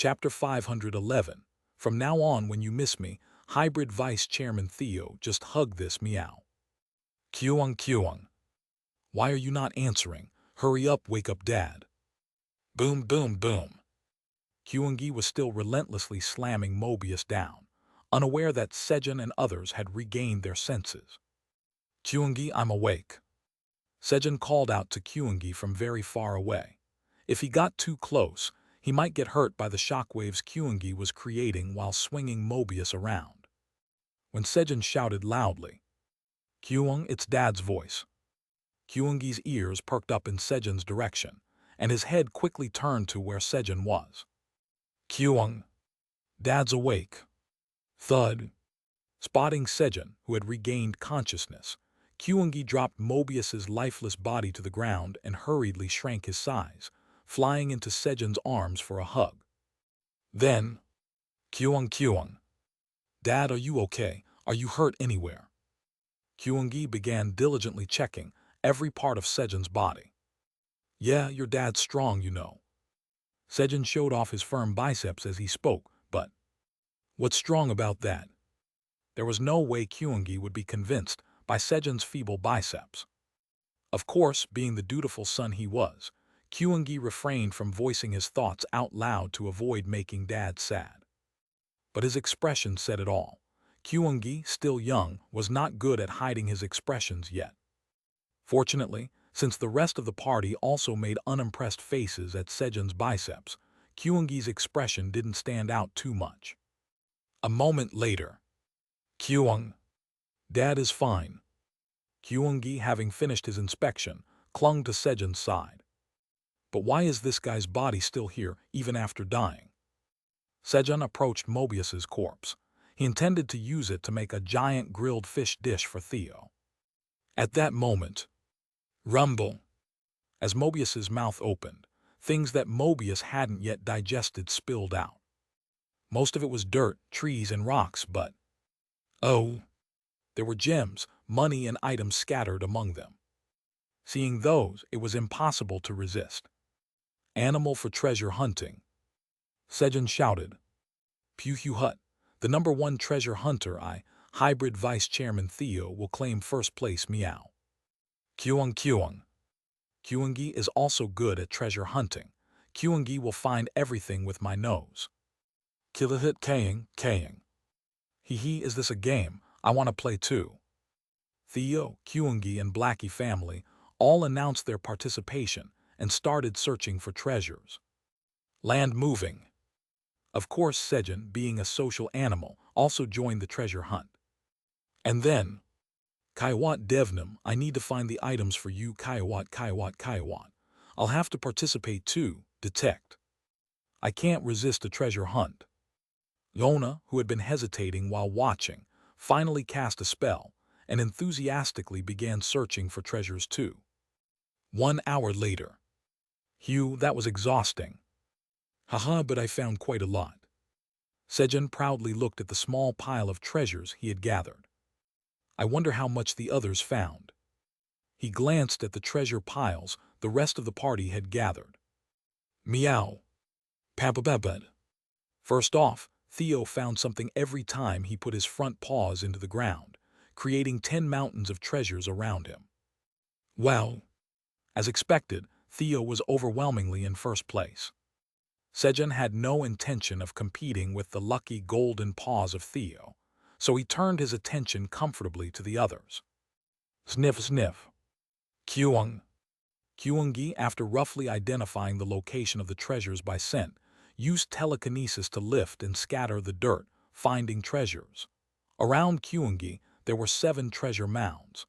Chapter 511. From now on, when you miss me, Hybrid Vice Chairman Theo, just hug this meow. Kyung Kyung. Why are you not answering? Hurry up, wake up Dad. Boom boom boom. Kyungi was still relentlessly slamming Mobius down, unaware that Sejun and others had regained their senses. Kyungi, I'm awake. Sejun called out to Kyungi from very far away. If he got too close, he might get hurt by the shockwaves Kyungi was creating while swinging Mobius around. When Sejun shouted loudly, Kyung, it's Dad's voice. Kyungi's ears perked up in Sejun's direction, and his head quickly turned to where Sejun was. Kyung. Dad's awake. Thud. Spotting Sejun, who had regained consciousness, Kyungi dropped Mobius's lifeless body to the ground and hurriedly shrank his size, flying into Sejun's arms for a hug. Then, Kyung Kyung. Dad, are you okay? Are you hurt anywhere? Kyungi began diligently checking every part of Sejun's body. Yeah, your dad's strong, you know. Sejun showed off his firm biceps as he spoke, but what's strong about that? There was no way Kyungi would be convinced by Sejun's feeble biceps. Of course, being the dutiful son he was, Kyungi refrained from voicing his thoughts out loud to avoid making Dad sad. But his expression said it all. Kyungi, still young, was not good at hiding his expressions yet. Fortunately, since the rest of the party also made unimpressed faces at Sejun's biceps, Kyungi's expression didn't stand out too much. A moment later, Kyung. Dad is fine. Kyungi, having finished his inspection, clung to Sejun's side. But why is this guy's body still here, even after dying? Sejun approached Mobius's corpse. He intended to use it to make a giant grilled fish dish for Theo. At that moment, rumble. As Mobius's mouth opened, things that Mobius hadn't yet digested spilled out. Most of it was dirt, trees, and rocks, but oh, there were gems, money, and items scattered among them. Seeing those, it was impossible to resist. Animal for treasure hunting. Sejun shouted. Pew Hut, the #1 treasure hunter, Hybrid Vice Chairman Theo, will claim first place, meow. Kyung Kyung. Kyungi is also good at treasure hunting. Kyungi will find everything with my nose. Kilahit Kaying. Hee, is this a game? I want to play too. Theo, Kyungi, and Blackie family all announced their participation and started searching for treasures. Land moving. Of course, Sejun, being a social animal, also joined the treasure hunt. And then, Kaiwat Devnam, I need to find the items for you, Kaiwat. I'll have to participate too, detect. I can't resist a treasure hunt. Yona, who had been hesitating while watching, finally cast a spell and enthusiastically began searching for treasures too. 1 hour later. Hugh, that was exhausting. Haha, but I found quite a lot. Sejun proudly looked at the small pile of treasures he had gathered. I wonder how much the others found. He glanced at the treasure piles the rest of the party had gathered. Meow. Papababad. First off, Theo found something every time he put his front paws into the ground, creating 10 mountains of treasures around him. Wow. As expected, Theo was overwhelmingly in first place. Sejun had no intention of competing with the lucky golden paws of Theo, so he turned his attention comfortably to the others. Sniff sniff. Kyung. Kyungi, after roughly identifying the location of the treasures by scent, used telekinesis to lift and scatter the dirt, finding treasures. Around Kyungi, there were 7 treasure mounds.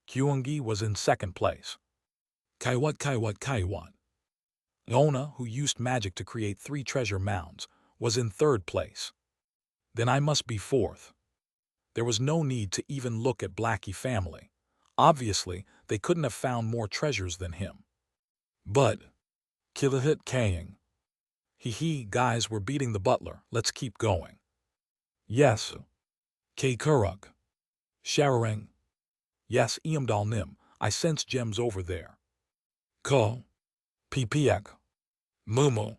Kyungi was in second place. Kaiwat. Yona, who used magic to create 3 treasure mounds, was in third place. Then I must be fourth. There was no need to even look at Blackie family. Obviously, they couldn't have found more treasures than him. But, Kilahit Kaying. Hee, guys, we're beating the butler. Let's keep going. Yes. K Kuruk. Sharang. Yes, Iamdal Nim, I sense gems over there. Ko. Pipiek. Mumu.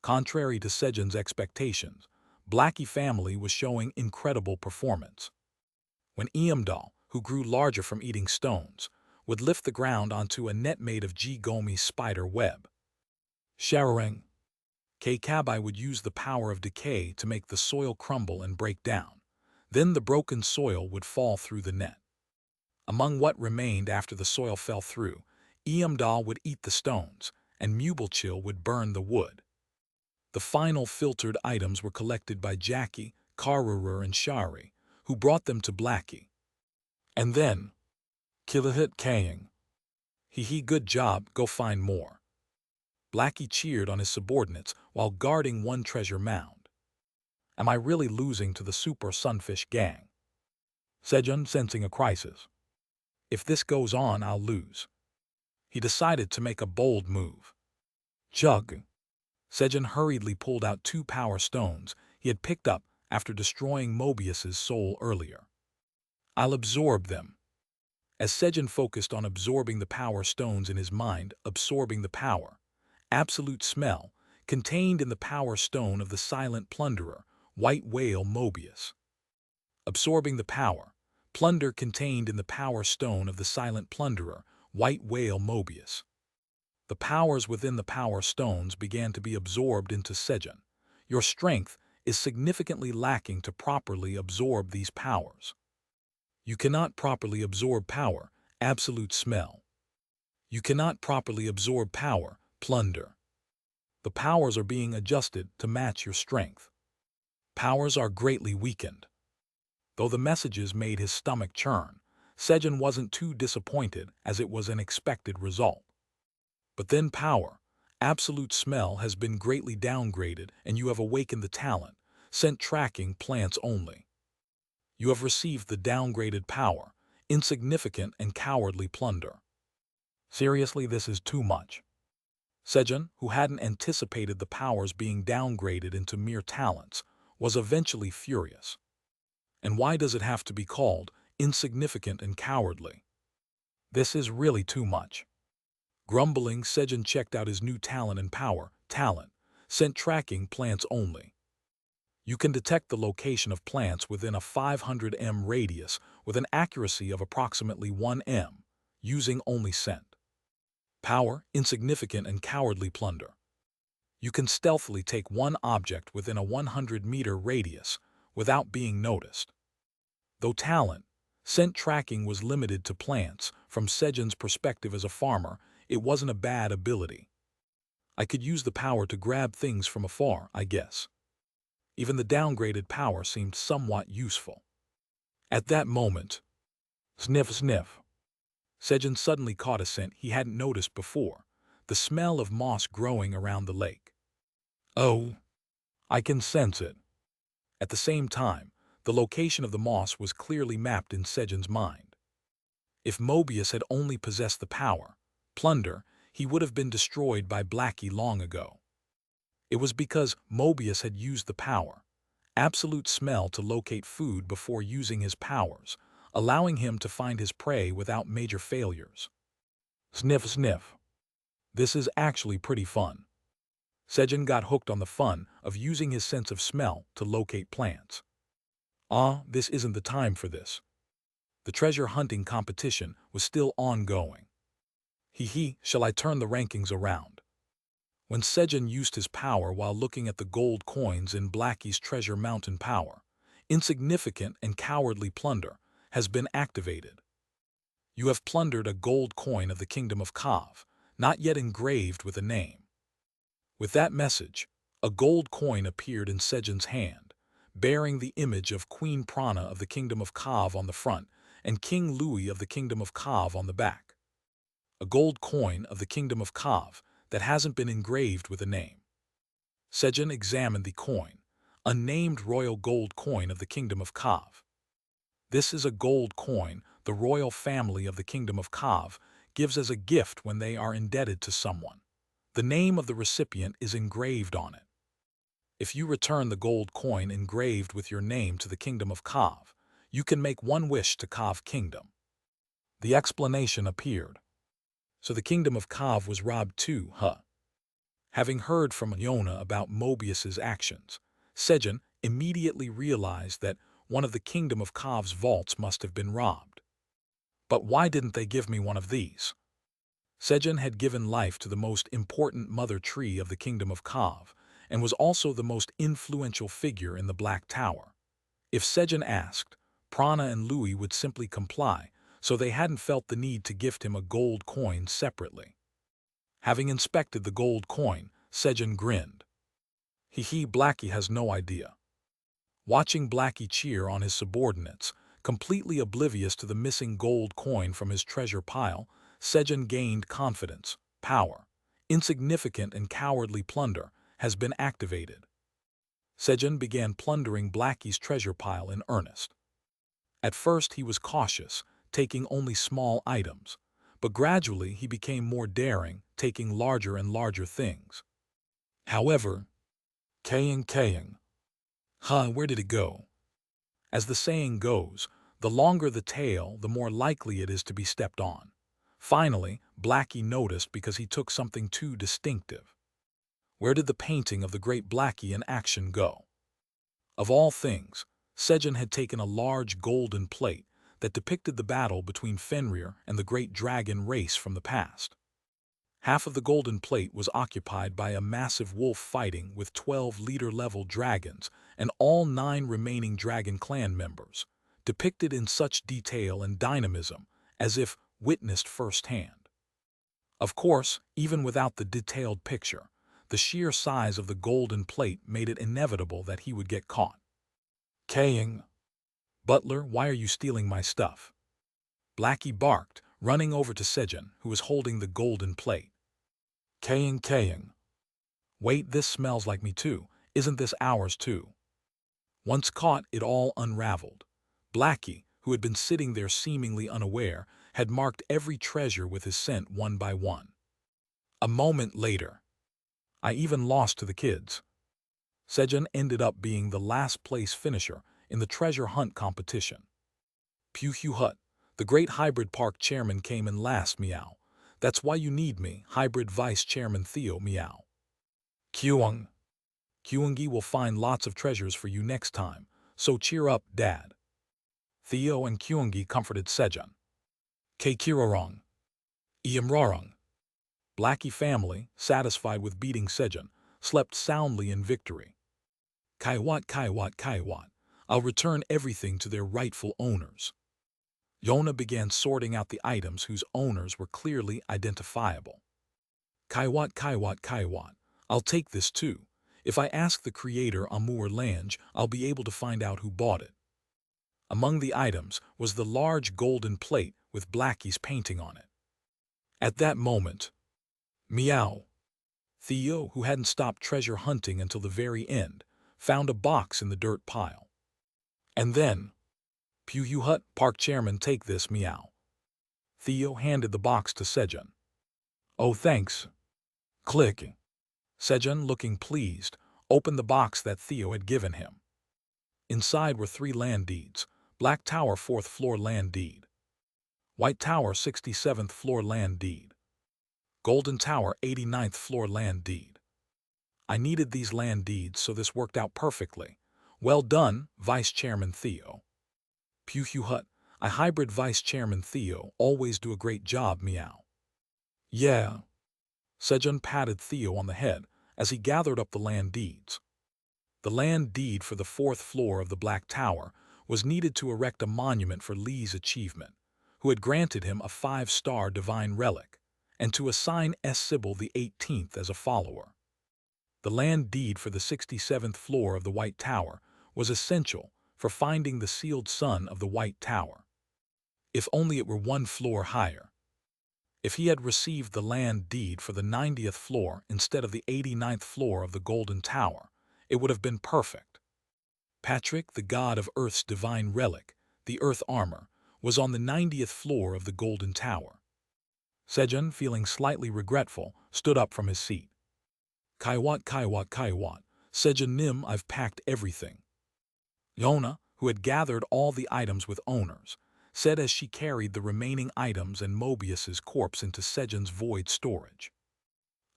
Contrary to Sejun's expectations, Blackie family was showing incredible performance. When Eamdal, who grew larger from eating stones, would lift the ground onto a net made of Jigomi's spider web. Sharareng, Kabai would use the power of decay to make the soil crumble and break down. Then the broken soil would fall through the net. Among what remained after the soil fell through, Eamdal would eat the stones, and Mubelchill would burn the wood. The final filtered items were collected by Jackie, Karurur, and Shari, who brought them to Blackie. And then, Kilahit Kaying. He good job, go find more. Blackie cheered on his subordinates while guarding one treasure mound. Am I really losing to the Super Sunfish gang? Sejun, sensing a crisis. If this goes on, I'll lose. He decided to make a bold move. Chug. Sejun hurriedly pulled out 2 power stones he had picked up after destroying Mobius's soul earlier. I'll absorb them. As Sejun focused on absorbing the power stones in his mind, absorbing the power, absolute smell, contained in the power stone of the silent plunderer, White Whale Mobius. Absorbing the power, plunder contained in the power stone of the silent plunderer, White Whale Mobius. The powers within the power stones began to be absorbed into Sejun. Your strength is significantly lacking to properly absorb these powers. You cannot properly absorb power, absolute smell. You cannot properly absorb power, plunder. The powers are being adjusted to match your strength. Powers are greatly weakened. Though the messages made his stomach churn, Sejun wasn't too disappointed as it was an expected result. But then power, absolute smell has been greatly downgraded and you have awakened the talent, scent tracking plants only. You have received the downgraded power, insignificant and cowardly plunder. Seriously, this is too much. Sejun, who hadn't anticipated the powers being downgraded into mere talents, was eventually furious. And why does it have to be called insignificant and cowardly? This is really too much. Grumbling, Sejun checked out his new talent and power, talent, scent tracking plants only. You can detect the location of plants within a 500 m radius with an accuracy of approximately 1 m, using only scent. Power, insignificant and cowardly plunder. You can stealthily take one object within a 100-meter radius without being noticed. Though talent, scent tracking was limited to plants, from Sejun's perspective as a farmer, it wasn't a bad ability. I could use the power to grab things from afar, I guess. Even the downgraded power seemed somewhat useful. At that moment, sniff, sniff. Sejun suddenly caught a scent he hadn't noticed before, the smell of moss growing around the lake. Oh, I can sense it. At the same time, the location of the moss was clearly mapped in Sejun's mind. If Mobius had only possessed the power, plunder, he would have been destroyed by Blackie long ago. It was because Mobius had used the power, absolute smell, to locate food before using his powers, allowing him to find his prey without major failures. Sniff, sniff. This is actually pretty fun. Sejun got hooked on the fun of using his sense of smell to locate plants. This isn't the time for this. The treasure hunting competition was still ongoing. Shall I turn the rankings around? When Sejun used his power while looking at the gold coins in Blackie's treasure mountain, power, insignificant and cowardly plunder, has been activated. You have plundered a gold coin of the kingdom of Kav, not yet engraved with a name. With that message, a gold coin appeared in Sejun's hand, bearing the image of Queen Prana of the kingdom of Kav on the front and King Louis of the kingdom of Kav on the back. A gold coin of the kingdom of Kav that hasn't been engraved with a name. Sejun examined the coin, a named royal gold coin of the kingdom of Kav. This is a gold coin the royal family of the kingdom of Kav gives as a gift when they are indebted to someone. The name of the recipient is engraved on it. If you return the gold coin engraved with your name to the kingdom of Kav, you can make one wish to Kav kingdom. The explanation appeared. So the kingdom of Kav was robbed too, huh? Having heard from Yona about Mobius's actions, Sejun immediately realized that one of the Kingdom of Kav's vaults must have been robbed. But why didn't they give me one of these? Sejun had given life to the most important mother tree of the Kingdom of Kav, and was also the most influential figure in the Black Tower. If Sejun asked, Prana and Louis would simply comply, so they hadn't felt the need to gift him a gold coin separately. Having inspected the gold coin, Sejun grinned. He Blackie has no idea. Watching Blackie cheer on his subordinates, completely oblivious to the missing gold coin from his treasure pile, Sejun gained confidence, power. Insignificant and cowardly plunder has been activated. Sejun began plundering Blackie's treasure pile in earnest. At first he was cautious, taking only small items, but gradually he became more daring, taking larger and larger things. However, Kaying, where did it go? As the saying goes, the longer the tail, the more likely it is to be stepped on. Finally, Blackie noticed because he took something too distinctive. Where did the painting of the great Blackie in action go? Of all things, Sejun had taken a large golden plate that depicted the battle between Fenrir and the great dragon race from the past. Half of the golden plate was occupied by a massive wolf fighting with 12 leader-level dragons and all 9 remaining dragon clan members, depicted in such detail and dynamism as if witnessed firsthand. Of course, even without the detailed picture, the sheer size of the golden plate made it inevitable that he would get caught. Kaying, Butler, why are you stealing my stuff? Blackie barked, running over to Sejun, who was holding the golden plate. Kaying. Wait, this smells like me too. Isn't this ours too? Once caught, it all unraveled. Blackie, who had been sitting there seemingly unaware, had marked every treasure with his scent one by one. A moment later, I even lost to the kids. Sejun ended up being the last-place finisher in the treasure hunt competition. Pew Hut, the great hybrid park chairman, came in last, meow. That's why you need me, hybrid vice chairman Theo, meow. Kyungi will find lots of treasures for you next time, so cheer up, Dad. Theo and Kyungi comforted Sejun. Kirorong. Iamrarong. Blackie family, satisfied with beating Sejun, slept soundly in victory. Kaiwat. I'll return everything to their rightful owners. Yona began sorting out the items whose owners were clearly identifiable. Kaiwat. I'll take this too. If I ask the creator Amur Lange, I'll be able to find out who bought it. Among the items was the large golden plate with Blackie's painting on it. At that moment, meow. Theo, who hadn't stopped treasure hunting until the very end, found a box in the dirt pile. And then, Pew Hut, park chairman, take this, meow. Theo handed the box to Sejun. Oh, thanks. Click. Sejun, looking pleased, opened the box that Theo had given him. Inside were 3 land deeds: Black Tower 4th floor land deed, White Tower 67th floor land deed, Golden Tower 89th floor land deed. I needed these land deeds, so this worked out perfectly. Well done, Vice Chairman Theo. Pew Hut, I hybrid Vice Chairman Theo, always do a great job, meow. Yeah. Sejun patted Theo on the head as he gathered up the land deeds. The land deed for the 4th floor of the Black Tower was needed to erect a monument for Lee's achievement, who had granted him a 5-star divine relic, and to assign S. Sybil the 18th as a follower. The land deed for the 67th floor of the White Tower was essential for finding the sealed son of the White Tower. If only it were 1 floor higher. If he had received the land deed for the 90th floor instead of the 89th floor of the Golden Tower, it would have been perfect. Patrick, the god of Earth's divine relic, the Earth Armor, was on the 90th floor of the Golden Tower. Sejun, feeling slightly regretful, stood up from his seat. Kaiwat. Sejun Nim, I've packed everything. Yona, who had gathered all the items with owners, said as she carried the remaining items and Mobius's corpse into Sejun's void storage.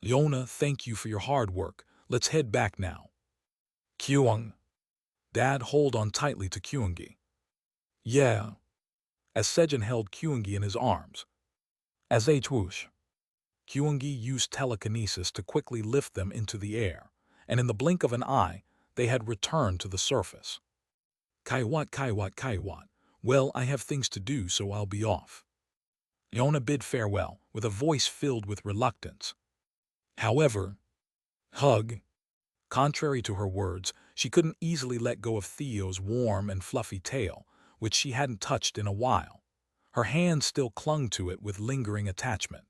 Yona, thank you for your hard work. Let's head back now. Kyung. Dad, hold on tightly to Kyungi. Yeah. As Sejun held Kyungi in his arms. As a whoosh. Kyungi used telekinesis to quickly lift them into the air, and in the blink of an eye, they had returned to the surface. Kaiwat, Kaiwat, Kaiwat. Well, I have things to do, so I'll be off. Yona bid farewell, with a voice filled with reluctance. However, hug. Contrary to her words, she couldn't easily let go of Theo's warm and fluffy tail, which she hadn't touched in a while. Her hands still clung to it with lingering attachment.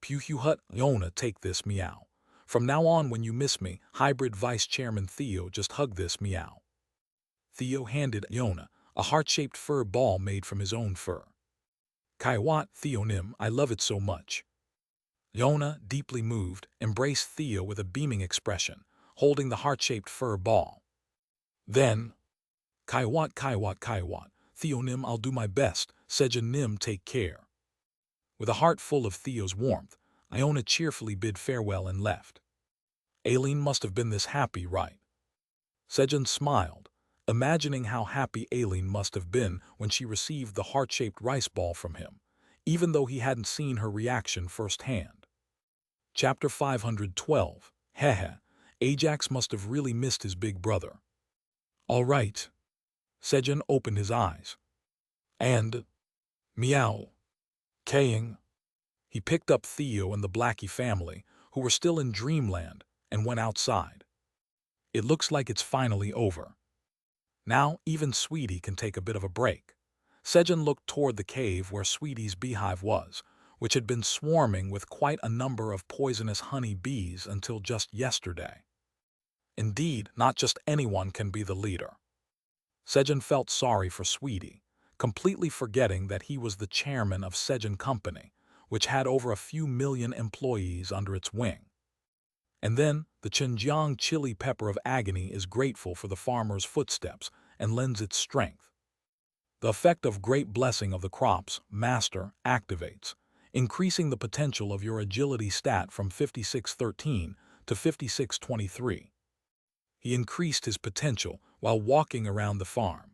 Pew hut, Yona, take this, meow. From now on, when you miss me, hybrid Vice Chairman Theo, just hug this, meow. Theo handed Yona a heart-shaped fur ball made from his own fur. Kaiwat, Theonim, I love it so much. Yona, deeply moved, embraced Theo with a beaming expression, holding the heart-shaped fur ball. Then, Kaiwat, Kaiwat, Kaiwat, Theonim, I'll do my best, Sejun Nim, take care. With a heart full of Theo's warmth, Iona cheerfully bid farewell and left. Aileen must have been this happy, right? Sejun smiled, imagining how happy Aileen must have been when she received the heart-shaped rice ball from him, even though he hadn't seen her reaction firsthand. Chapter 512. Heh. Ajax must have really missed his big brother. All right. Sejun opened his eyes. And, meow. Kaying. He picked up Theo and the Blackie family, who were still in dreamland, and went outside. It looks like it's finally over. Now even Sweetie can take a bit of a break. Sejun looked toward the cave where Sweetie's beehive was, which had been swarming with quite a number of poisonous honey bees until just yesterday. Indeed, not just anyone can be the leader. Sejun felt sorry for Sweetie, completely forgetting that he was the chairman of Sejun Company, which had over a few million employees under its wing. And then, the Xinjiang chili pepper of agony is grateful for the farmer's footsteps and lends its strength. The effect of great blessing of the crops, master, activates, increasing the potential of your agility stat from 5613 to 5623. He increased his potential while walking around the farm.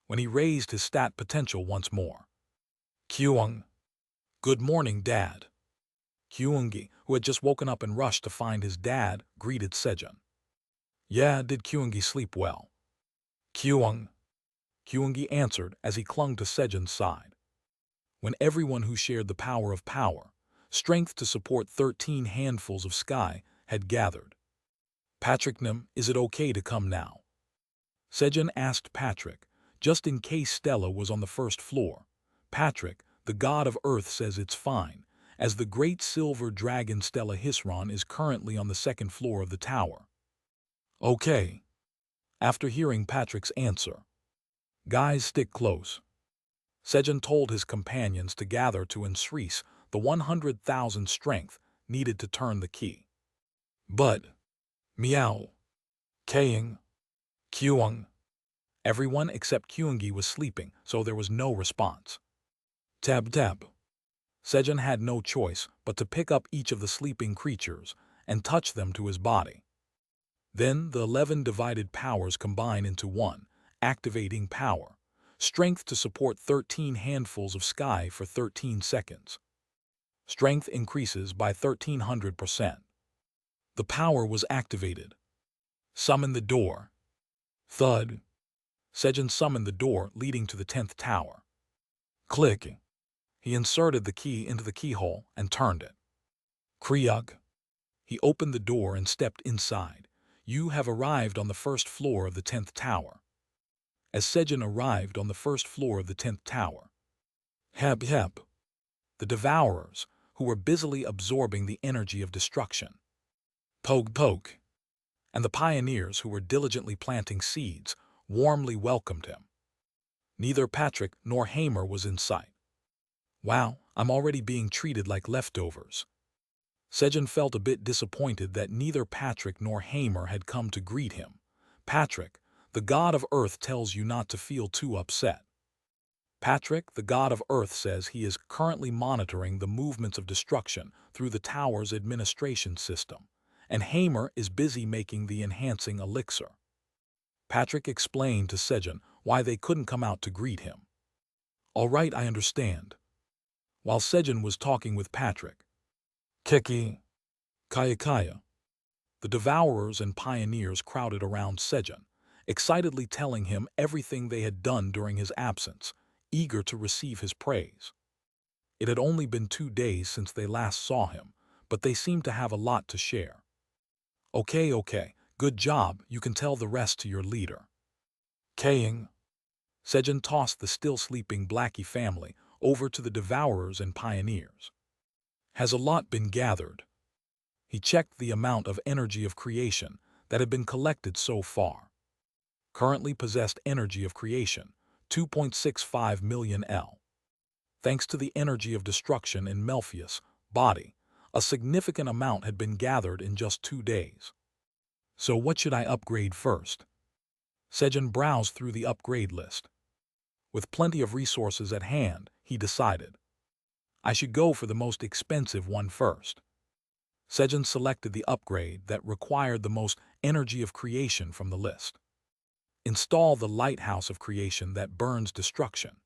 When he raised his stat potential once more. Kyung. Good morning, Dad. Kyungi, who had just woken up and rushed to find his dad, greeted Sejun. Yeah, did Kyungi sleep well? Kyung. Kyungi answered as he clung to Sejun's side. When everyone who shared the power of power, strength to support 13 handfuls of sky, had gathered. Patrick Nim, is it okay to come now? Sejun asked Patrick, just in case Stella was on the first floor. Patrick, the god of earth, says it's fine, as the great silver dragon Stella Hisron is currently on the second floor of the tower. Okay. After hearing Patrick's answer, guys, stick close. Sejun told his companions to gather to increase the 100,000 strength needed to turn the key. But, meow, Kaying, Kyung. Everyone except Kyungi was sleeping, so there was no response. Tab tab. Sejun had no choice but to pick up each of the sleeping creatures and touch them to his body. Then the 11 divided powers combine into one, activating power, strength to support 13 handfuls of sky for 13 seconds. Strength increases by 1300%. The power was activated. Summon the door. Thud. Sejun summoned the door leading to the 10th tower. Click. He inserted the key into the keyhole and turned it. Kriug. He opened the door and stepped inside. You have arrived on the first floor of the 10th tower. As Sejun arrived on the first floor of the 10th tower, Heb Heb, the Devourers, who were busily absorbing the energy of destruction, Poke Poke, and the pioneers who were diligently planting seeds, warmly welcomed him. Neither Patrick nor Hamer was in sight. Wow, I'm already being treated like leftovers. Sejun felt a bit disappointed that neither Patrick nor Hamer had come to greet him. Patrick, the god of earth, tells you not to feel too upset. Patrick, the god of Earth, says he is currently monitoring the movements of destruction through the tower's administration system, and Hamer is busy making the enhancing elixir. Patrick explained to Sejun why they couldn't come out to greet him. All right, I understand. While Sejun was talking with Patrick, Kiki, Kaya, the devourers and pioneers crowded around Sejun, excitedly telling him everything they had done during his absence, eager to receive his praise. It had only been 2 days since they last saw him, but they seemed to have a lot to share. Okay, good job, you can tell the rest to your leader. Kaying. Sejun tossed the still-sleeping Blackie family over to the devourers and pioneers. Has a lot been gathered? He checked the amount of energy of creation that had been collected so far. Currently possessed energy of creation, 2.65 million L. Thanks to the energy of destruction in Melpheus' body, a significant amount had been gathered in just 2 days. So what should I upgrade first? Sejun browsed through the upgrade list. With plenty of resources at hand, he decided, I should go for the most expensive one first. Sejun selected the upgrade that required the most energy of creation from the list. Install the lighthouse of creation that burns destruction.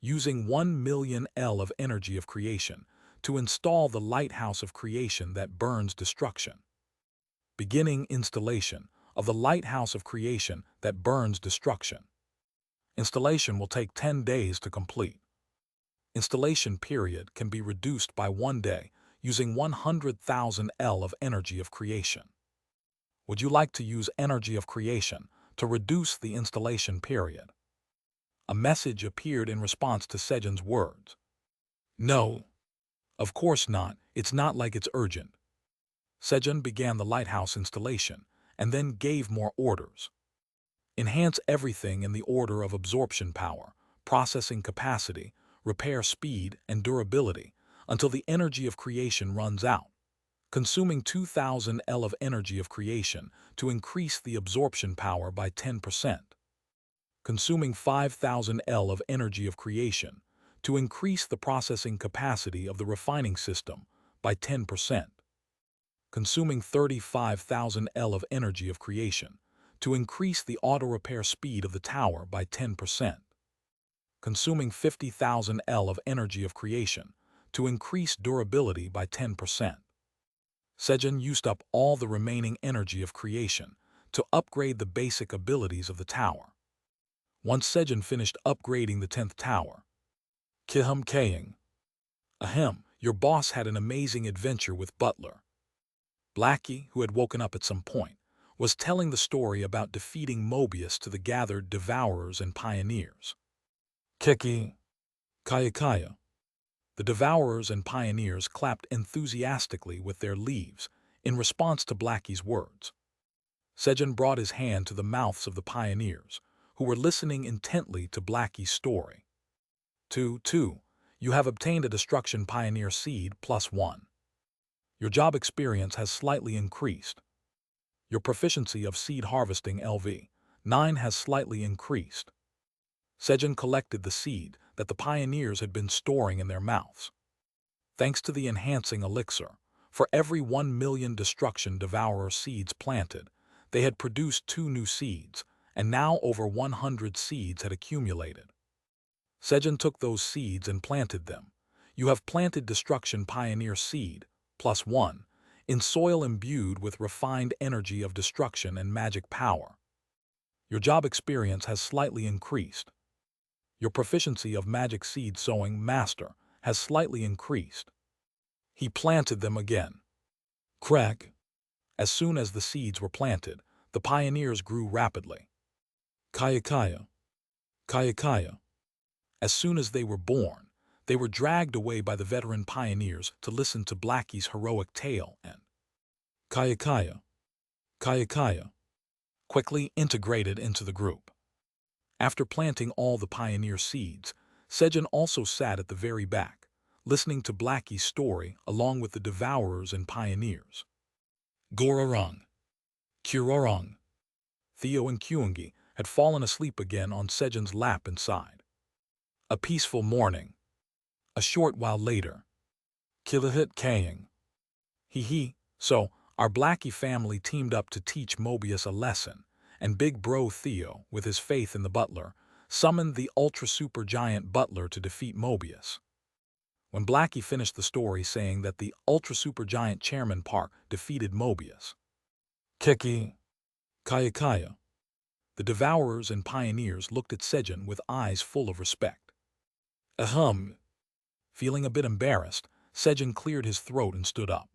Using 1 million L of energy of creation to install the lighthouse of creation that burns destruction. Beginning installation of the lighthouse of creation that burns destruction. Installation will take 10 days to complete. Installation period can be reduced by 1 day using 100,000 L of energy of creation. Would you like to use energy of creation to reduce the installation period? A message appeared in response to Sejun's words. No, of course not, it's not like it's urgent. Sejun began the lighthouse installation and then gave more orders. Enhance everything in the order of absorption power, processing capacity, repair speed, and durability until the energy of creation runs out, consuming 2,000 L of energy of creation to increase the absorption power by 10%, consuming 5,000 L of energy of creation to increase the processing capacity of the refining system by 10%, consuming 35,000 L of energy of creation to increase the auto-repair speed of the tower by 10%, consuming 50,000 L of energy of creation to increase durability by 10%. Sejun used up all the remaining energy of creation to upgrade the basic abilities of the tower. Once Sejun finished upgrading the 10th tower, Kihum Kaying. Ahem, your boss had an amazing adventure with Butler. Blackie, who had woken up at some point, was telling the story about defeating Mobius to the gathered devourers and pioneers. Kiki, Kaya. The devourers and pioneers clapped enthusiastically with their leaves in response to Blackie's words. Sejun brought his hand to the mouths of the pioneers, who were listening intently to Blackie's story. 2. You have obtained a Destruction Pioneer Seed +1. Your job experience has slightly increased. Your proficiency of seed harvesting LV 9 has slightly increased. Sejun collected the seed that the pioneers had been storing in their mouths. Thanks to the enhancing elixir, for every 1 million destruction devourer seeds planted, they had produced 2 new seeds, and now over 100 seeds had accumulated. Sejun took those seeds and planted them. You have planted Destruction Pioneer Seed +1 in soil imbued with refined energy of destruction and magic power. Your job experience has slightly increased. Your proficiency of Magic Seed Sowing Master has slightly increased. He planted them again. Crack. As soon as the seeds were planted, the pioneers grew rapidly. Kaya. As soon as they were born, they were dragged away by the veteran pioneers to listen to Blackie's heroic tale and Kaya quickly integrated into the group. After planting all the pioneer seeds, Sejun also sat at the very back, listening to Blackie's story along with the devourers and pioneers. Gororong, Kurorong. Theo and Kyungi had fallen asleep again on Sejun's lap inside. A peaceful morning. A short while later. Kilahit Kaying. So, our Blackie family teamed up to teach Mobius a lesson, and Big Bro Theo, with his faith in the butler, summoned the ultra-super-giant butler to defeat Mobius. When Blackie finished the story saying that the ultra-super-giant Chairman Park defeated Mobius. Kiki. Kaya. The Devourers and Pioneers looked at Sejun with eyes full of respect. Ahem. Feeling a bit embarrassed, Sejun cleared his throat and stood up.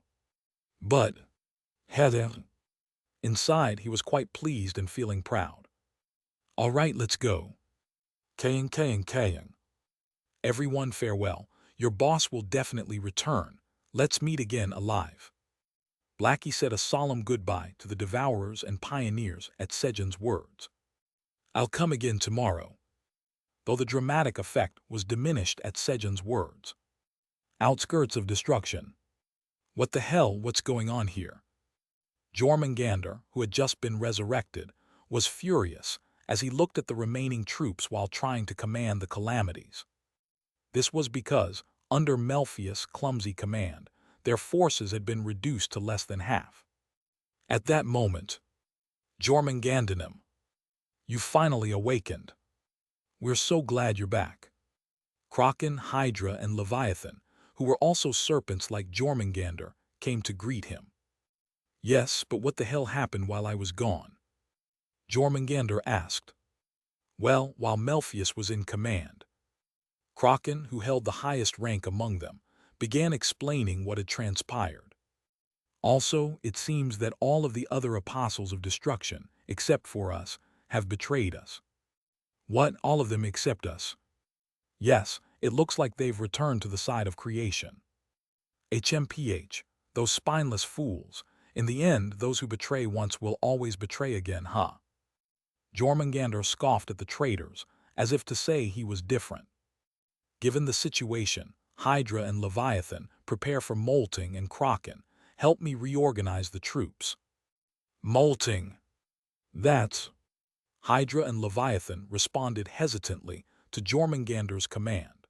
But, Heather. Inside, he was quite pleased and feeling proud. All right, let's go. Kaying. Everyone farewell. Your boss will definitely return. Let's meet again alive. Blackie said a solemn goodbye to the Devourers and Pioneers at Sejun's words. I'll come again tomorrow. Though the dramatic effect was diminished at Sejun's words. Outskirts of destruction. What the hell, what's going on here? Jormungandr, who had just been resurrected, was furious as he looked at the remaining troops while trying to command the calamities. This was because, under Melfius' clumsy command, their forces had been reduced to less than half. At that moment, Jormungandr, you finally awakened. We're so glad you're back. Kraken, Hydra, and Leviathan, who were also serpents like Jormungandr, came to greet him. Yes, but what the hell happened while I was gone? Jormungandr asked. Well, while Melfius was in command. Kraken, who held the highest rank among them, began explaining what had transpired. Also, it seems that all of the other apostles of destruction, except for us, have betrayed us. What, all of them except us? Yes, it looks like they've returned to the side of creation. HMPH, those spineless fools. In the end, those who betray once will always betray again, huh? Jormungandr scoffed at the traitors, as if to say he was different. Given the situation, Hydra and Leviathan prepare for molting, and Kraken, help me reorganize the troops. Molting. That's... Hydra and Leviathan responded hesitantly to Jormungandr's command.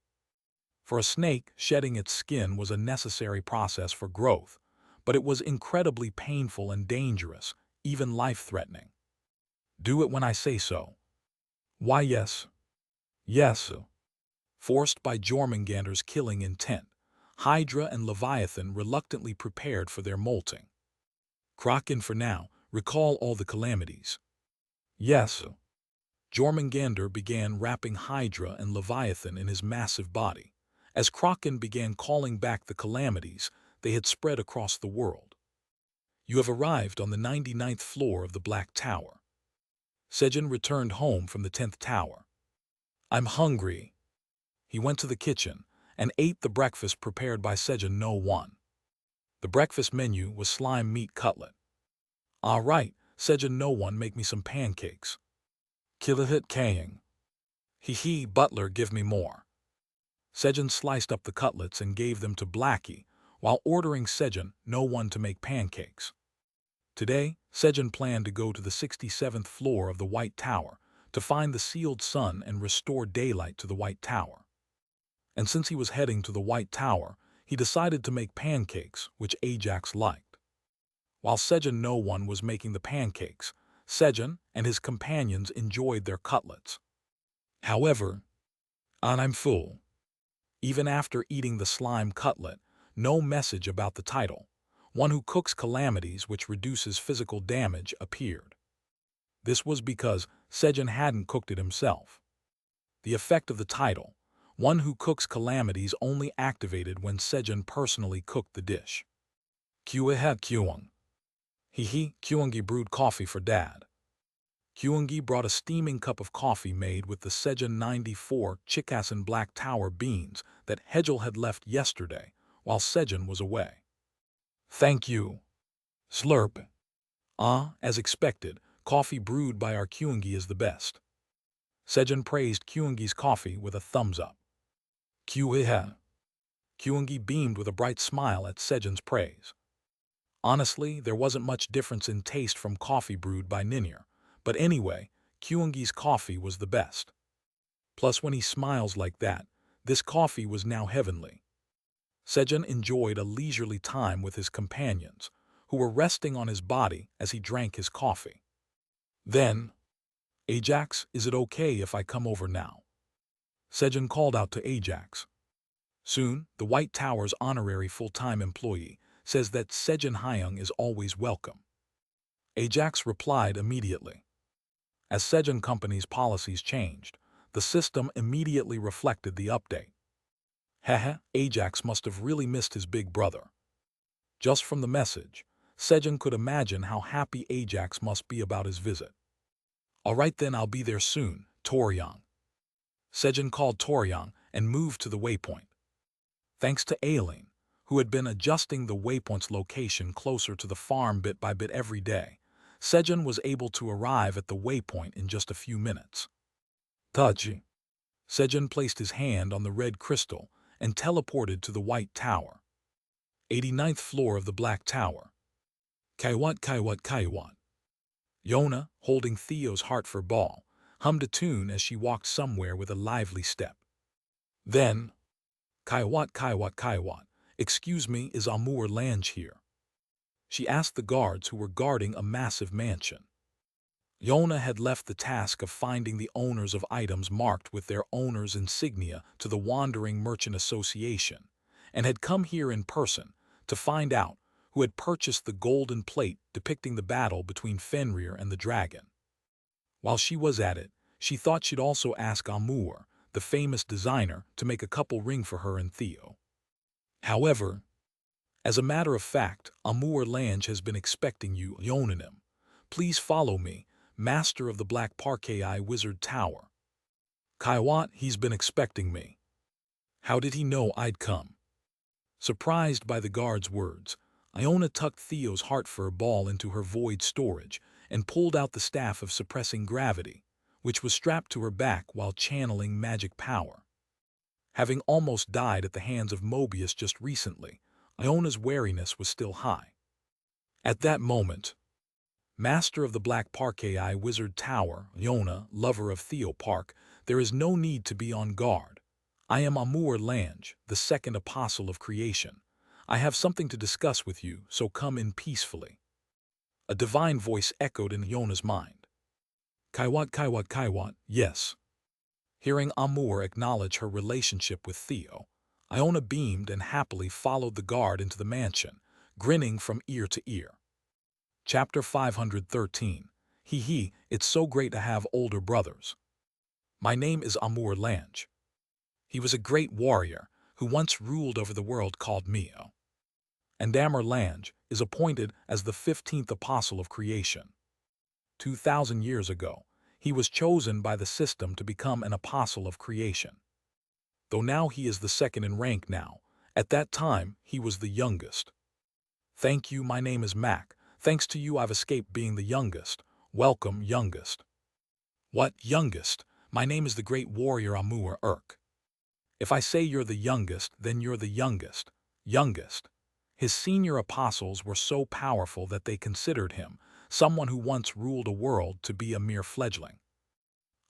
For a snake, shedding its skin was a necessary process for growth, but it was incredibly painful and dangerous, even life-threatening. Do it when I say so. Why, yes. Yes. Forced by Jormungandr's killing intent, Hydra and Leviathan reluctantly prepared for their molting. Kraken, for now, recall all the calamities. Yes. Jormungandr began wrapping Hydra and Leviathan in his massive body. As Kraken began calling back the calamities, they had spread across the world. You have arrived on the 99th floor of the Black Tower. Sejun returned home from the 10th tower. I'm hungry. He went to the kitchen and ate the breakfast prepared by Sejun No 1. The breakfast menu was slime meat cutlet. All right, Sejun No 1, make me some pancakes. Kilahit Kaying. Butler, give me more. Sejun sliced up the cutlets and gave them to Blackie, while ordering Sejun No 1 to make pancakes. Today, Sejun planned to go to the 67th floor of the White Tower to find the sealed sun and restore daylight to the White Tower. And since he was heading to the White Tower, he decided to make pancakes, which Ajax liked. While Sejun No 1 was making the pancakes, Sejun and his companions enjoyed their cutlets. However, I'm full. Even after eating the slime cutlet, no message about the title, one who cooks calamities which reduces physical damage, appeared. This was because Sejun hadn't cooked it himself. The effect of the title, one who cooks calamities, only activated when Sejun personally cooked the dish. Kyung. Kyungi brewed coffee for Dad. Kyungi brought a steaming cup of coffee made with the Sejun 94 Chikasan Black Tower beans that Hegel had left yesterday while Sejun was away. Thank you. Slurp. As expected, coffee brewed by our Kyungi is the best. Sejun praised Kyungi's coffee with a thumbs up. Kyungi beamed with a bright smile at Sejun's praise. Honestly, there wasn't much difference in taste from coffee brewed by Ninir, but anyway, Kyungi's coffee was the best. Plus, when he smiles like that, this coffee was now heavenly. Sejun enjoyed a leisurely time with his companions, who were resting on his body as he drank his coffee. Then, Ajax, is it okay if I come over now? Sejun called out to Ajax. Soon, the White Tower's honorary full-time employee says that Sejun Hyung is always welcome. Ajax replied immediately. As Sejun Company's policies changed, the system immediately reflected the update. Haha, Ajax must have really missed his big brother. Just from the message, Sejun could imagine how happy Ajax must be about his visit. All right then, I'll be there soon, Toryang. Sejun called Toryang and moved to the waypoint. Thanks to Aileen, who had been adjusting the waypoint's location closer to the farm bit by bit every day, Sejun was able to arrive at the waypoint in just a few minutes. Taji. Sejun placed his hand on the red crystal and teleported to the White Tower. 89th floor of the Black Tower. Kaiwat Kaiwat Kaiwat. Yona, holding Theo's heart for ball, hummed a tune as she walked somewhere with a lively step. Then, Kaiwat Kaiwat Kaiwat, excuse me, is Amour Lange here? She asked the guards who were guarding a massive mansion. Yona had left the task of finding the owners of items marked with their owner's insignia to the Wandering Merchant Association, and had come here in person to find out who had purchased the golden plate depicting the battle between Fenrir and the dragon. While she was at it, she thought she'd also ask Amour, the famous designer, to make a couple ring for her and Theo. However, as a matter of fact, Amour Lange has been expecting you, Yonanim. Please follow me, master of the Black Parkei Wizard Tower. Kaiwat, he's been expecting me. How did he know I'd come? Surprised by the guard's words, Iona tucked Theo's heart fur ball into her void storage and pulled out the staff of suppressing gravity, which was strapped to her back while channeling magic power. Having almost died at the hands of Mobius just recently, Iona's wariness was still high. At that moment, master of the Black Parkei Wizard Tower, Iona, lover of Theo Park, there is no need to be on guard. I am Amour Lange, the second apostle of creation. I have something to discuss with you, so come in peacefully. A divine voice echoed in Iona's mind. Kaiwat Kaiwat Kaiwat, yes. Hearing Amour acknowledge her relationship with Theo, Iona beamed and happily followed the guard into the mansion, grinning from ear to ear. Chapter 513. Hee, it's so great to have older brothers. My name is Amour Lange. He was a great warrior who once ruled over the world called Mio. And Amour Lange is appointed as the 15th apostle of creation. 2,000 years ago, he was chosen by the system to become an apostle of creation. Though now he is the second in rank now, at that time he was the youngest. Thank you, my name is Mac. Thanks to you I've escaped being the youngest. Welcome, youngest. What, youngest? My name is the great warrior Amour Urk. If I say you're the youngest, then you're the youngest. Youngest. His senior apostles were so powerful that they considered him, someone who once ruled a world, to be a mere fledgling.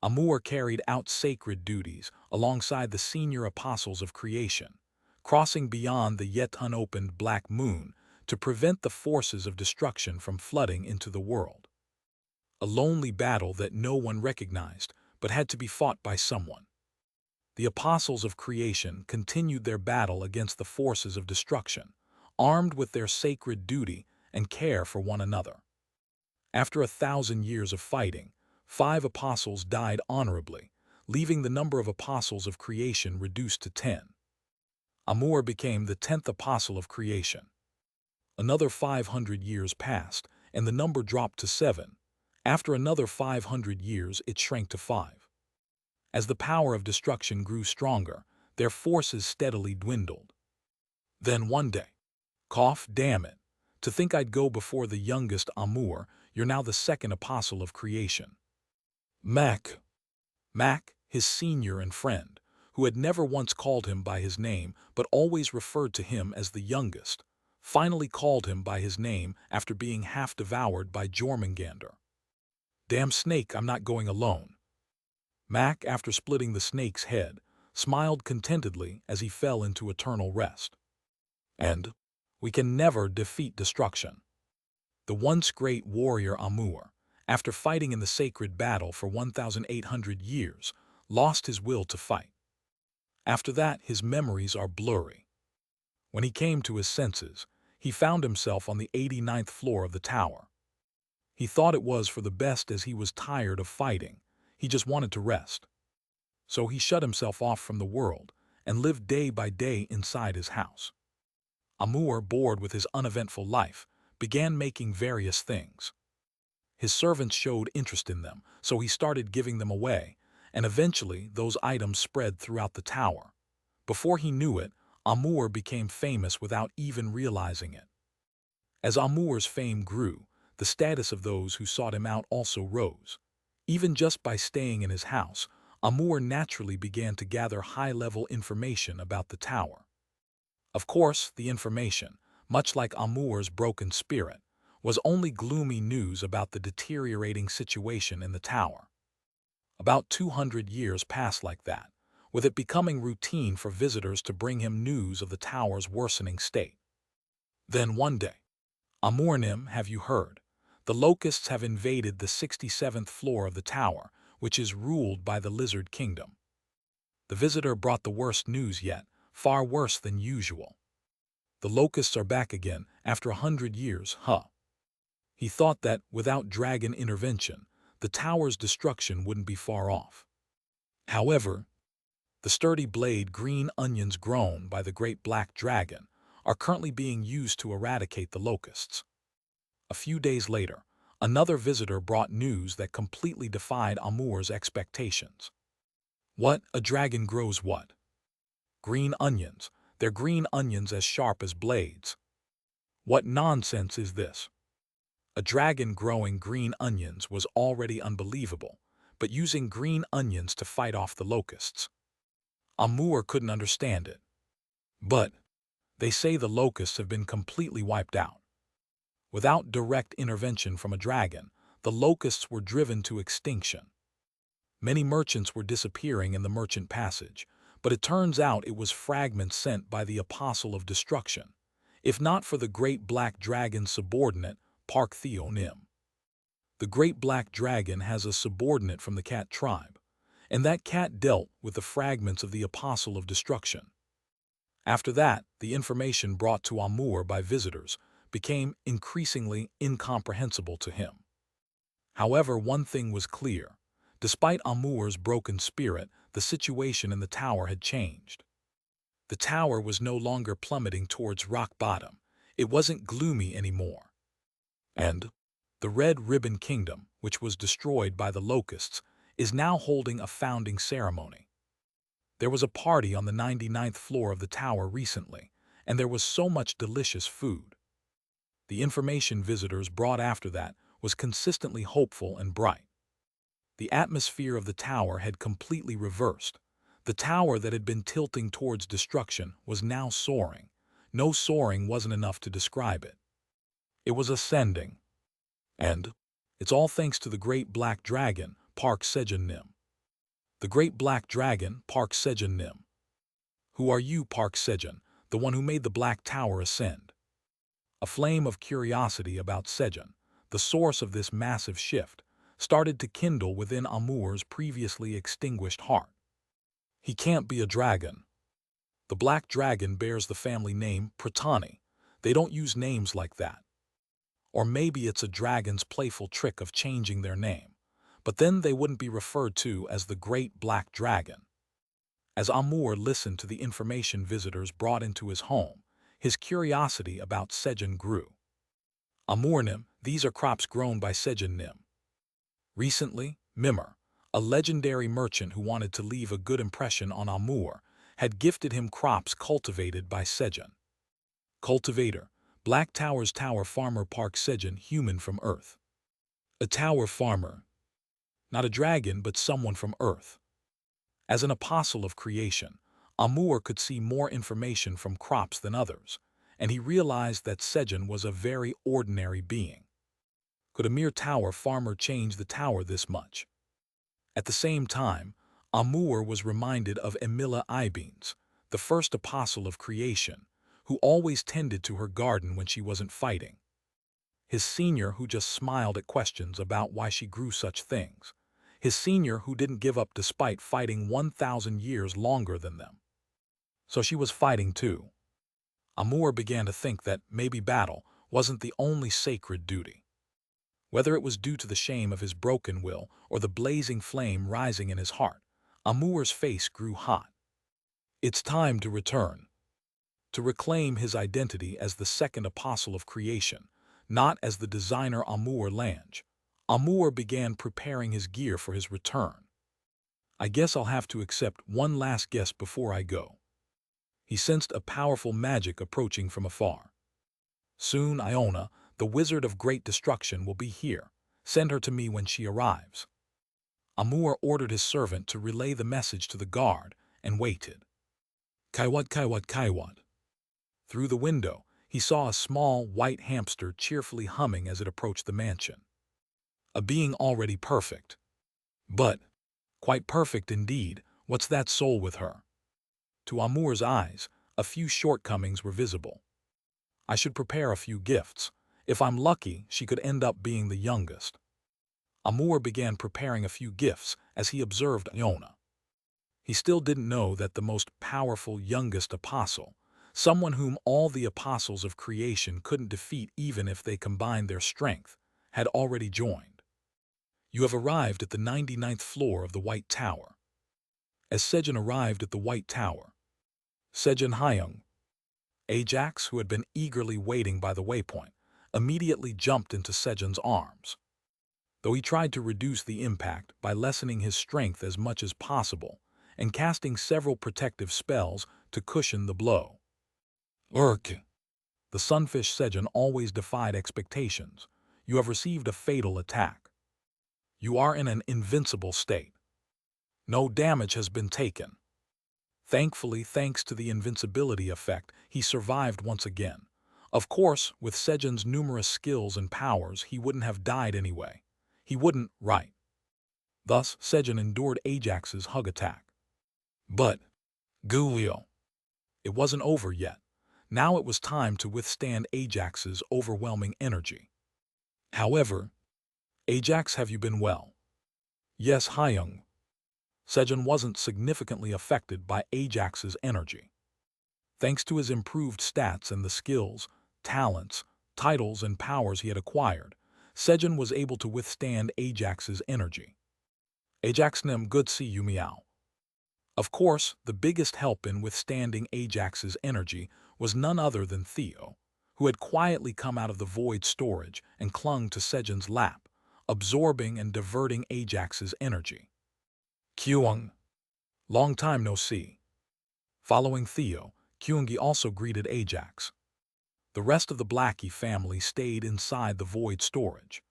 Amour carried out sacred duties alongside the senior apostles of creation, crossing beyond the yet unopened Black Moon to prevent the forces of destruction from flooding into the world. A lonely battle that no one recognized, but had to be fought by someone. The apostles of creation continued their battle against the forces of destruction, armed with their sacred duty and care for one another. After 1,000 years of fighting, 5 apostles died honorably, leaving the number of apostles of creation reduced to 10. Amour became the 10th apostle of creation. Another 500 years passed, and the number dropped to 7. After another 500 years, it shrank to 5. As the power of destruction grew stronger, their forces steadily dwindled. Then one day, cough, damn it, to think I'd go before the youngest Amour, you're now the second apostle of creation. Mac, his senior and friend, who had never once called him by his name but always referred to him as the youngest, finally called him by his name after being half devoured by Jormungandr. Damn snake, I'm not going alone. Mac, after splitting the snake's head, smiled contentedly as he fell into eternal rest. And we can never defeat destruction. The once great warrior Amur, after fighting in the sacred battle for 1,800 years, lost his will to fight. After that, his memories are blurry. When he came to his senses, he found himself on the 89th floor of the tower. He thought it was for the best as he was tired of fighting. He just wanted to rest. So he shut himself off from the world and lived day by day inside his house. Amur, bored with his uneventful life, began making various things. His servants showed interest in them, so he started giving them away, and eventually those items spread throughout the tower. Before he knew it, Amur became famous without even realizing it. As Amur's fame grew, the status of those who sought him out also rose. Even just by staying in his house, Amur naturally began to gather high-level information about the tower. Of course, the information, much like Amur's broken spirit, was only gloomy news about the deteriorating situation in the tower. About 200 years passed like that, with it becoming routine for visitors to bring him news of the tower's worsening state. Then one day, Amurnim, have you heard? The locusts have invaded the 67th floor of the tower, which is ruled by the Lizard Kingdom. The visitor brought the worst news yet, far worse than usual. The locusts are back again after 100 years, huh? He thought that, without dragon intervention, the tower's destruction wouldn't be far off. However, the sturdy blade green onions grown by the great black dragon are currently being used to eradicate the locusts. A few days later, another visitor brought news that completely defied Amur's expectations. What? A dragon grows what? Green onions. They're green onions as sharp as blades. What nonsense is this? A dragon growing green onions was already unbelievable, but using green onions to fight off the locusts. Amur couldn't understand it. But they say the locusts have been completely wiped out. Without direct intervention from a dragon, the locusts were driven to extinction. Many merchants were disappearing in the merchant passage, but it turns out it was fragments sent by the Apostle of Destruction, if not for the great black dragon's subordinate, Park Theo-Nim. The great black dragon has a subordinate from the cat tribe, and that cat dealt with the fragments of the Apostle of Destruction. After that, the information brought to Amur by visitors became increasingly incomprehensible to him. However, one thing was clear. Despite Amur's broken spirit, the situation in the tower had changed. The tower was no longer plummeting towards rock bottom. It wasn't gloomy anymore. And the Red Ribbon Kingdom, which was destroyed by the locusts, is now holding a founding ceremony. There was a party on the 99th floor of the tower recently, and there was so much delicious food. The information visitors brought after that was consistently hopeful and bright. The atmosphere of the tower had completely reversed. The tower that had been tilting towards destruction was now soaring. No, soaring wasn't enough to describe it. It was ascending. And it's all thanks to the great black dragon, Park Sejun. The great black dragon, Park Sejun. Who are you, Park Sejun, the one who made the black tower ascend? A flame of curiosity about Sejun, the source of this massive shift, started to kindle within Amur's previously extinguished heart. He can't be a dragon. The black dragon bears the family name Pratani. They don't use names like that. Or maybe it's a dragon's playful trick of changing their name, but then they wouldn't be referred to as the Great Black Dragon. As Amur listened to the information visitors brought into his home, his curiosity about Sejun grew. Amurnim, these are crops grown by Sejun. Recently, Mimir, a legendary merchant who wanted to leave a good impression on Amur, had gifted him crops cultivated by Sejun. Cultivator, Black Tower's tower farmer Park Sejun, human from Earth. A tower farmer. Not a dragon, but someone from Earth. As an apostle of creation, Amur could see more information from crops than others, and he realized that Sejun was a very ordinary being. Could a mere tower farmer change the tower this much? At the same time, Amur was reminded of Emila Ibines, the first apostle of creation, who always tended to her garden when she wasn't fighting. His senior who just smiled at questions about why she grew such things. His senior who didn't give up despite fighting 1,000 years longer than them. So she was fighting too. Amur began to think that maybe battle wasn't the only sacred duty. Whether it was due to the shame of his broken will or the blazing flame rising in his heart, Amur's face grew hot. It's time to return. To reclaim his identity as the second apostle of creation, not as the designer Amur Lange. Amur began preparing his gear for his return. I guess I'll have to accept one last guest before I go. He sensed a powerful magic approaching from afar. Soon Iona, the wizard of great destruction, will be here. Send her to me when she arrives. Amur ordered his servant to relay the message to the guard and waited. Kaiwat, kaiwat, kaiwat. Through the window, he saw a small, white hamster cheerfully humming as it approached the mansion. A being already perfect. But, quite perfect indeed, what's that soul with her? To Amur's eyes, a few shortcomings were visible. I should prepare a few gifts. If I'm lucky, she could end up being the youngest. Amur began preparing a few gifts as he observed Iona. He still didn't know that the most powerful youngest apostle, someone whom all the apostles of creation couldn't defeat even if they combined their strength, had already joined. You have arrived at the 99th floor of the White Tower. As Sejun arrived at the White Tower, Sejun Hyung, Ajax, who had been eagerly waiting by the waypoint, immediately jumped into Sejun's arms. Though he tried to reduce the impact by lessening his strength as much as possible and casting several protective spells to cushion the blow. Urk! The sunfish Sejun always defied expectations. You have received a fatal attack. You are in an invincible state. No damage has been taken. Thankfully, thanks to the invincibility effect, he survived once again. Of course, with Sejun's numerous skills and powers, he wouldn't have died anyway. He wouldn't, right? Thus, Sejun endured Ajax's hug attack. But, Gulio, it wasn't over yet. Now it was time to withstand Ajax's overwhelming energy. However, Ajax, have you been well? Yes, Hyung. Sejun wasn't significantly affected by Ajax's energy. Thanks to his improved stats and the skills, talents, titles, and powers he had acquired, Sejun was able to withstand Ajax's energy. Ajax nem good see you meow. Of course, the biggest help in withstanding Ajax's energy was none other than Theo, who had quietly come out of the void storage and clung to Sejun's lap, absorbing and diverting Ajax's energy. Kyung. Long time no see. Following Theo, Kyungi also greeted Ajax. The rest of the Blackie family stayed inside the void storage.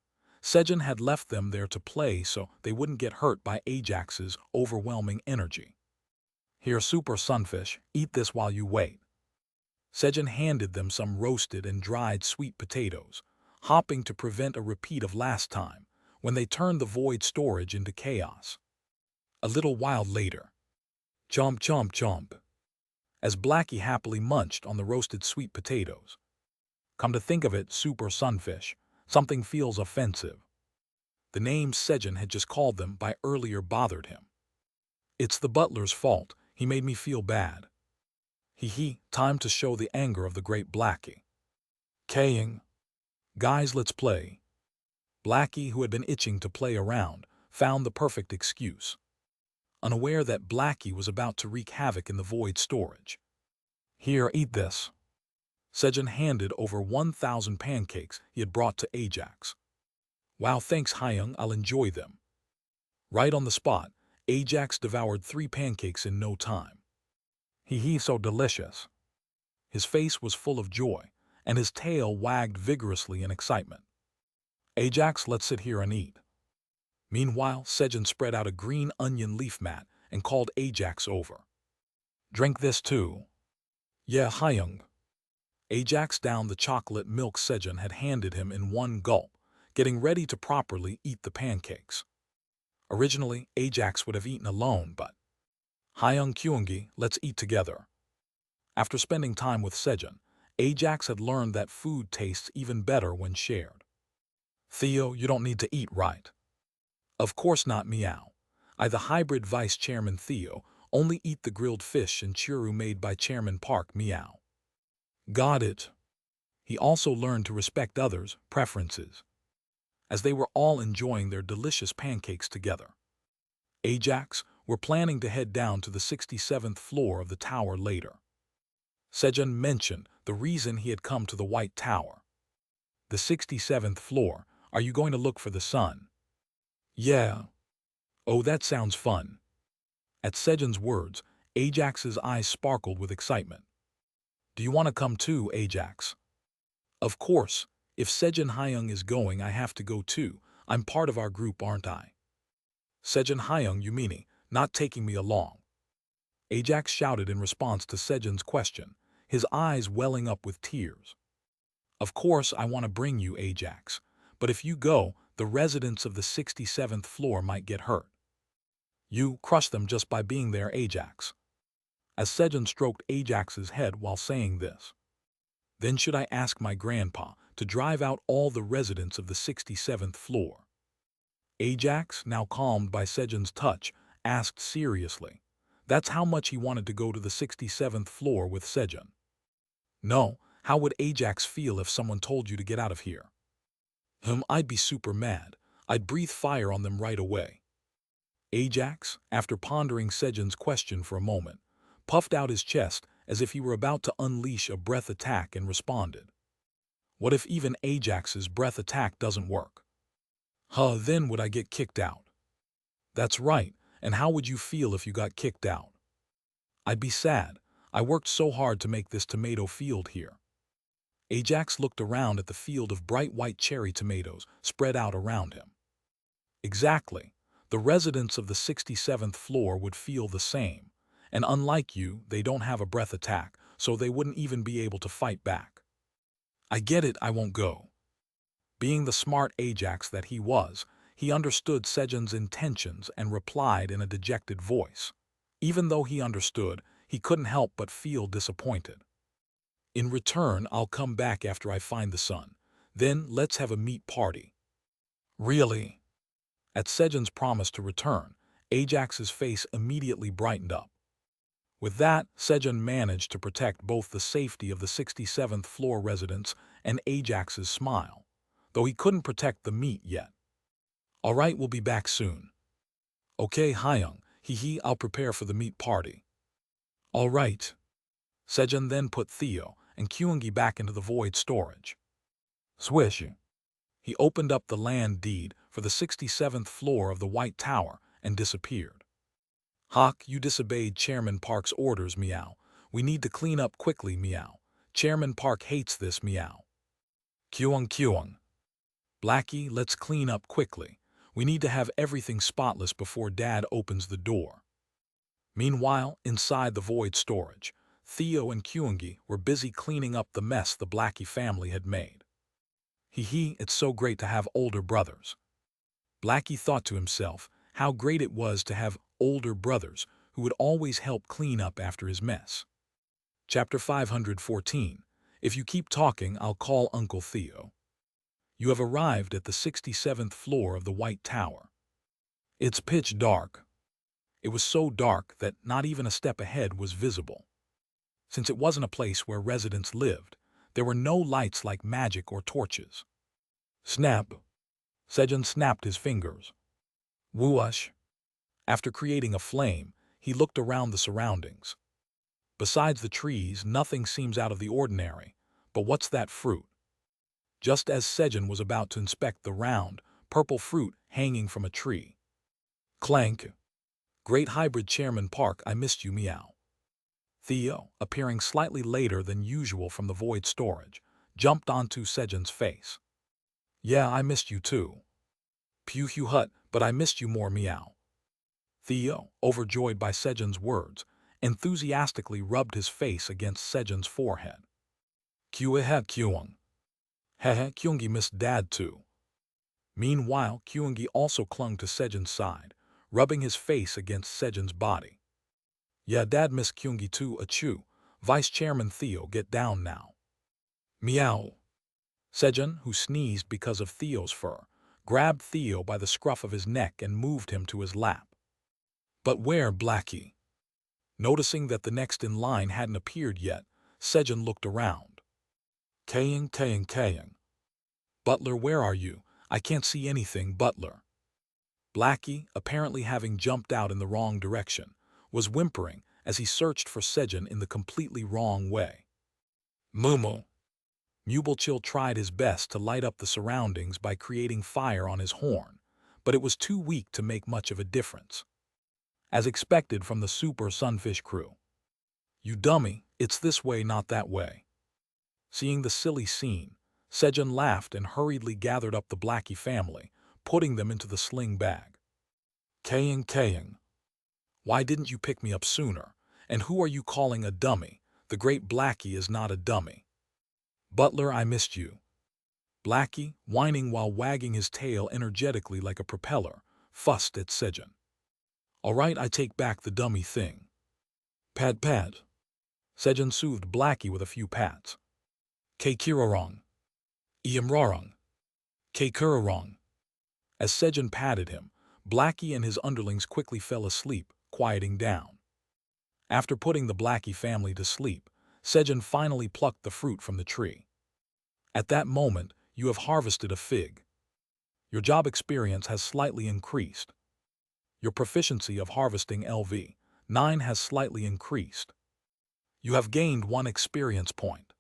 Sejun had left them there to play so they wouldn't get hurt by Ajax's overwhelming energy. Here, Super Sunfish, eat this while you wait. Sejun handed them some roasted and dried sweet potatoes, hopping to prevent a repeat of last time, when they turned the void storage into chaos. A little while later, chomp chomp chomp, as Blackie happily munched on the roasted sweet potatoes. Come to think of it, Super Sunfish, something feels offensive. The names Sejun had just called them by earlier bothered him. It's the butler's fault, he made me feel bad. Time to show the anger of the great Blackie. Kaying. Guys, let's play. Blackie, who had been itching to play around, found the perfect excuse. Unaware that Blackie was about to wreak havoc in the void storage. Here, eat this. Sejun handed over 1,000 pancakes he had brought to Ajax. Wow, thanks Hyung, I'll enjoy them. Right on the spot, Ajax devoured 3 pancakes in no time. So delicious. His face was full of joy, and his tail wagged vigorously in excitement. Ajax, let's sit here and eat. Meanwhile, Sejun spread out a green onion leaf mat and called Ajax over. Drink this too. Yeah, Hyung. Ajax downed the chocolate milk Sejun had handed him in one gulp, getting ready to properly eat the pancakes. Originally, Ajax would have eaten alone, but Hyung Kyungi, let's eat together. After spending time with Sejun, Ajax had learned that food tastes even better when shared. Theo, you don't need to eat, right? Of course not, meow. I, the hybrid vice chairman Theo, only eat the grilled fish and churu made by Chairman Park, meow. Got it. He also learned to respect others' preferences, as they were all enjoying their delicious pancakes together. Ajax were planning to head down to the 67th floor of the tower later. Sejun mentioned the reason he had come to the White Tower. The 67th floor, are you going to look for the sun? Yeah. Oh, that sounds fun. At Sejun's words, Ajax's eyes sparkled with excitement. Do you want to come too, Ajax? Of course. If Sejun Hyung is going, I have to go too. I'm part of our group, aren't I? Sejun Hyung, you meanie, not taking me along? Ajax shouted in response to Sejun's question, his eyes welling up with tears. Of course I want to bring you, Ajax, but if you go, the residents of the 67th floor might get hurt. You crush them just by being there, Ajax. As Sejun stroked Ajax's head while saying this. Then should I ask my grandpa to drive out all the residents of the 67th floor? Ajax, now calmed by Sejun's touch, asked seriously. That's how much he wanted to go to the 67th floor with Sejun. No, how would Ajax feel if someone told you to get out of here? I'd be super mad. I'd breathe fire on them right away. Ajax, after pondering Sejun's question for a moment, puffed out his chest as if he were about to unleash a breath attack and responded. What if even Ajax's breath attack doesn't work? Then would I get kicked out? That's right, and how would you feel if you got kicked out? I'd be sad. I worked so hard to make this tomato field here. Ajax looked around at the field of bright white cherry tomatoes spread out around him. Exactly. The residents of the 67th floor would feel the same, and unlike you, they don't have a breath attack, so they wouldn't even be able to fight back. I get it, I won't go. Being the smart Ajax that he was, he understood Sejun's intentions and replied in a dejected voice. Even though he understood, he couldn't help but feel disappointed. In return, I'll come back after I find the sun. Then let's have a meat party. Really? At Sejun's promise to return, Ajax's face immediately brightened up. With that, Sejun managed to protect both the safety of the 67th floor residents and Ajax's smile, though he couldn't protect the meat yet. All right, we'll be back soon. Okay, Hyung, I'll prepare for the meat party. All right. Sejun then put Theo and Kyungi back into the void storage. Swish. He opened up the land deed for the 67th floor of the White Tower and disappeared. Hawk, you disobeyed Chairman Park's orders, meow. We need to clean up quickly, meow. Chairman Park hates this, meow. Kyung. Blackie, let's clean up quickly. We need to have everything spotless before Dad opens the door. Meanwhile, inside the void storage, Theo and Kyungi were busy cleaning up the mess the Blackie family had made. It's so great to have older brothers. Blackie thought to himself how great it was to have older brothers who would always help clean up after his mess. Chapter 514. If you keep talking, I'll call Uncle Theo. You have arrived at the 67th floor of the White Tower. It's pitch dark. It was so dark that not even a step ahead was visible. Since it wasn't a place where residents lived, there were no lights like magic or torches. Snap! Sejun snapped his fingers. Whoosh! After creating a flame, he looked around the surroundings. Besides the trees, nothing seems out of the ordinary. But what's that fruit? Just as Sejun was about to inspect the round, purple fruit hanging from a tree. Clank! Great hybrid Chairman Park, I missed you, meow. Theo, appearing slightly later than usual from the void storage, jumped onto Sejun's face. Yeah, I missed you too. Pew hut, but I missed you more, meow. Theo, overjoyed by Sejun's words, enthusiastically rubbed his face against Sejun's forehead. Kyung. Kyungi missed Dad too. Meanwhile, Kyungi also clung to Sejun's side, rubbing his face against Sejun's body. Yeah, Dad Miss Kyungi too, achoo. Vice Chairman Theo, get down now. Meow. Sejun, who sneezed because of Theo's fur, grabbed Theo by the scruff of his neck and moved him to his lap. But where, Blackie? Noticing that the next in line hadn't appeared yet, Sejun looked around. Kaying. Butler, where are you? I can't see anything, Butler. Blackie, apparently having jumped out in the wrong direction, was whimpering as he searched for Sejun in the completely wrong way. Mumu. Mubelchill tried his best to light up the surroundings by creating fire on his horn, but it was too weak to make much of a difference. As expected from the Super Sunfish crew. You dummy, it's this way, not that way. Seeing the silly scene, Sejun laughed and hurriedly gathered up the Blackie family, putting them into the sling bag. Kaying. Why didn't you pick me up sooner? And who are you calling a dummy? The great Blackie is not a dummy. Butler, I missed you. Blackie, whining while wagging his tail energetically like a propeller, fussed at Sejun. All right, I take back the dummy thing. Pad. Sejun soothed Blackie with a few pats. Keikirarong. Iamrarong. Keikurarong. As Sejun patted him, Blackie and his underlings quickly fell asleep, quieting down. After putting the Blackie family to sleep, Sejun finally plucked the fruit from the tree. At that moment, you have harvested a fig. Your job experience has slightly increased. Your proficiency of harvesting LV9 has slightly increased. You have gained 1 experience point.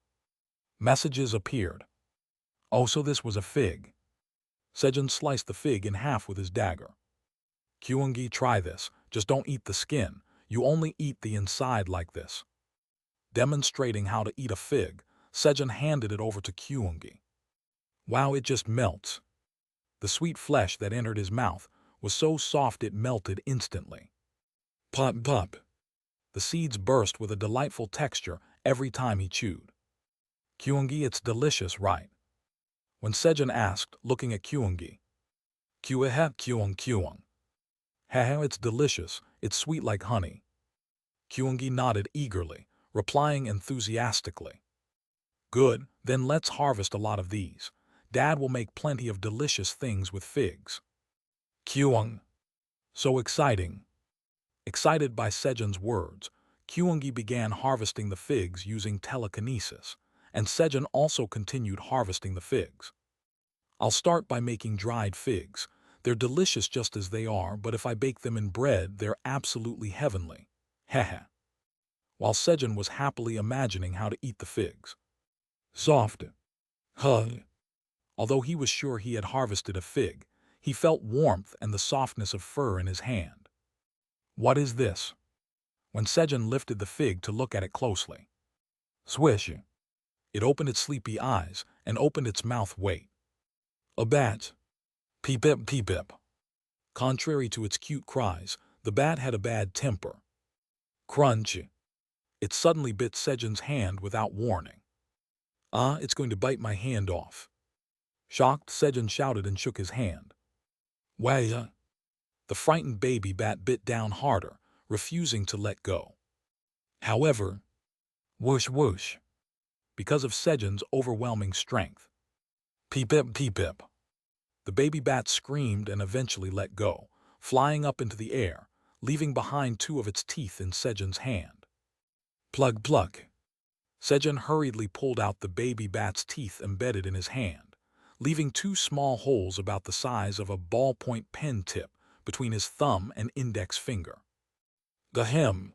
Messages appeared. Oh, so this was a fig. Sejun sliced the fig in half with his dagger. Kyungi, try this, just don't eat the skin, you only eat the inside like this. Demonstrating how to eat a fig, Sejun handed it over to Kyungi. Wow, it just melts. The sweet flesh that entered his mouth was so soft it melted instantly. Pop. The seeds burst with a delightful texture every time he chewed. Kyungi, it's delicious, right? When Sejun asked, looking at Kyungi. Kyung. Haha, it's delicious, it's sweet like honey. Kyungi nodded eagerly, replying enthusiastically. Good, then let's harvest a lot of these. Dad will make plenty of delicious things with figs. Kyung. So exciting. Excited by Sejun's words, Kyungi began harvesting the figs using telekinesis, and Sejun also continued harvesting the figs. I'll start by making dried figs. They're delicious just as they are, but if I bake them in bread, they're absolutely heavenly. Heh. While Sejun was happily imagining how to eat the figs. Soft. Although he was sure he had harvested a fig, he felt warmth and the softness of fur in his hand. What is this? When Sejun lifted the fig to look at it closely. Swish. It opened its sleepy eyes and opened its mouth. Wait. A bat. Peep. Contrary to its cute cries, the bat had a bad temper. Crunch. It suddenly bit Sejun's hand without warning. It's going to bite my hand off. Shocked, Sejun shouted and shook his hand. Wah. The frightened baby bat bit down harder, refusing to let go. However, whoosh. Because of Sejun's overwhelming strength. Peep. The baby bat screamed and eventually let go, flying up into the air, leaving behind 2 of its teeth in Sejun's hand. Plug. Sejun hurriedly pulled out the baby bat's teeth embedded in his hand, leaving 2 small holes about the size of a ballpoint pen tip between his thumb and index finger. Gahem.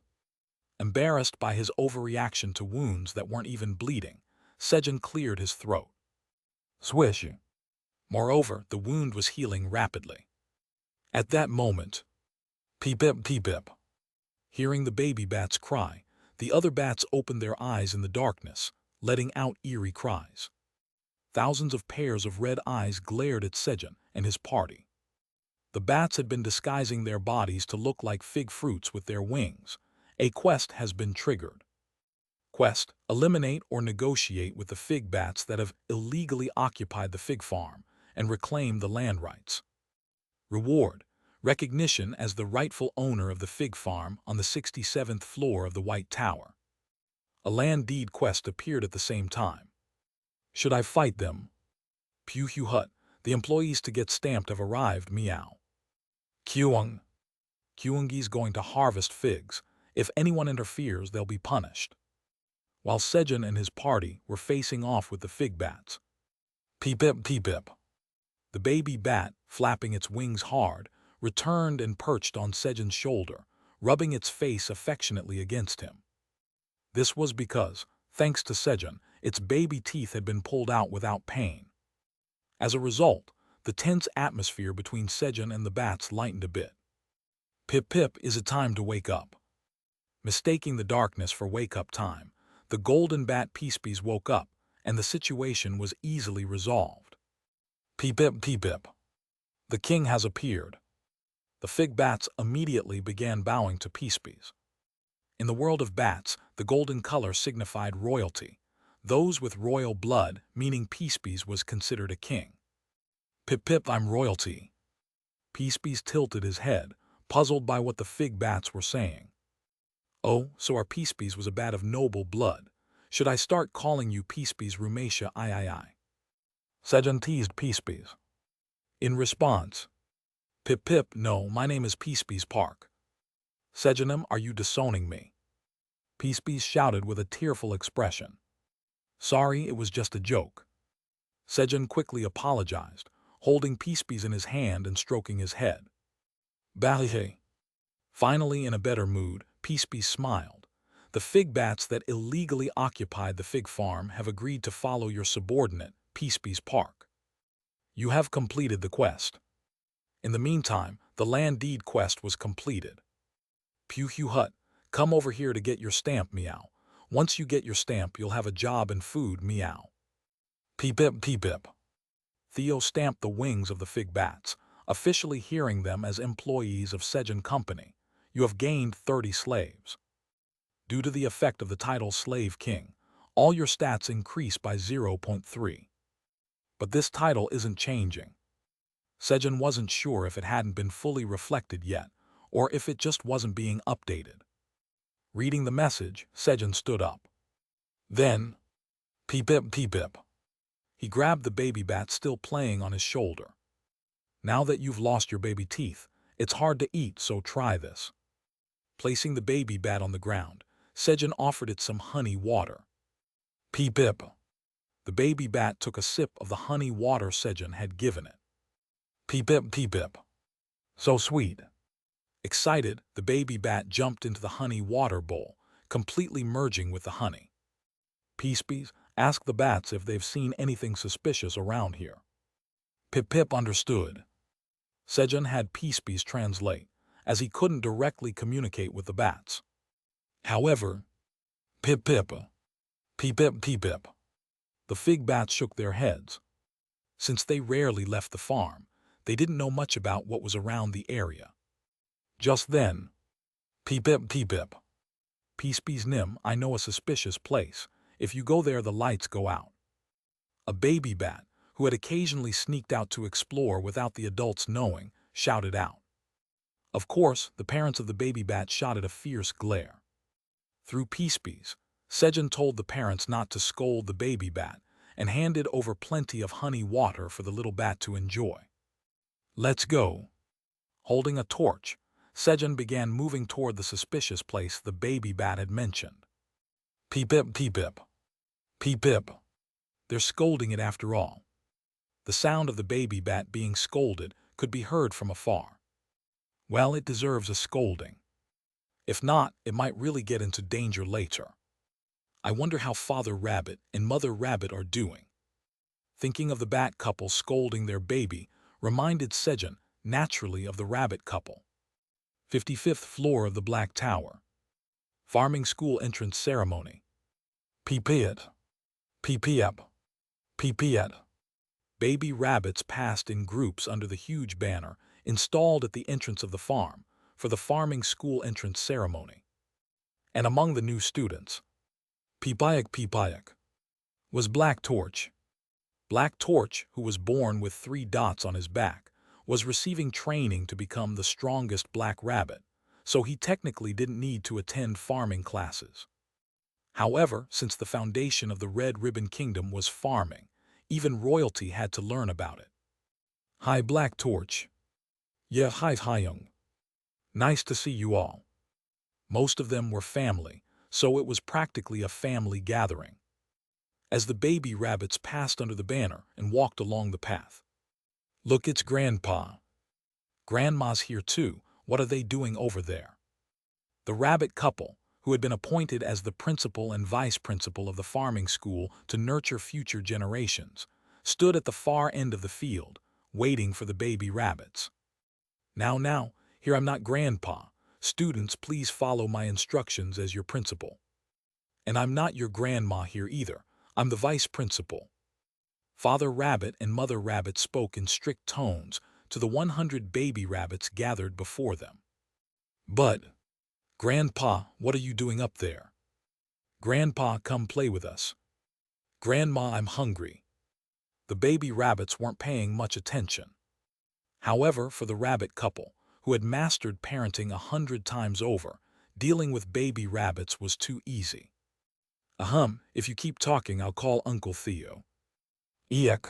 Embarrassed by his overreaction to wounds that weren't even bleeding, Sejun cleared his throat. Swish. Moreover, the wound was healing rapidly. At that moment, peep. Hearing the baby bat's cry, the other bats opened their eyes in the darkness, letting out eerie cries. Thousands of pairs of red eyes glared at Sejun and his party. The bats had been disguising their bodies to look like fig fruits with their wings. A quest has been triggered. Quest: eliminate or negotiate with the fig bats that have illegally occupied the fig farm and reclaim the land rights. Reward: recognition as the rightful owner of the fig farm on the 67th floor of the White Tower. A land deed quest appeared at the same time. Should I fight them? Pew Hu Hut. The employees to get stamped have arrived, meow. Kyung. Kyungi's going to harvest figs. If anyone interferes, they'll be punished. While Sejun and his party were facing off with the fig bats. Peep-ip, peep-ip. The baby bat, flapping its wings hard, returned and perched on Sejun's shoulder, rubbing its face affectionately against him. This was because, thanks to Sejun, its baby teeth had been pulled out without pain. As a result, the tense atmosphere between Sejun and the bats lightened a bit. Pip-pip, is it time to wake up? Mistaking the darkness for wake-up time, the golden bat Peacebees woke up, and the situation was easily resolved. Peep-pip, peep-pip. The king has appeared. The fig bats immediately began bowing to Peacebees. In the world of bats, the golden color signified royalty. Those with royal blood, meaning Peacebees was considered a king. Pip-pip, I'm royalty. Peacebees tilted his head, puzzled by what the fig bats were saying. Oh, so our Peacebees was a bat of noble blood. Should I start calling you Peacebees Rumatia I? Sejun teased Peacebees. In response, Pip-pip, no, my name is Peacebees Park. Sejunum, are you disowning me? Peacebees shouted with a tearful expression. Sorry, it was just a joke. Sejun quickly apologized, holding Peacebees in his hand and stroking his head. Bahihe. Finally, in a better mood, Peacebees smiled. The fig bats that illegally occupied the fig farm have agreed to follow your subordinate, Peacebees Park. You have completed the quest. In the meantime, the land deed quest was completed. Pew Hu Hut, come over here to get your stamp, meow. Once you get your stamp, you'll have a job and food, meow. Peep-ip, peep-ip. Theo stamped the wings of the fig bats, officially hearing them as employees of Sejun Company. You have gained 30 slaves. Due to the effect of the title Slave King, all your stats increase by 0.3. But this title isn't changing. Sejun wasn't sure if it hadn't been fully reflected yet, or if it just wasn't being updated. Reading the message, Sejun stood up. Then, peep-ip, peep-ip. He grabbed the baby bat still playing on his shoulder. Now that you've lost your baby teeth, it's hard to eat, so try this. Placing the baby bat on the ground, Sejun offered it some honey water. Peep-ip. The baby bat took a sip of the honey water Sejun had given it. Peep-ip, peep-ip. So sweet. Excited, the baby bat jumped into the honey water bowl, completely merging with the honey. Peacebees, ask the bats if they've seen anything suspicious around here. Pip-pip understood. Sejun had Peacebees translate, as he couldn't directly communicate with the bats. However, Pip-pip, peep-pip, peep-pip. The fig bats shook their heads. Since they rarely left the farm, they didn't know much about what was around the area. Just then, peep-pip, peep-pip. Peacebees Nim, I know a suspicious place. If you go there, the lights go out. A baby bat, who had occasionally sneaked out to explore without the adults knowing, shouted out. Of course, the parents of the baby bat shot at a fierce glare. Through Peacebees, Sejun told the parents not to scold the baby bat and handed over plenty of honey water for the little bat to enjoy. Let's go. Holding a torch, Sejun began moving toward the suspicious place the baby bat had mentioned. Peep-pip, peep-pip. Peep-pip. They're scolding it after all. The sound of the baby bat being scolded could be heard from afar. Well, it deserves a scolding. If not, it might really get into danger later. I wonder how Father Rabbit and Mother Rabbit are doing. Thinking of the bat couple scolding their baby reminded Sejun naturally of the rabbit couple. 55th floor of the Black Tower. Farming school entrance ceremony. Peep-it. Peep-ep. Peep-et. Baby rabbits passed in groups under the huge banner installed at the entrance of the farm for the farming school entrance ceremony. And among the new students, Peep-ayak was Black Torch. Black Torch, who was born with 3 dots on his back, was receiving training to become the strongest black rabbit, so he technically didn't need to attend farming classes. However, since the foundation of the Red Ribbon Kingdom was farming, even royalty had to learn about it. Hi, Black Torch. Yeah, hi, Young. Nice to see you all. Most of them were family, so it was practically a family gathering. As the baby rabbits passed under the banner and walked along the path. Look, it's Grandpa. Grandma's here too. What are they doing over there? The rabbit couple, who had been appointed as the principal and vice principal of the farming school to nurture future generations, stood at the far end of the field, waiting for the baby rabbits. Now, here I'm not Grandpa. Students, please follow my instructions as your principal. And I'm not your grandma here either. I'm the vice principal. Father Rabbit and Mother Rabbit spoke in strict tones to the 100 baby rabbits gathered before them. But, Grandpa, what are you doing up there? Grandpa, come play with us. Grandma, I'm hungry. The baby rabbits weren't paying much attention. However, for the rabbit couple, who had mastered parenting 100 times over, dealing with baby rabbits was too easy. If you keep talking, I'll call Uncle Theo. Eek.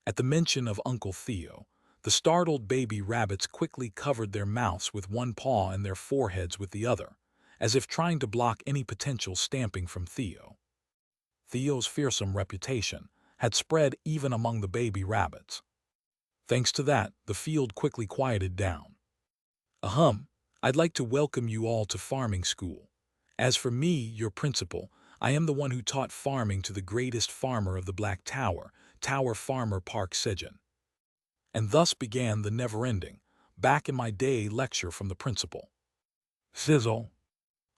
At the mention of Uncle Theo, the startled baby rabbits quickly covered their mouths with one paw and their foreheads with the other, as if trying to block any potential stamping from Theo. Theo's fearsome reputation had spread even among the baby rabbits. Thanks to that, the field quickly quieted down. I'd like to welcome you all to farming school. As for me, your principal, I am the one who taught farming to the greatest farmer of the Black Tower, Tower Farmer Park Sejun. And thus began the never-ending, back in my day lecture from the principal. Sizzle.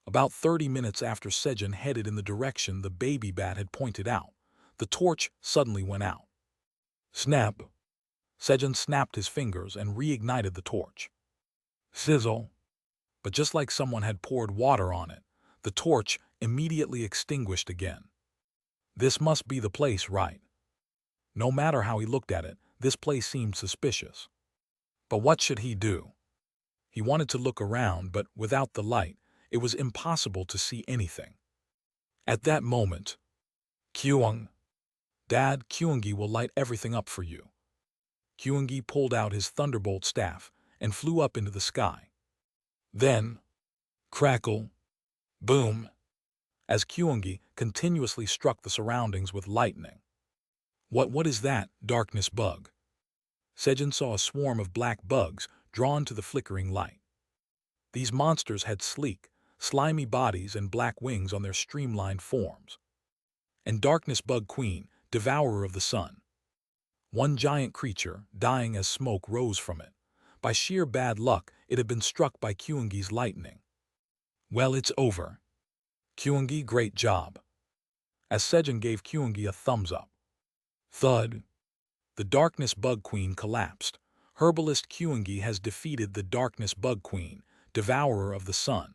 About 30 minutes after Sejun headed in the direction the baby bat had pointed out, the torch suddenly went out. Snap. Sejun snapped his fingers and reignited the torch. Sizzle. But just like someone had poured water on it, the torch immediately extinguished again. This must be the place, right? No matter how he looked at it, this place seemed suspicious. But what should he do? He wanted to look around, but without the light, it was impossible to see anything. At that moment, Kyung. Dad, Kyungi will light everything up for you. Kyungi pulled out his thunderbolt staff and flew up into the sky. Then, crackle, boom, as Kyungi continuously struck the surroundings with lightning. What is that, darkness bug? Sejun saw a swarm of black bugs drawn to the flickering light. These monsters had sleek, slimy bodies and black wings on their streamlined forms. And Darkness Bug Queen, devourer of the sun. One giant creature, dying as smoke rose from it. By sheer bad luck, it had been struck by Kyungi's lightning. Well, it's over. Kyungi, great job. As Sejun gave Kyungi a thumbs up. Thud. The Darkness Bug Queen collapsed. Herbalist Kyungi has defeated the Darkness Bug Queen, devourer of the sun.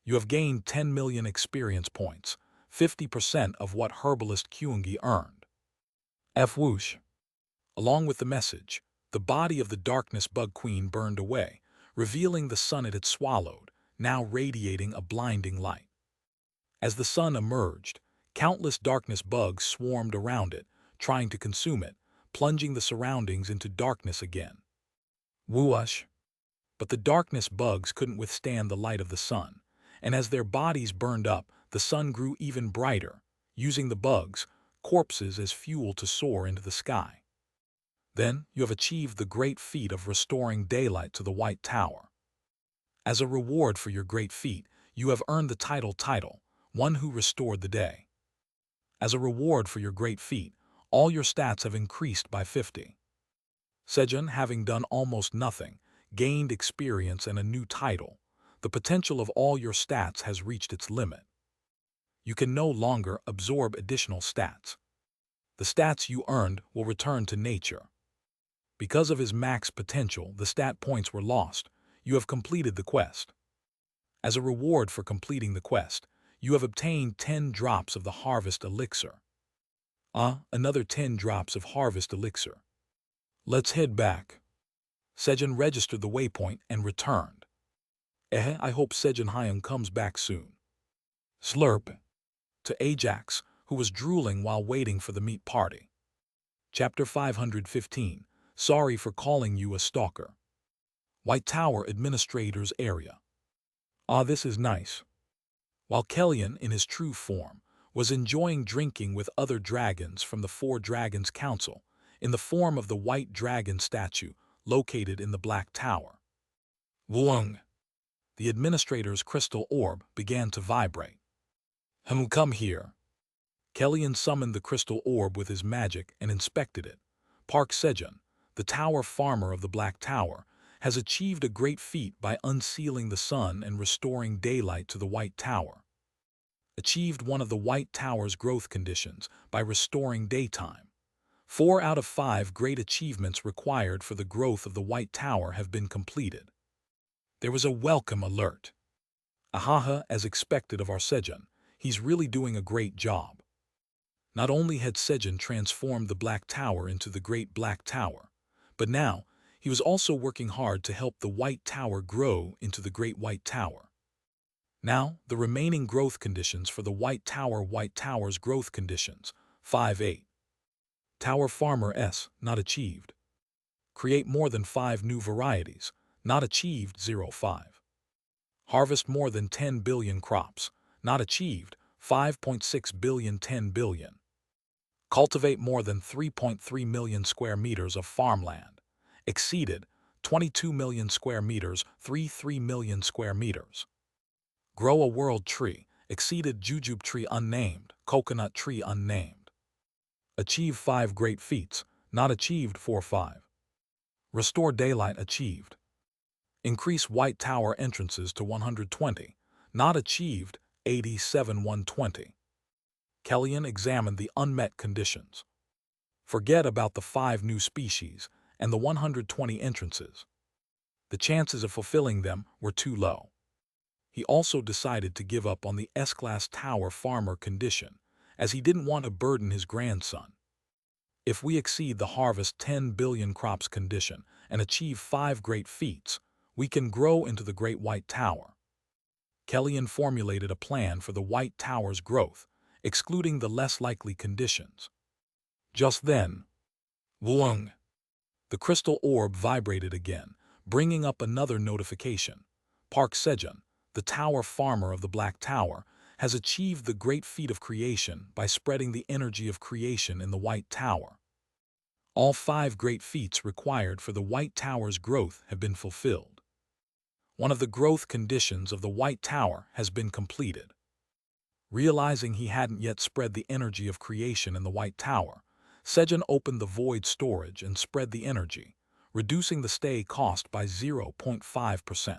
You have gained 10 million experience points, 50% of what Herbalist Kyungi earned. Whoosh. Along with the message, the body of the Darkness Bug Queen burned away, revealing the sun it had swallowed, now radiating a blinding light. As the sun emerged, countless darkness bugs swarmed around it, trying to consume it, plunging the surroundings into darkness again. Whoosh. But the darkness bugs couldn't withstand the light of the sun, and as their bodies burned up, the sun grew even brighter, using the bugs, corpses as fuel to soar into the sky. Then you have achieved the great feat of restoring daylight to the White Tower. As a reward for your great feat, you have earned the title, one who restored the day. As a reward for your great feat, all your stats have increased by 50. Sejun, having done almost nothing, gained experience and a new title. The potential of all your stats has reached its limit. You can no longer absorb additional stats. The stats you earned will return to nature. Because of his max potential, the stat points were lost. You have completed the quest. As a reward for completing the quest, you have obtained 10 drops of the Harvest Elixir. Another 10 drops of Harvest Elixir. Let's head back. Sejun registered the waypoint and returned. I hope Sejun Hyung comes back soon. Slurp. To Ajax, who was drooling while waiting for the meat party. Chapter 515. Sorry for calling you a stalker. White Tower Administrator's Area. Ah, this is nice. While Kellyan, in his true form, was enjoying drinking with other dragons from the Four Dragons Council, in the form of the White Dragon statue located in the Black Tower. Wung. The administrator's crystal orb began to vibrate. Come here. Kellyan summoned the crystal orb with his magic and inspected it. Park Sejun, the tower farmer of the Black Tower, has achieved a great feat by unsealing the sun and restoring daylight to the White Tower. Achieved one of the White Tower's growth conditions by restoring daytime. 4 out of 5 great achievements required for the growth of the White Tower have been completed. There was a welcome alert. Ahaha, as expected of our Sejun, he's really doing a great job. Not only had Sejun transformed the Black Tower into the Great Black Tower, but now he was also working hard to help the White Tower grow into the Great White Tower. Now, the remaining growth conditions for the White Tower's growth conditions, 5-8. Tower Farmer S, not achieved. Create more than 5 new varieties, not achieved, 0.5. Harvest more than 10 billion crops, not achieved, 5.6 billion 10 billion. Cultivate more than 3.3 million square meters of farmland, exceeded, 22 million square meters, 3 million square meters. Grow a world tree, exceeded jujube tree unnamed, coconut tree unnamed. Achieve 5 great feats, not achieved, 4-5. Restore daylight, achieved. Increase White Tower entrances to 120, not achieved, 87-120. Kellyan examined the unmet conditions. Forget about the 5 new species and the 120 entrances. The chances of fulfilling them were too low. He also decided to give up on the S-Class Tower Farmer condition, as he didn't want to burden his grandson. If we exceed the harvest 10 billion crops condition and achieve 5 great feats, we can grow into the Great White Tower. Kellyan formulated a plan for the White Tower's growth, excluding the less likely conditions. Just then, Wung! The crystal orb vibrated again, bringing up another notification. Park Sejun, the tower farmer of the Black Tower, has achieved the great feat of creation by spreading the energy of creation in the White Tower. All 5 great feats required for the White Tower's growth have been fulfilled. One of the growth conditions of the White Tower has been completed. Realizing he hadn't yet spread the energy of creation in the White Tower, Sejun opened the void storage and spread the energy, reducing the stay cost by 0.5%.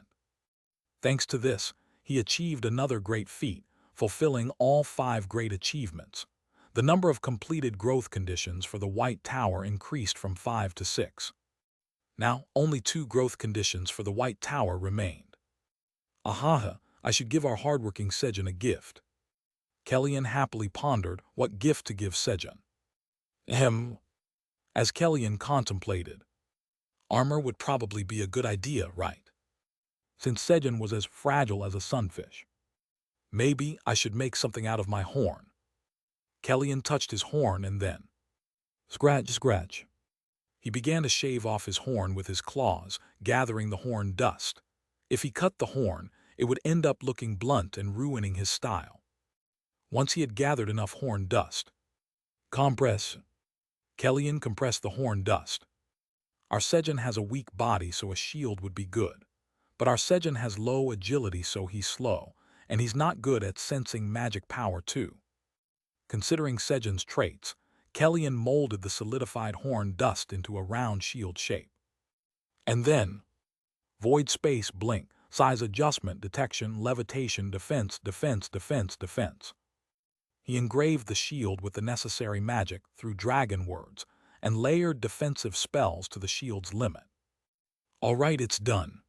Thanks to this, he achieved another great feat, fulfilling all 5 great achievements. The number of completed growth conditions for the White Tower increased from 5 to 6. Now, only 2 growth conditions for the White Tower remained. Ahaha, I should give our hardworking Sejun a gift. Kellyan happily pondered what gift to give Sejun. As Kellyan contemplated, armor would probably be a good idea, right? Since Sejun was as fragile as a sunfish. Maybe I should make something out of my horn. Kellyan touched his horn and then, scratch, scratch. He began to shave off his horn with his claws, gathering the horn dust. If he cut the horn, it would end up looking blunt and ruining his style. Once he had gathered enough horn dust, compress. Kellyan compressed the horn dust. Our Sejun has a weak body, so a shield would be good. But our Sejun has low agility, so he's slow, and he's not good at sensing magic power too. Considering Sejun's traits, Kellyan molded the solidified horn dust into a round shield shape. And then, void space, blink, size adjustment, detection, levitation, defense, defense, defense, defense. He engraved the shield with the necessary magic through dragon words and layered defensive spells to the shield's limit. All right, it's done.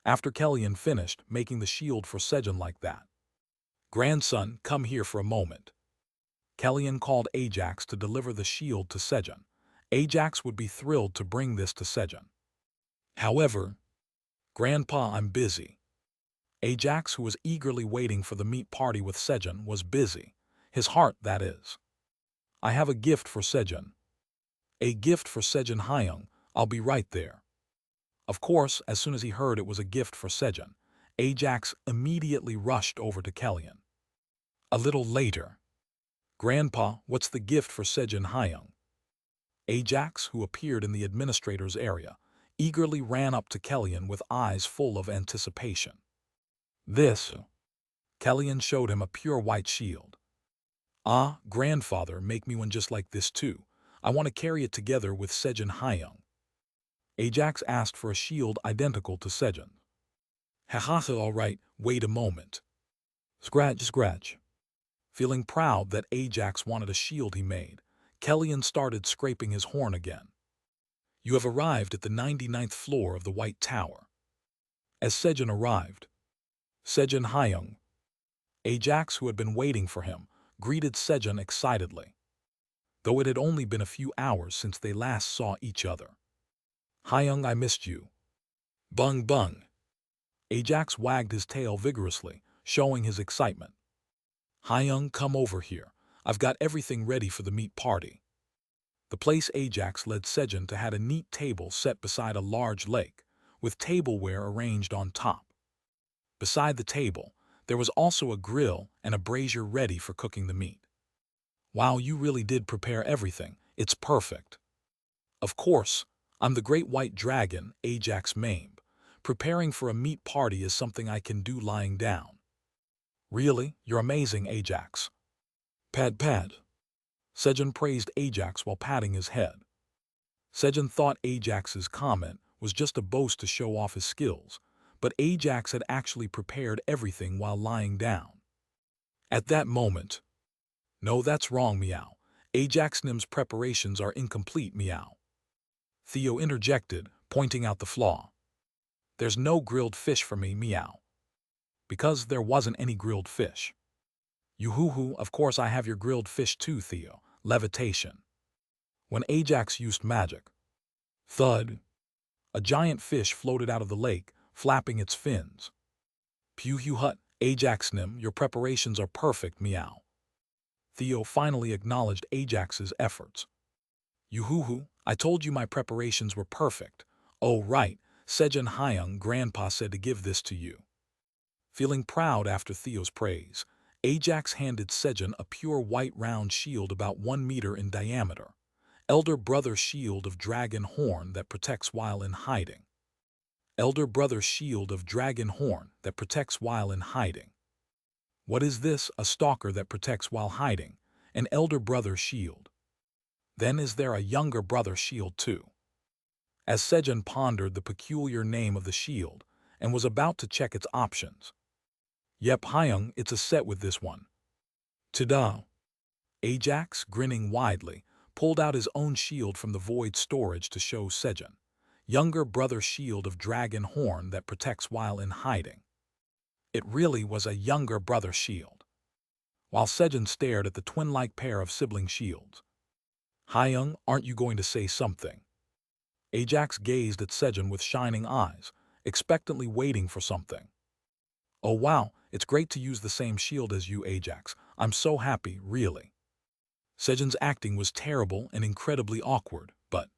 After Kellyan finished making the shield for Sejun like that, grandson, come here for a moment. Kellyan called Ajax to deliver the shield to Sejun. Ajax would be thrilled to bring this to Sejun. However, Grandpa, I'm busy. Ajax, who was eagerly waiting for the meat party with Sejun, was busy. His heart, that is. I have a gift for Sejun. A gift for Sejun Hyung. I'll be right there. Of course, as soon as he heard it was a gift for Sejun, Ajax immediately rushed over to Kellyan. A little later, Grandpa, what's the gift for Sejun Hyung? Ajax, who appeared in the administrator's area, eagerly ran up to Kellyan with eyes full of anticipation. This, Kellyan showed him a pure white shield. Ah, grandfather, make me one just like this too. I want to carry it together with Sejun Hyung. Ajax asked for a shield identical to Sejun. Haha, all right, wait a moment. Scratch, scratch. Feeling proud that Ajax wanted a shield he made, Kellyan started scraping his horn again. You have arrived at the 99th floor of the White Tower. As Sejun arrived, Sejun Hyung, Ajax, who had been waiting for him, greeted Sejun excitedly, though it had only been a few hours since they last saw each other. Hyung, I missed you. Bung bung. Ajax wagged his tail vigorously, showing his excitement. Hyung, come over here. I've got everything ready for the meat party. The place Ajax led Sejun to had a neat table set beside a large lake, with tableware arranged on top. Beside the table, there was also a grill and a brazier ready for cooking the meat. Wow, you really did prepare everything. It's perfect. Of course, I'm the great white dragon, Ajax maimed. Preparing for a meat party is something I can do lying down. Really, you're amazing, Ajax. Pad pad. Sejun praised Ajax while patting his head. Sejun thought Ajax's comment was just a boast to show off his skills, but Ajax had actually prepared everything while lying down. At that moment, no, that's wrong, meow. Ajax Nim's preparations are incomplete, meow. Theo interjected, pointing out the flaw. There's no grilled fish for me, meow. Because there wasn't any grilled fish. Yoo-hoo-hoo, of course I have your grilled fish too, Theo. Levitation. When Ajax used magic, thud, a giant fish floated out of the lake, flapping its fins. Pew-hoo-hut, Ajax Nim, your preparations are perfect, meow. Theo finally acknowledged Ajax's efforts. Yoo-hoo-hoo, I told you my preparations were perfect. Oh right, Sejun Hyung, Grandpa said to give this to you. Feeling proud after Theo's praise, Ajax handed Sejun a pure white round shield about 1 meter in diameter. Elder brother shield of dragon horn that protects while in hiding. Elder brother shield of dragon horn that protects while in hiding. What is this? A stalker that protects while hiding. An elder brother shield. Then is there a younger brother shield too? As Sejun pondered the peculiar name of the shield and was about to check its options. Yep, Hyung, it's a set with this one. Ta-da! Ajax, grinning widely, pulled out his own shield from the void storage to show Sejun. Younger brother shield of dragon horn that protects while in hiding. It really was a younger brother shield. While Sejun stared at the twin-like pair of sibling shields. Hyung, aren't you going to say something? Ajax gazed at Sejun with shining eyes, expectantly waiting for something. Oh wow, it's great to use the same shield as you, Ajax. I'm so happy, really. Sejun's acting was terrible and incredibly awkward, but...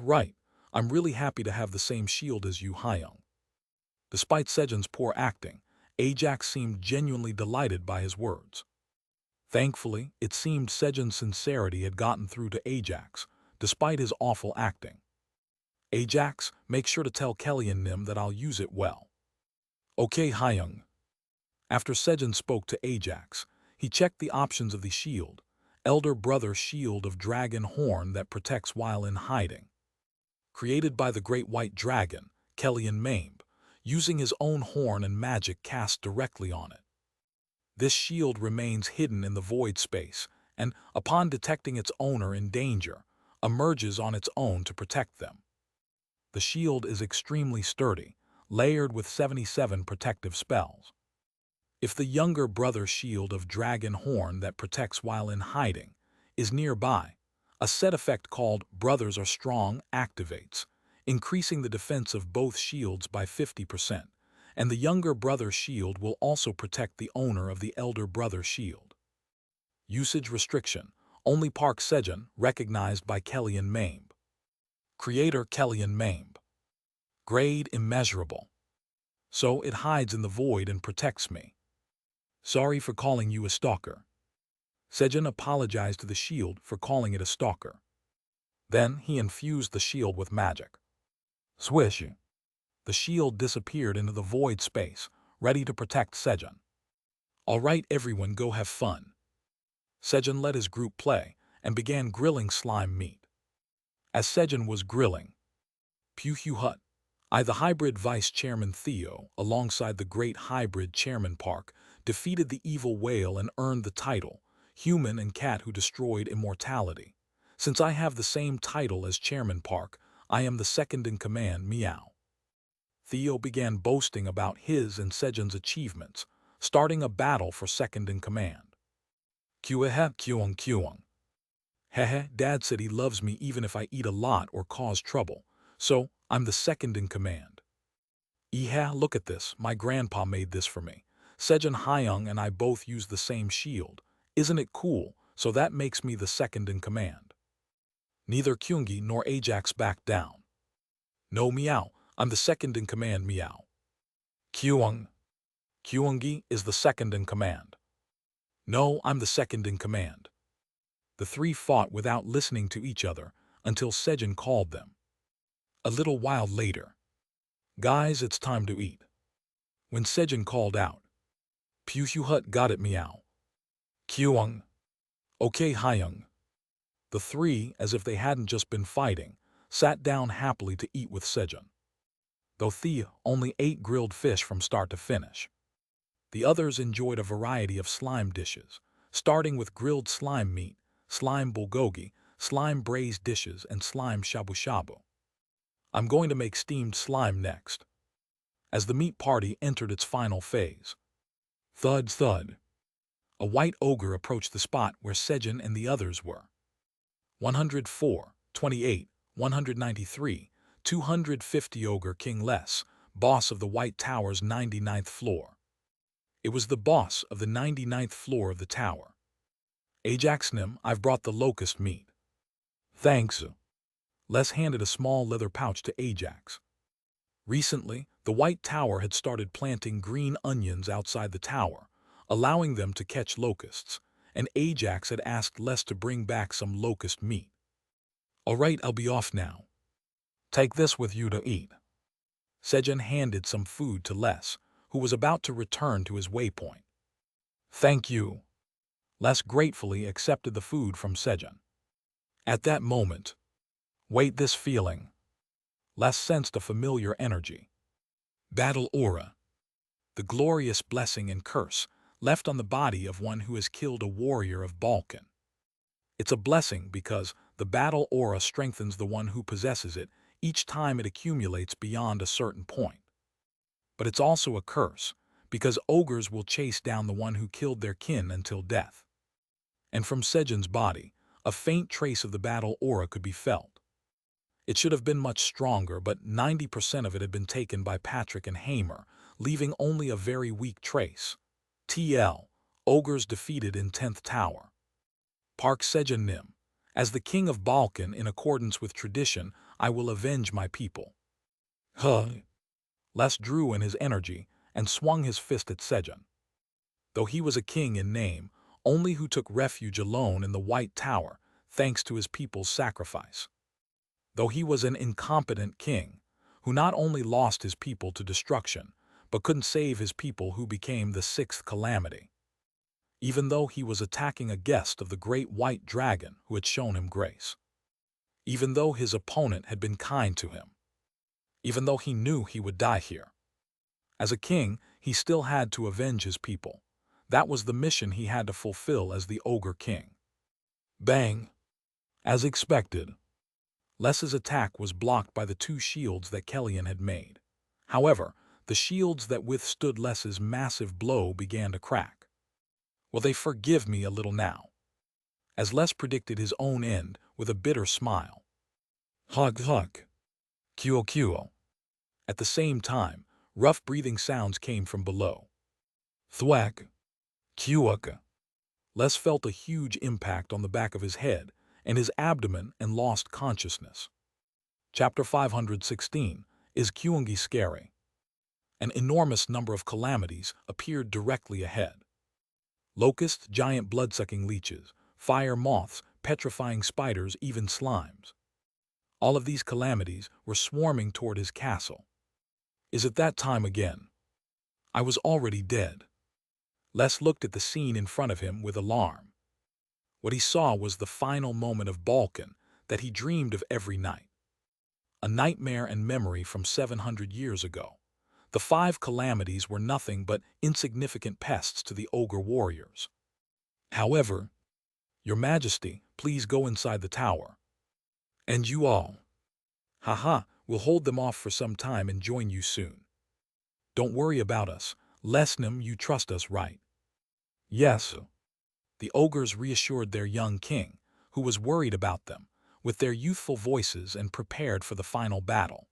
right. I'm really happy to have the same shield as you, Hyung. Despite Sejun's poor acting, Ajax seemed genuinely delighted by his words. Thankfully, it seemed Sejun's sincerity had gotten through to Ajax, despite his awful acting. Ajax, make sure to tell Kelly and Nim that I'll use it well. Okay, Hyung. After Sejun spoke to Ajax, he checked the options of the shield, elder brother shield of dragon horn that protects while in hiding. Created by the great white dragon, Kellyan maimed, using his own horn and magic cast directly on it. This shield remains hidden in the void space and, upon detecting its owner in danger, emerges on its own to protect them. The shield is extremely sturdy, layered with 77 protective spells. If the younger brother shield of dragon horn that protects while in hiding is nearby, a set effect called Brothers Are Strong activates, increasing the defense of both shields by 50%, and the younger brother's shield will also protect the owner of the elder brother's shield. Usage restriction. Only Park Sejun, recognized by Kellyan Mamb. Creator Kellyan Mamb. Grade immeasurable. So it hides in the void and protects me. Sorry for calling you a stalker. Sejun apologized to the shield for calling it a stalker. Then he infused the shield with magic. Swish. The shield disappeared into the void space, ready to protect Sejun. All right, everyone, go have fun. Sejun let his group play and began grilling slime meat. As Sejun was grilling, Pew Hut, the hybrid vice chairman Theo, alongside the great hybrid chairman Park, defeated the evil whale and earned the title, Human and Cat Who Destroyed Immortality. Since I have the same title as Chairman Park, I am the second in command, meow. Theo began boasting about his and Sejun's achievements, starting a battle for second in command. Kyung. Hehe, Dad said he loves me even if I eat a lot or cause trouble, so I'm the second in command. Look at this, my grandpa made this for me. Sejun Hyung and I both use the same shield. Isn't it cool? So that makes me the second in command. Neither Kyungi nor Ajax backed down. No, meow, I'm the second in command, meow. Kyungi is the second in command. No, I'm the second in command. The three fought without listening to each other until Sejun called them. A little while later. Guys, it's time to eat. When Sejun called out, Pew Hut, got it, meow. Kyung. Okay, Hyung. The three, as if they hadn't just been fighting, sat down happily to eat with Sejun. Though Thea only ate grilled fish from start to finish. The others enjoyed a variety of slime dishes, starting with grilled slime meat, slime bulgogi, slime braised dishes, and slime shabu shabu. I'm going to make steamed slime next. As the meat party entered its final phase. Thud thud. A white ogre approached the spot where Sejun and the others were. 104, 28, 193, 250 Ogre King Les, boss of the White Tower's 99th floor. It was the boss of the 99th floor of the tower. Ajax Nim, I've brought the locust meat. Thanks. Les handed a small leather pouch to Ajax. Recently, the White Tower had started planting green onions outside the tower, allowing them to catch locusts, and Ajax had asked Les to bring back some locust meat. All right, I'll be off now. Take this with you to eat. Sejun handed some food to Les, who was about to return to his waypoint. Thank you. Les gratefully accepted the food from Sejun. At that moment, wait, this feeling. Les sensed a familiar energy. Battle aura. The glorious blessing and curse left on the body of one who has killed a warrior of Balkan. It's a blessing because the battle aura strengthens the one who possesses it each time it accumulates beyond a certain point. But it's also a curse because ogres will chase down the one who killed their kin until death. And from Sejun's body, a faint trace of the battle aura could be felt. It should have been much stronger, but 90% of it had been taken by Patrick and Hamer, leaving only a very weak trace. TL, ogres defeated in 10th Tower. Park Sejun Nim, as the king of Balkan, in accordance with tradition, I will avenge my people. Les drew in his energy and swung his fist at Sejun. Though he was a king in name, only who took refuge alone in the White Tower, thanks to his people's sacrifice. Though he was an incompetent king, who not only lost his people to destruction, but couldn't save his people, who became the sixth calamity. Even though he was attacking a guest of the great white dragon who had shown him grace. Even though his opponent had been kind to him. Even though he knew he would die here. As a king, he still had to avenge his people. That was the mission he had to fulfill as the Ogre King. Bang! As expected. Les's attack was blocked by the two shields that Kellyan had made. However, the shields that withstood Les's massive blow began to crack. Will they forgive me a little now? As Les predicted his own end with a bitter smile. Hug. Kuo kuo. At the same time, rough breathing sounds came from below. Thwack. Kuoka. Les felt a huge impact on the back of his head and his abdomen and lost consciousness. Chapter 516. Is Kyungi scary? An enormous number of calamities appeared directly ahead. Locusts, giant blood-sucking leeches, fire moths, petrifying spiders, even slimes. All of these calamities were swarming toward his castle. Is it that time again? I was already dead. Les looked at the scene in front of him with alarm. What he saw was the final moment of Balkan that he dreamed of every night. A nightmare and memory from 700 years ago. The 5 calamities were nothing but insignificant pests to the ogre warriors. However, Your Majesty, please go inside the tower. And you all. Haha, we'll hold them off for some time and join you soon. Don't worry about us. Lesnam, you trust us, right? Yes. The ogres reassured their young king, who was worried about them, with their youthful voices and prepared for the final battle.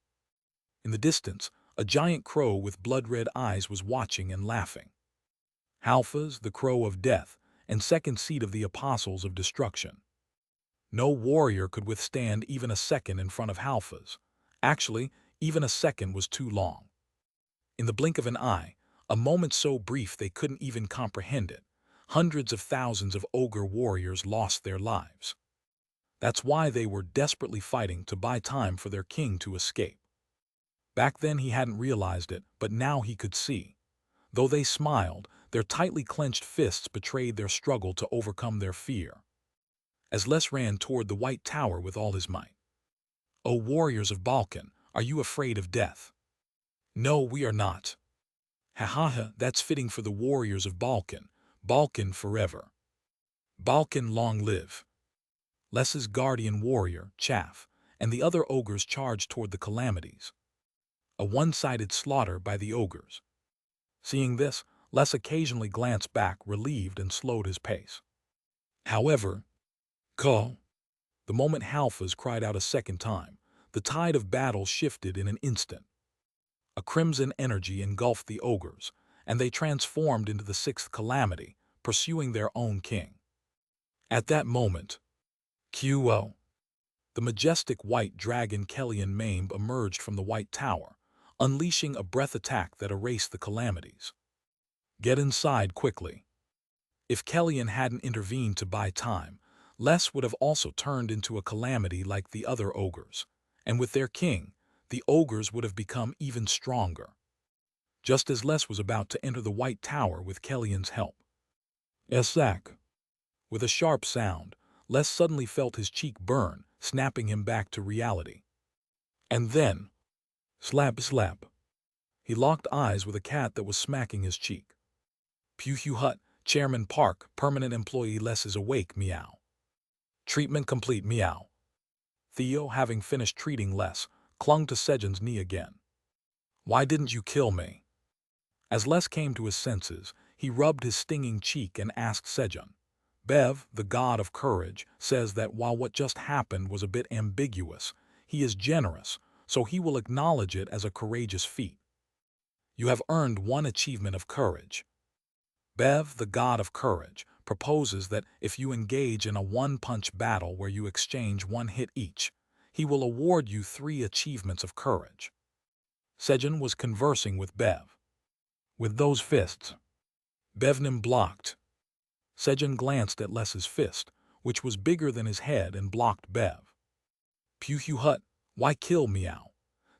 In the distance, a giant crow with blood-red eyes was watching and laughing. Halfas, the crow of death, and second seed of the apostles of destruction. No warrior could withstand even a second in front of Halfas. Actually, even a second was too long. In the blink of an eye, a moment so brief they couldn't even comprehend it, hundreds of thousands of ogre warriors lost their lives. That's why they were desperately fighting to buy time for their king to escape. Back then he hadn't realized it, but now he could see. Though they smiled, their tightly clenched fists betrayed their struggle to overcome their fear. As Les ran toward the White Tower with all his might. O warriors of Balkan, are you afraid of death? No, we are not. Ha ha ha, that's fitting for the warriors of Balkan. Balkan forever. Balkan long live. Les's guardian warrior, Chaff, and the other ogres charged toward the calamities. A one-sided slaughter by the ogres. Seeing this, Les occasionally glanced back, relieved, and slowed his pace. However, the moment Halfas cried out a second time, the tide of battle shifted in an instant. A crimson energy engulfed the ogres, and they transformed into the 6th calamity, pursuing their own king. At that moment, the majestic white dragon Kellyan Maimb emerged from the White Tower, unleashing a breath attack that erased the calamities. Get inside quickly. If Kellyan hadn't intervened to buy time, Les would have also turned into a calamity like the other ogres, and with their king, the ogres would have become even stronger. Just as Les was about to enter the White Tower with Kellyan's help. Esak. With a sharp sound, Les suddenly felt his cheek burn, snapping him back to reality. And then, slap slap. He locked eyes with a cat that was smacking his cheek. Pew Hut, Chairman Park, permanent employee Les is awake, meow. Treatment complete, meow. Theo, having finished treating Les, clung to Sejun's knee again. Why didn't you kill me? As Les came to his senses, he rubbed his stinging cheek and asked Sejun. Bev, the god of courage, says that while what just happened was a bit ambiguous, he is generous, so he will acknowledge it as a courageous feat. You have earned 1 achievement of courage. Bev, the god of courage, proposes that if you engage in a one-punch battle where you exchange 1 hit each, he will award you 3 achievements of courage. Sejun was conversing with Bev. With those fists. Bevnim blocked. Sejun glanced at Les's fist, which was bigger than his head, and blocked Bev. Pew Hut, why kill, meow?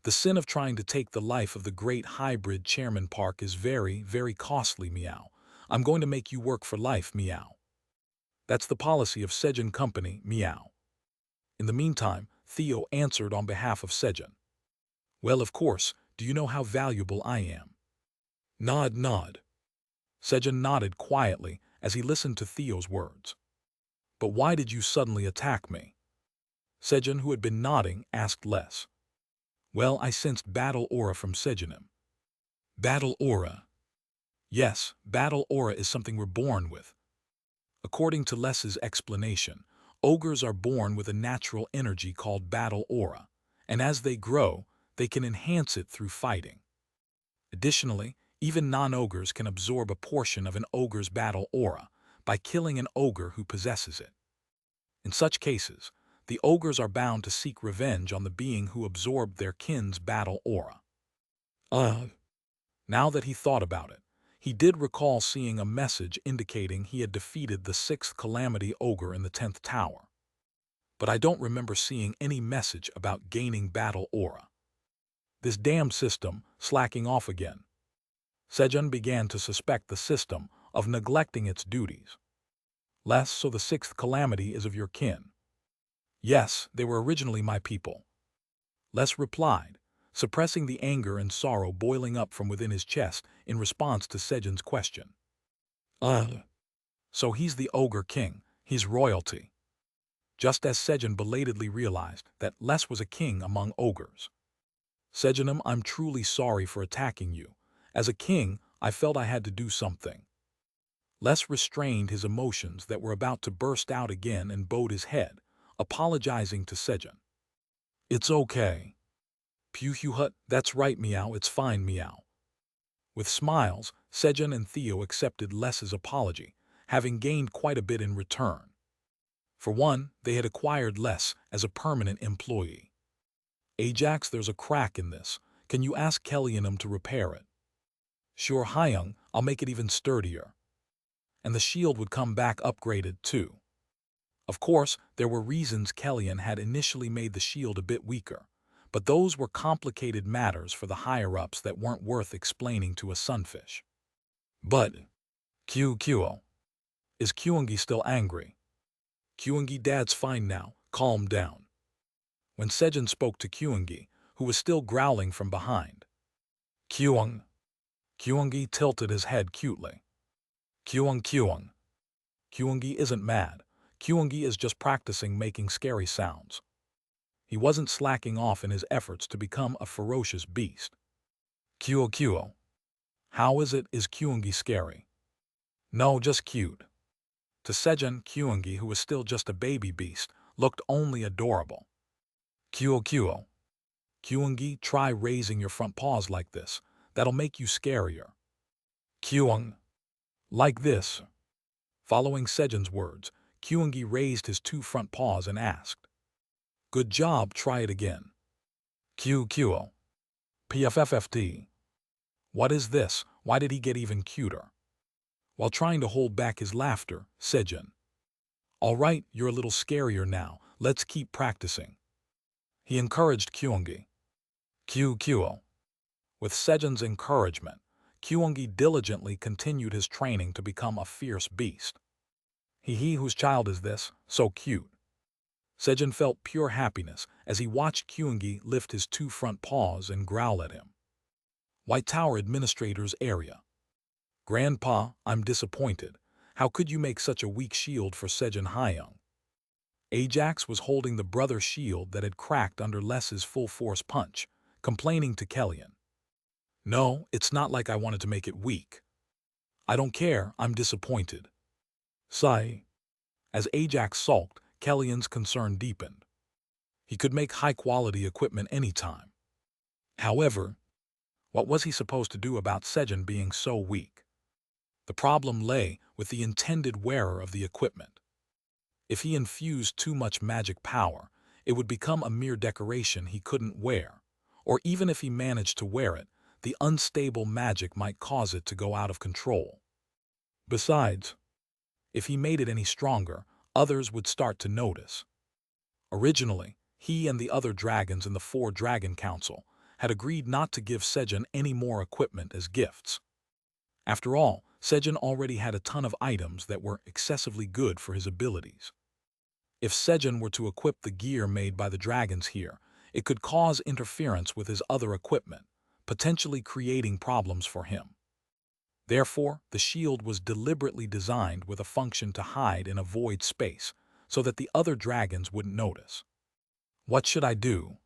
The sin of trying to take the life of the great hybrid Chairman Park is very, very costly, meow. I'm going to make you work for life, meow. That's the policy of Sejun Company, meow. In the meantime, Theo answered on behalf of Sejun. Well, of course, do you know how valuable I am? Nod, nod. Sejun nodded quietly as he listened to Theo's words. But why did you suddenly attack me? Sejun, who had been nodding, asked Les. Well, I sensed battle aura from Sejunim. Battle aura. Yes, battle aura is something we're born with. According to Les's explanation, ogres are born with a natural energy called battle aura, and as they grow, they can enhance it through fighting. Additionally, even non-ogres can absorb a portion of an ogre's battle aura by killing an ogre who possesses it. In such cases, the ogres are bound to seek revenge on the being who absorbed their kin's battle aura. Now that he thought about it, he did recall seeing a message indicating he had defeated the 6th Calamity Ogre in the 10th Tower. But I don't remember seeing any message about gaining battle aura. This damned system slacking off again. Sejun began to suspect the system of neglecting its duties. Less so the 6th Calamity is of your kin. Yes, they were originally my people. Les replied, suppressing the anger and sorrow boiling up from within his chest in response to Sejun's question. So he's the Ogre King, he's royalty. Just as Sejun belatedly realized that Les was a king among ogres. Sejunum, I'm truly sorry for attacking you. As a king, I felt I had to do something. Les restrained his emotions that were about to burst out again and bowed his head, apologizing to Sejun. It's okay. Pewhut, that's right, Meow, it's fine, Meow. With smiles, Sejun and Theo accepted Les's apology, having gained quite a bit in return. For one, they had acquired Les as a permanent employee. Ajax, there's a crack in this. Can you ask Kellyanum to repair it? Sure, Hyung, I'll make it even sturdier. And the shield would come back upgraded too. Of course, there were reasons Kellyan had initially made the shield a bit weaker, but those were complicated matters for the higher-ups that weren't worth explaining to a sunfish. But, Kyuo. Is Kyungi still angry? Kyungi, Dad's fine now, calm down. When Sejun spoke to Kyungi, who was still growling from behind. Kyungi tilted his head cutely. Kyungi isn't mad. Kyungi is just practicing making scary sounds. He wasn't slacking off in his efforts to become a ferocious beast. Kyuo. How is Kyungi scary? No, just cute. To Sejun, Kyungi, who was still just a baby beast, looked only adorable. Kyuo. Kyungi, try raising your front paws like this. That'll make you scarier. Kyung. Like this. Following Sejun's words, Kyungi raised his 2 front paws and asked. Good job, try it again. Kyuo. PFFFT. What is this? Why did he get even cuter? While trying to hold back his laughter, Sejun. All right, you're a little scarier now. Let's keep practicing. He encouraged Kyungi. Kyuo. With Sejun's encouragement, Kyungi diligently continued his training to become a fierce beast. He whose child is this, so cute. Sejun felt pure happiness as he watched Kyungi lift his 2 front paws and growl at him. White Tower Administrator's area. Grandpa, I'm disappointed. How could you make such a weak shield for Sejun Hyung? Ajax was holding the brother shield that had cracked under Les's full-force punch, complaining to Kellyan. No, it's not like I wanted to make it weak. I don't care, I'm disappointed. Sigh. As Ajax sulked, Kellyan's concern deepened. He could make high-quality equipment anytime. However, what was he supposed to do about Sejun being so weak? The problem lay with the intended wearer of the equipment. If he infused too much magic power, it would become a mere decoration he couldn't wear, or even if he managed to wear it, the unstable magic might cause it to go out of control. Besides, if he made it any stronger, others would start to notice. Originally, he and the other dragons in the 4 Dragon Council had agreed not to give Sejun any more equipment as gifts. After all, Sejun already had a ton of items that were excessively good for his abilities. If Sejun were to equip the gear made by the dragons here, it could cause interference with his other equipment, potentially creating problems for him. Therefore, the shield was deliberately designed with a function to hide in a void space so that the other dragons wouldn't notice. What should I do?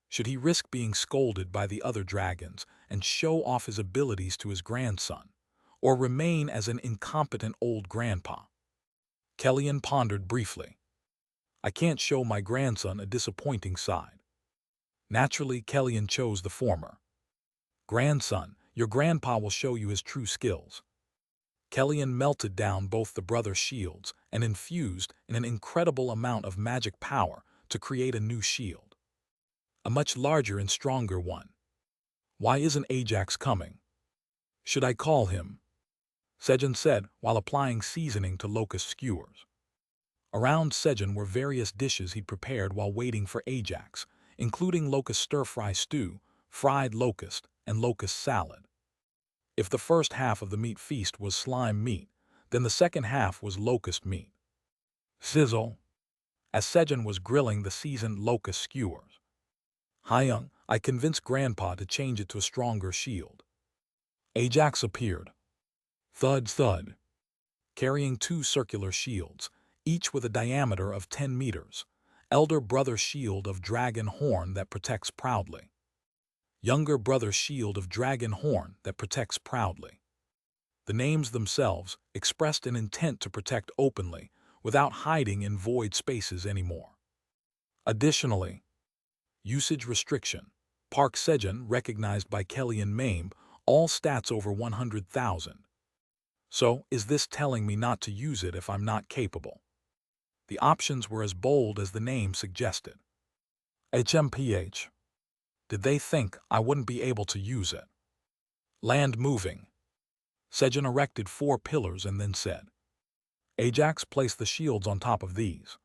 Should he risk being scolded by the other dragons and show off his abilities to his grandson, or remain as an incompetent old grandpa? Kellyan pondered briefly. I can't show my grandson a disappointing side. Naturally, Kellyan chose the former. Grandson, your grandpa will show you his true skills. Kellyan melted down both the brothers' shields and infused in an incredible amount of magic power to create a new shield. A much larger and stronger one. Why isn't Ajax coming? Should I call him? Sejun said while applying seasoning to locust skewers. Around Sejun were various dishes he'd prepared while waiting for Ajax, including locust stir-fry stew, fried locust, and locust salad. If the first half of the meat feast was slime meat, then the second half was locust meat. Sizzle. As Sejun was grilling the seasoned locust skewers. Hyung, I convinced Grandpa to change it to a stronger shield. Ajax appeared. Thud thud. Carrying two circular shields, each with a diameter of 10 meters. Elder brother shield of dragon horn that protects proudly. Younger brother shield of dragon horn that protects proudly. The names themselves expressed an intent to protect openly, without hiding in void spaces anymore. Additionally, usage restriction. Park Sejun recognized by Kellyan Mame, all stats over 100,000. So, is this telling me not to use it if I'm not capable? The options were as bold as the name suggested. HMPH. Did they think I wouldn't be able to use it? Land moving. Sejun erected 4 pillars and then said, Ajax, place the shields on top of these.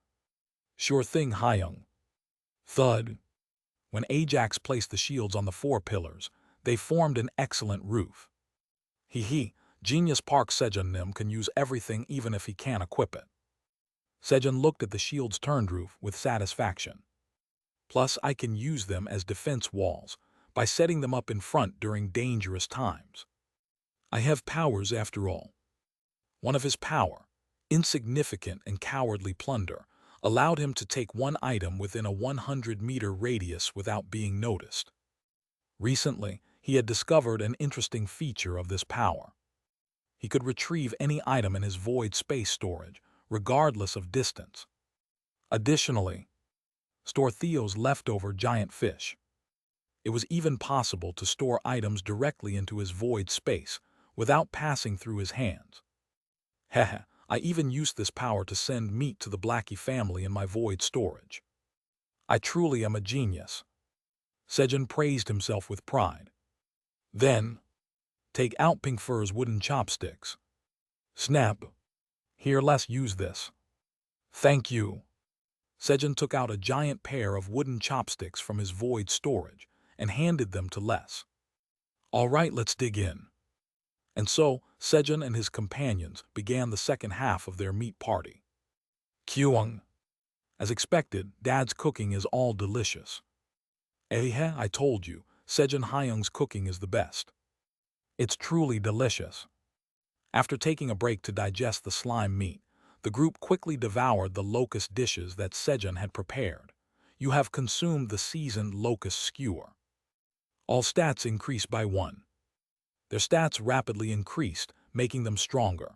Sure thing, Hyung. Thud. When Ajax placed the shields on the 4 pillars, they formed an excellent roof. Hee, genius. Park Sejun Nim can use everything even if he can't equip it. Sejun looked at the shield's turned roof with satisfaction. Plus, I can use them as defense walls by setting them up in front during dangerous times. I have powers after all. One of his power, insignificant and cowardly plunder, allowed him to take one item within a 100-meter radius without being noticed. Recently, he had discovered an interesting feature of this power. He could retrieve any item in his void space storage, regardless of distance. Additionally, store Theo's leftover giant fish. It was even possible to store items directly into his void space without passing through his hands. Heh, I even used this power to send meat to the Blackie family in my void storage. I truly am a genius. Sejun praised himself with pride. Then, take out Pink Fur's wooden chopsticks. Snap. Here, let's use this. Thank you. Sejun took out a giant pair of wooden chopsticks from his void storage and handed them to Les. All right, let's dig in. And so, Sejun and his companions began the second half of their meat party. Kyung. As expected, Dad's cooking is all delicious. I told you, Sejun Hyung's cooking is the best. It's truly delicious. After taking a break to digest the slime meat, the group quickly devoured the locust dishes that Sejun had prepared. You have consumed the seasoned locust skewer. All stats increased by 1. Their stats rapidly increased, making them stronger.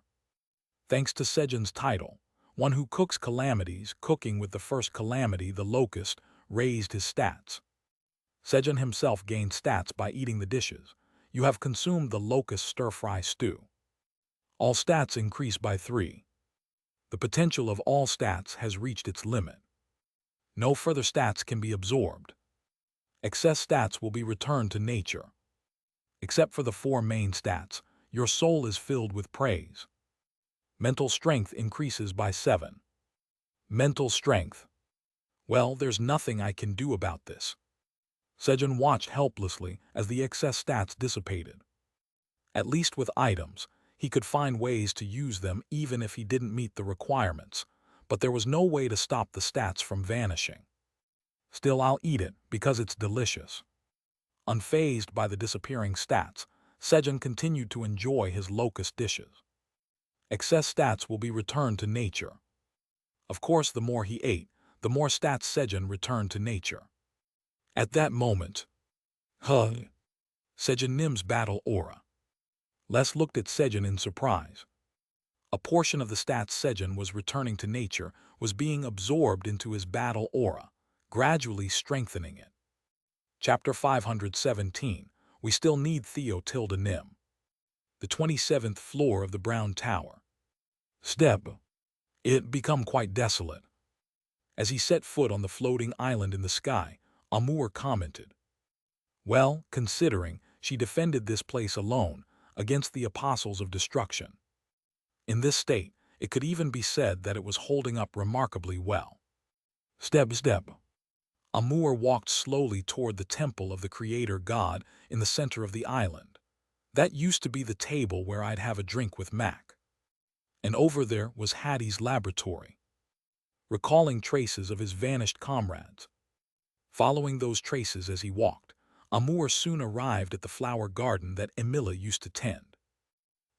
Thanks to Sejun's title, one who cooks calamities, cooking with the first calamity, the locust, raised his stats. Sejun himself gained stats by eating the dishes. You have consumed the locust stir-fry stew. All stats increased by 3. The potential of all stats has reached its limit. No further stats can be absorbed. Excess stats will be returned to nature. Except for the 4 main stats, your soul is filled with praise. Mental strength increases by 7. Mental strength. Well, there's nothing I can do about this. Sejun watched helplessly as the excess stats dissipated. At least with items, he could find ways to use them even if he didn't meet the requirements, but there was no way to stop the stats from vanishing. Still, I'll eat it because it's delicious. Unfazed by the disappearing stats, Sejun continued to enjoy his locust dishes. Excess stats will be returned to nature. Of course, the more he ate, the more stats Sejun returned to nature. At that moment, Sejun Nim's battle aura. Les looked at Sejun in surprise. A portion of the stats Sejun was returning to nature was being absorbed into his battle aura, gradually strengthening it. Chapter 517. We still need Theo tilde Nim. The 27th floor of the Brown Tower. Step. It become quite desolate. As he set foot on the floating island in the sky, Amur commented, "Well, considering she defended this place alone against the apostles of destruction. In this state, it could even be said that it was holding up remarkably well." Step. Amur walked slowly toward the temple of the Creator God in the center of the island. That used to be the table where I'd have a drink with Mac. And over there was Hattie's laboratory. Recalling traces of his vanished comrades. Following those traces as he walked, Amur soon arrived at the flower garden that Emilia used to tend.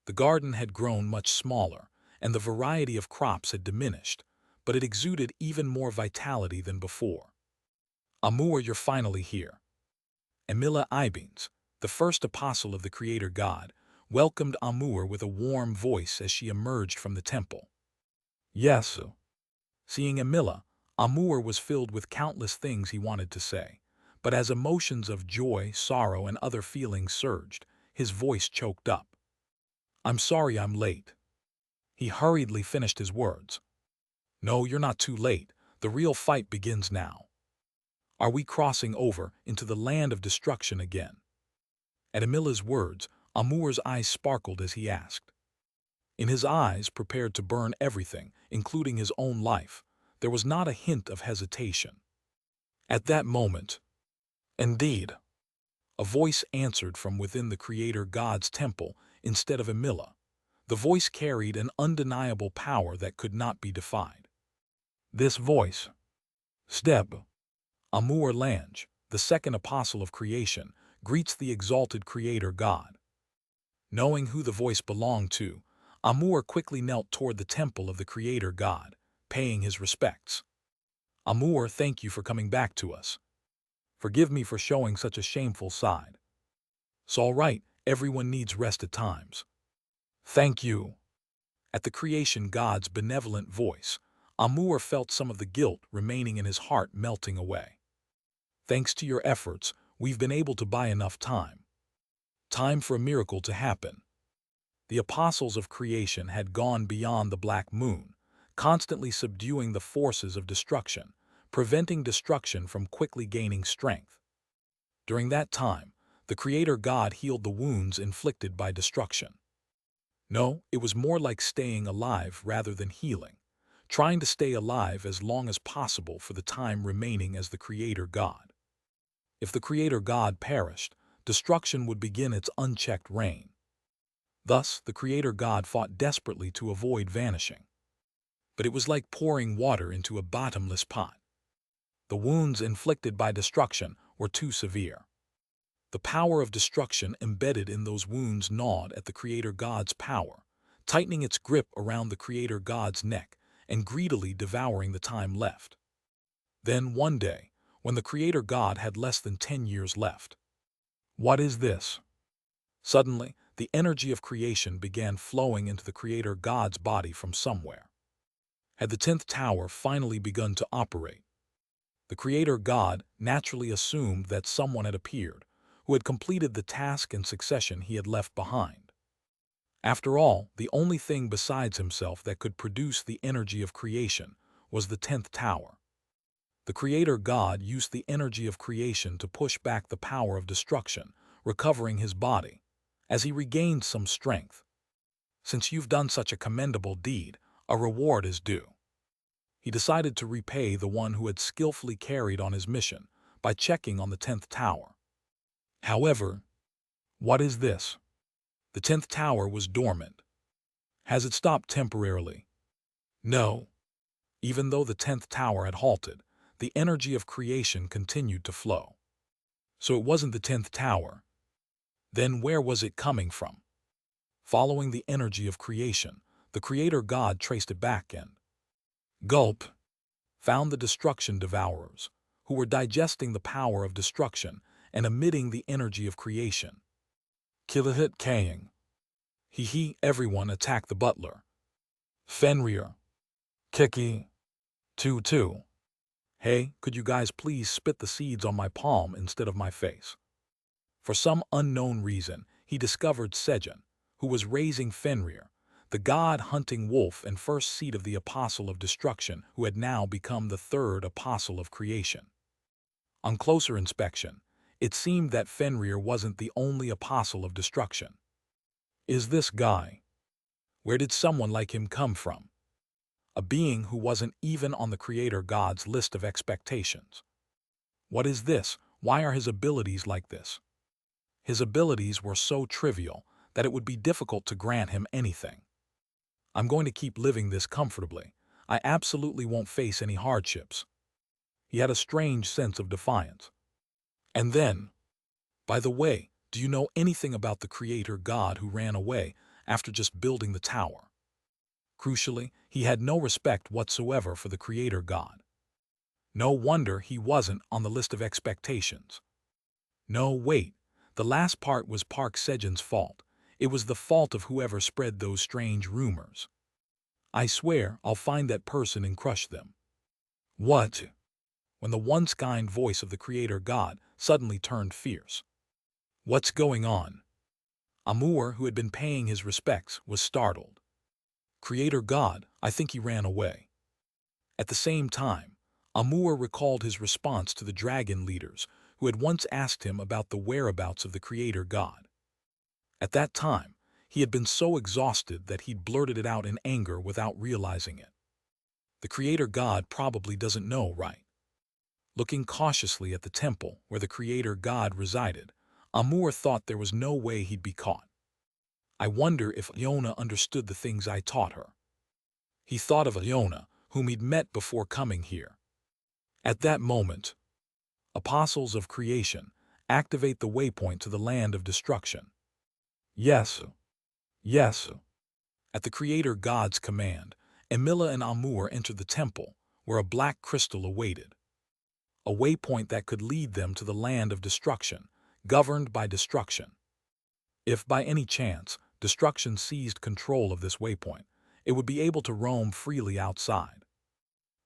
The garden had grown much smaller, and the variety of crops had diminished, but it exuded even more vitality than before. "Amur, you're finally here." Emilia Ibens, the first apostle of the Creator God, welcomed Amur with a warm voice as she emerged from the temple. "Yes." Seeing Emilia, Amur was filled with countless things he wanted to say, but as emotions of joy, sorrow, and other feelings surged, his voice choked up. "I'm sorry I'm late." He hurriedly finished his words. "No, you're not too late. The real fight begins now. Are we crossing over into the land of destruction again?" At Emilia's words, Amur's eyes sparkled as he asked. In his eyes, prepared to burn everything, including his own life, there was not a hint of hesitation. At that moment, "Indeed," a voice answered from within the Creator God's temple instead of Emilia. The voice carried an undeniable power that could not be defied. This voice, Step. Amur Lange, the second apostle of creation, greets the exalted Creator God. Knowing who the voice belonged to, Amur quickly knelt toward the temple of the Creator God, paying his respects. "Amur, thank you for coming back to us. Forgive me for showing such a shameful side. It's all right, everyone needs rest at times." "Thank you." At the creation God's benevolent voice, Amur felt some of the guilt remaining in his heart melting away. "Thanks to your efforts, we've been able to buy enough time. Time for a miracle to happen." The apostles of creation had gone beyond the black moon, constantly subduing the forces of destruction, preventing destruction from quickly gaining strength. During that time, the Creator God healed the wounds inflicted by destruction. No, it was more like staying alive rather than healing, trying to stay alive as long as possible for the time remaining as the Creator God. If the Creator God perished, destruction would begin its unchecked reign. Thus, the Creator God fought desperately to avoid vanishing. But it was like pouring water into a bottomless pot. The wounds inflicted by destruction were too severe. The power of destruction embedded in those wounds gnawed at the Creator God's power, tightening its grip around the Creator God's neck and greedily devouring the time left. Then one day, when the Creator God had less than 10 years left. "What is this?" Suddenly, the energy of creation began flowing into the Creator God's body from somewhere. Had the 10th tower finally begun to operate? The Creator God naturally assumed that someone had appeared, who had completed the task and succession he had left behind. After all, the only thing besides himself that could produce the energy of creation was the 10th tower. The Creator God used the energy of creation to push back the power of destruction, recovering his body, as he regained some strength. "Since you've done such a commendable deed, a reward is due." He decided to repay the one who had skillfully carried on his mission by checking on the 10th tower. However, what is this? The 10th tower was dormant. Has it stopped temporarily? No. Even though the 10th tower had halted, the energy of creation continued to flow. So it wasn't the 10th tower. Then where was it coming from? Following the energy of creation, the Creator God traced it back and gulp, found the destruction devourers, who were digesting the power of destruction and emitting the energy of creation. Kilahit Kang. Everyone attacked the butler. Fenrir. Kiki. 2-2. Hey, could you guys please spit the seeds on my palm instead of my face? For some unknown reason, he discovered Sejun, who was raising Fenrir, the god-hunting wolf and first seed of the Apostle of Destruction, who had now become the third Apostle of Creation. On closer inspection, it seemed that Fenrir wasn't the only Apostle of Destruction. Is this guy? Where did someone like him come from? A being who wasn't even on the Creator God's list of expectations. What is this? Why are his abilities like this? His abilities were so trivial that it would be difficult to grant him anything. I'm going to keep living this comfortably. I absolutely won't face any hardships. He had a strange sense of defiance. And then, by the way, do you know anything about the Creator God who ran away after just building the tower? Crucially, he had no respect whatsoever for the Creator God. No wonder he wasn't on the list of expectations. No, wait. The last part was Park Sejun's fault. It was the fault of whoever spread those strange rumors. I swear I'll find that person and crush them. What? When the once kind voice of the Creator God suddenly turned fierce. What's going on? Amur, who had been paying his respects, was startled. Creator God, I think he ran away. At the same time, Amur recalled his response to the dragon leaders who had once asked him about the whereabouts of the Creator God. At that time, he had been so exhausted that he'd blurted it out in anger without realizing it. The Creator God probably doesn't know, right? Looking cautiously at the temple where the Creator God resided, Amur thought there was no way he'd be caught. I wonder if Iona understood the things I taught her. He thought of Iona, whom he'd met before coming here. At that moment, Apostles of Creation, activate the waypoint to the land of destruction. Yes, yes. At the Creator God's command, Emila and Amur entered the temple, where a black crystal awaited. A waypoint that could lead them to the land of destruction, governed by destruction. If by any chance destruction seized control of this waypoint, it would be able to roam freely outside.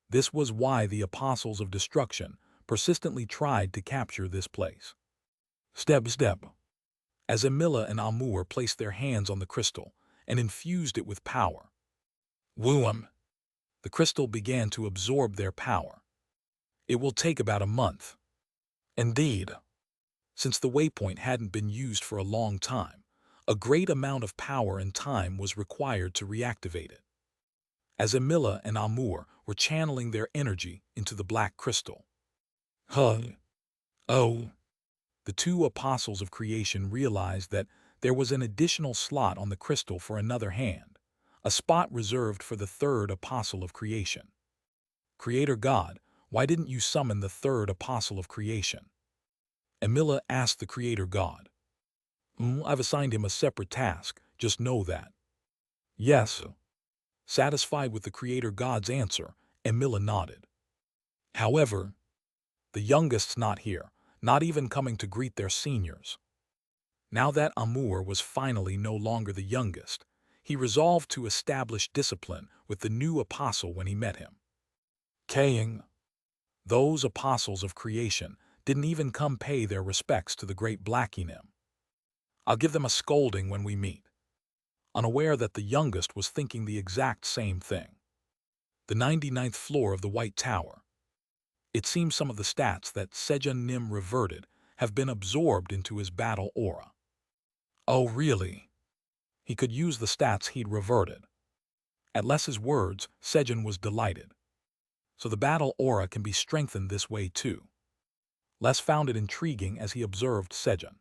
This was why the Apostles of Destruction persistently tried to capture this place. Step. As Emila and Amur placed their hands on the crystal and infused it with power. Whoom! The crystal began to absorb their power. It will take about a month. Indeed. Since the waypoint hadn't been used for a long time, a great amount of power and time was required to reactivate it. As Emila and Amur were channeling their energy into the black crystal. Oh! The two Apostles of Creation realized that there was an additional slot on the crystal for another hand, a spot reserved for the third Apostle of Creation. Creator God, why didn't you summon the third Apostle of Creation? Emila asked the Creator God. I've assigned him a separate task, just know that. Yes. Satisfied with the Creator God's answer, Emila nodded. However, the youngest's not here, not even coming to greet their seniors. Now that Amur was finally no longer the youngest, he resolved to establish discipline with the new apostle when he met him. Kaying. Those Apostles of Creation didn't even come pay their respects to the great Blackenem. I'll give them a scolding when we meet. Unaware that the youngest was thinking the exact same thing. The 99th floor of the White Tower. It seems some of the stats that Sejun Nim reverted have been absorbed into his battle aura. Oh, really? He could use the stats he'd reverted. At Les's words, Sejun was delighted. So the battle aura can be strengthened this way too. Les found it intriguing as he observed Sejun.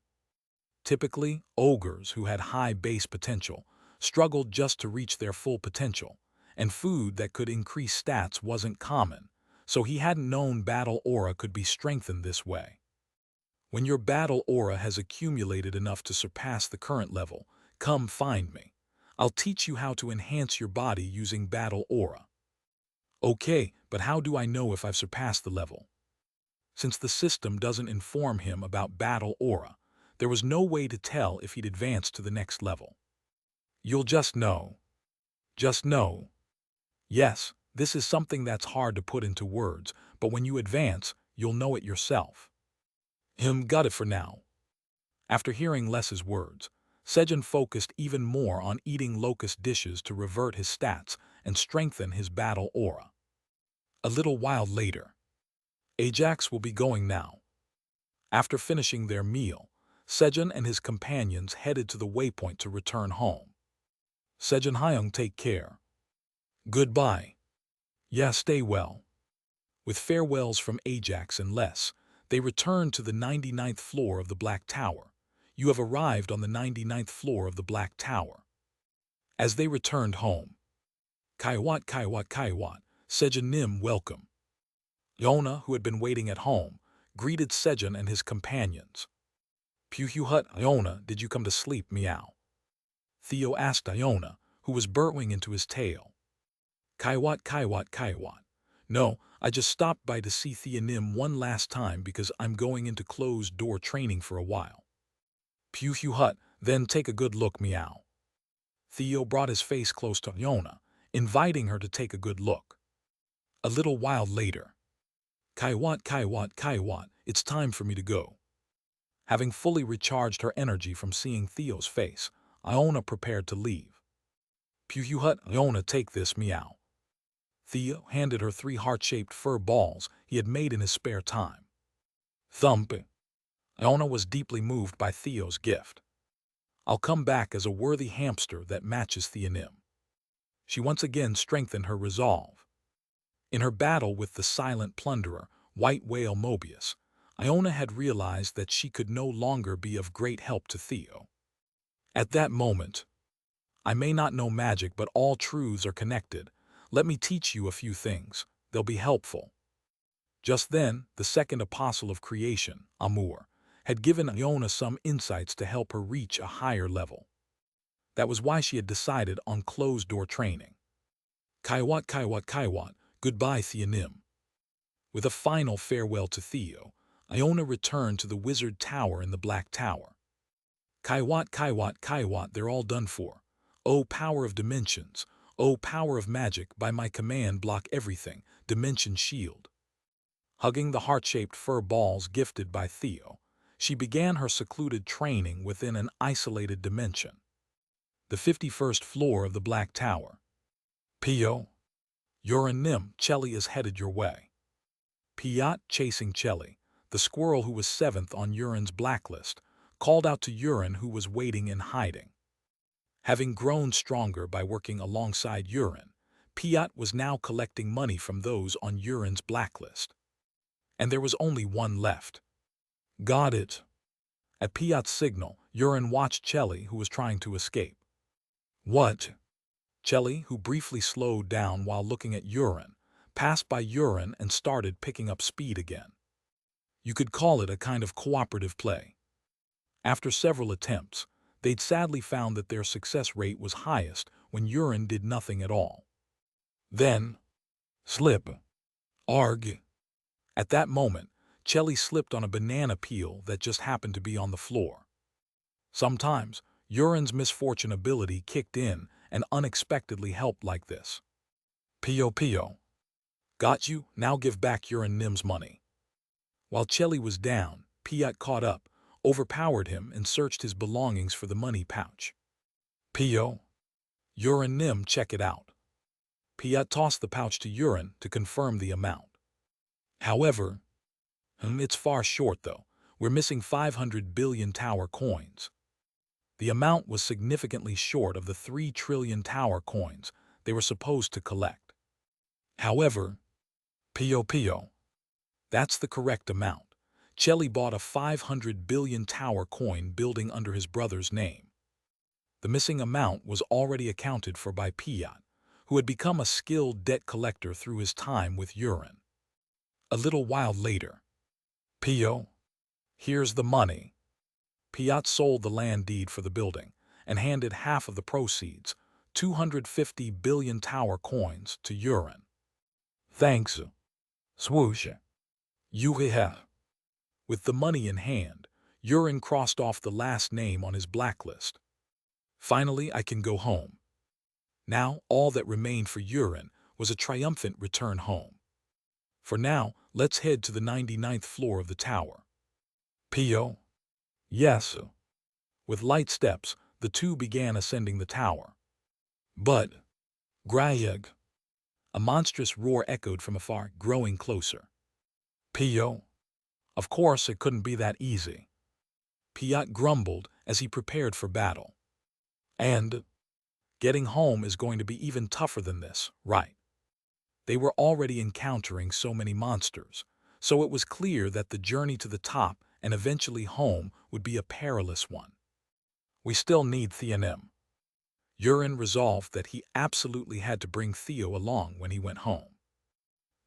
Typically, ogres who had high base potential struggled just to reach their full potential, and food that could increase stats wasn't common, so he hadn't known battle aura could be strengthened this way. When your battle aura has accumulated enough to surpass the current level, come find me. I'll teach you how to enhance your body using battle aura. Okay, but how do I know if I've surpassed the level? Since the system doesn't inform him about battle aura, there was no way to tell if he'd advanced to the next level. You'll just know. Just know. Yes, This is something that's hard to put into words, but when you advance, you'll know it yourself. Got it for now. After hearing Les's words, Sejun focused even more on eating locust dishes to revert his stats and strengthen his battle aura. A little while later, Ajax will be going now. After finishing their meal, Sejun and his companions headed to the waypoint to return home. Sejun Hyung, take care. Goodbye. Yeah, stay well. With farewells from Ajax and Les, they returned to the 99th floor of the Black Tower. You have arrived on the 99th floor of the Black Tower. As they returned home, Kaiwat, Sejun Nim, welcome. Yona, who had been waiting at home, greeted Sejun and his companions. Puhuhut, Iona, did you come to sleep, meow? Theo asked Iona, who was burrowing into his tail. Kaiwat. No, I just stopped by to see Thea Nim one last time because I'm going into closed-door training for a while. Puhuhut, then take a good look, meow. Theo brought his face close to Iona, inviting her to take a good look. A little while later, Kaiwat, it's time for me to go. Having fully recharged her energy from seeing Theo's face, Iona prepared to leave. Puhuhut, Iona, take this, meow. Theo handed her 3 heart-shaped fur balls he had made in his spare time. Thump. Iona was deeply moved by Theo's gift. I'll come back as a worthy hamster that matches Theonim. She once again strengthened her resolve. In her battle with the silent plunderer, White Whale Mobius, Iona had realized that she could no longer be of great help to Theo. At that moment, I may not know magic, but all truths are connected. Let me teach you a few things. They'll be helpful. Just then, the second apostle of creation, Amur, had given Iona some insights to help her reach a higher level. That was why she had decided on closed-door training. Kaiwat, goodbye, Theonim. With a final farewell to Theo, Iona returned to the wizard tower in the Black Tower. Kaiwat, they're all done for. O power of dimensions, O power of magic, by my command block everything, dimension shield. Hugging the heart-shaped fur balls gifted by Theo, she began her secluded training within an isolated dimension. The 51st floor of the Black Tower. Pio. Urin Nim, Chelly is headed your way. Piat, chasing Chelly, the squirrel who was 7th on Urin's blacklist, called out to Urin, who was waiting in hiding. Having grown stronger by working alongside Urin, Piat was now collecting money from those on Urin's blacklist. And there was only one left. Got it. At Piat's signal, Urin watched Chelly, who was trying to escape. What? Chelly, who briefly slowed down while looking at Urin, passed by Urin and started picking up speed again. You could call it a kind of cooperative play. After several attempts, they'd sadly found that their success rate was highest when Urin did nothing at all. Then, slip. Arg. At that moment, Chelly slipped on a banana peel that just happened to be on the floor. Sometimes, Urin's misfortune ability kicked in and unexpectedly helped like this. Pio. Got you, now give back Urin Nim's money. While Chelly was down, Piat caught up, overpowered him, and searched his belongings for the money pouch. Pio. Urin Nim, check it out. Piat tossed the pouch to Urin to confirm the amount. However, it's far short though. We're missing 500 billion tower coins. The amount was significantly short of the 3 trillion tower coins they were supposed to collect. However, Pio. That's the correct amount. Chelly bought a 500 billion tower coin building under his brother's name. The missing amount was already accounted for by Piat, who had become a skilled debt collector through his time with Urin. A little while later, Pio, here's the money. Piat sold the land deed for the building and handed half of the proceeds, 250 billion tower coins, to Urin. Thanks. Swoosh. Yuhiha. With the money in hand, Urin crossed off the last name on his blacklist. Finally, I can go home. Now, all that remained for Urin was a triumphant return home. For now, let's head to the 99th floor of the tower. Pio? Yes. With light steps, the two began ascending the tower. But, Grayeg! A monstrous roar echoed from afar, growing closer. Pio? Of course it couldn't be that easy. Piot grumbled as he prepared for battle. And getting home is going to be even tougher than this, right? They were already encountering so many monsters, so it was clear that the journey to the top and eventually home would be a perilous one. We still need Theonim. Urin resolved that he absolutely had to bring Theo along when he went home.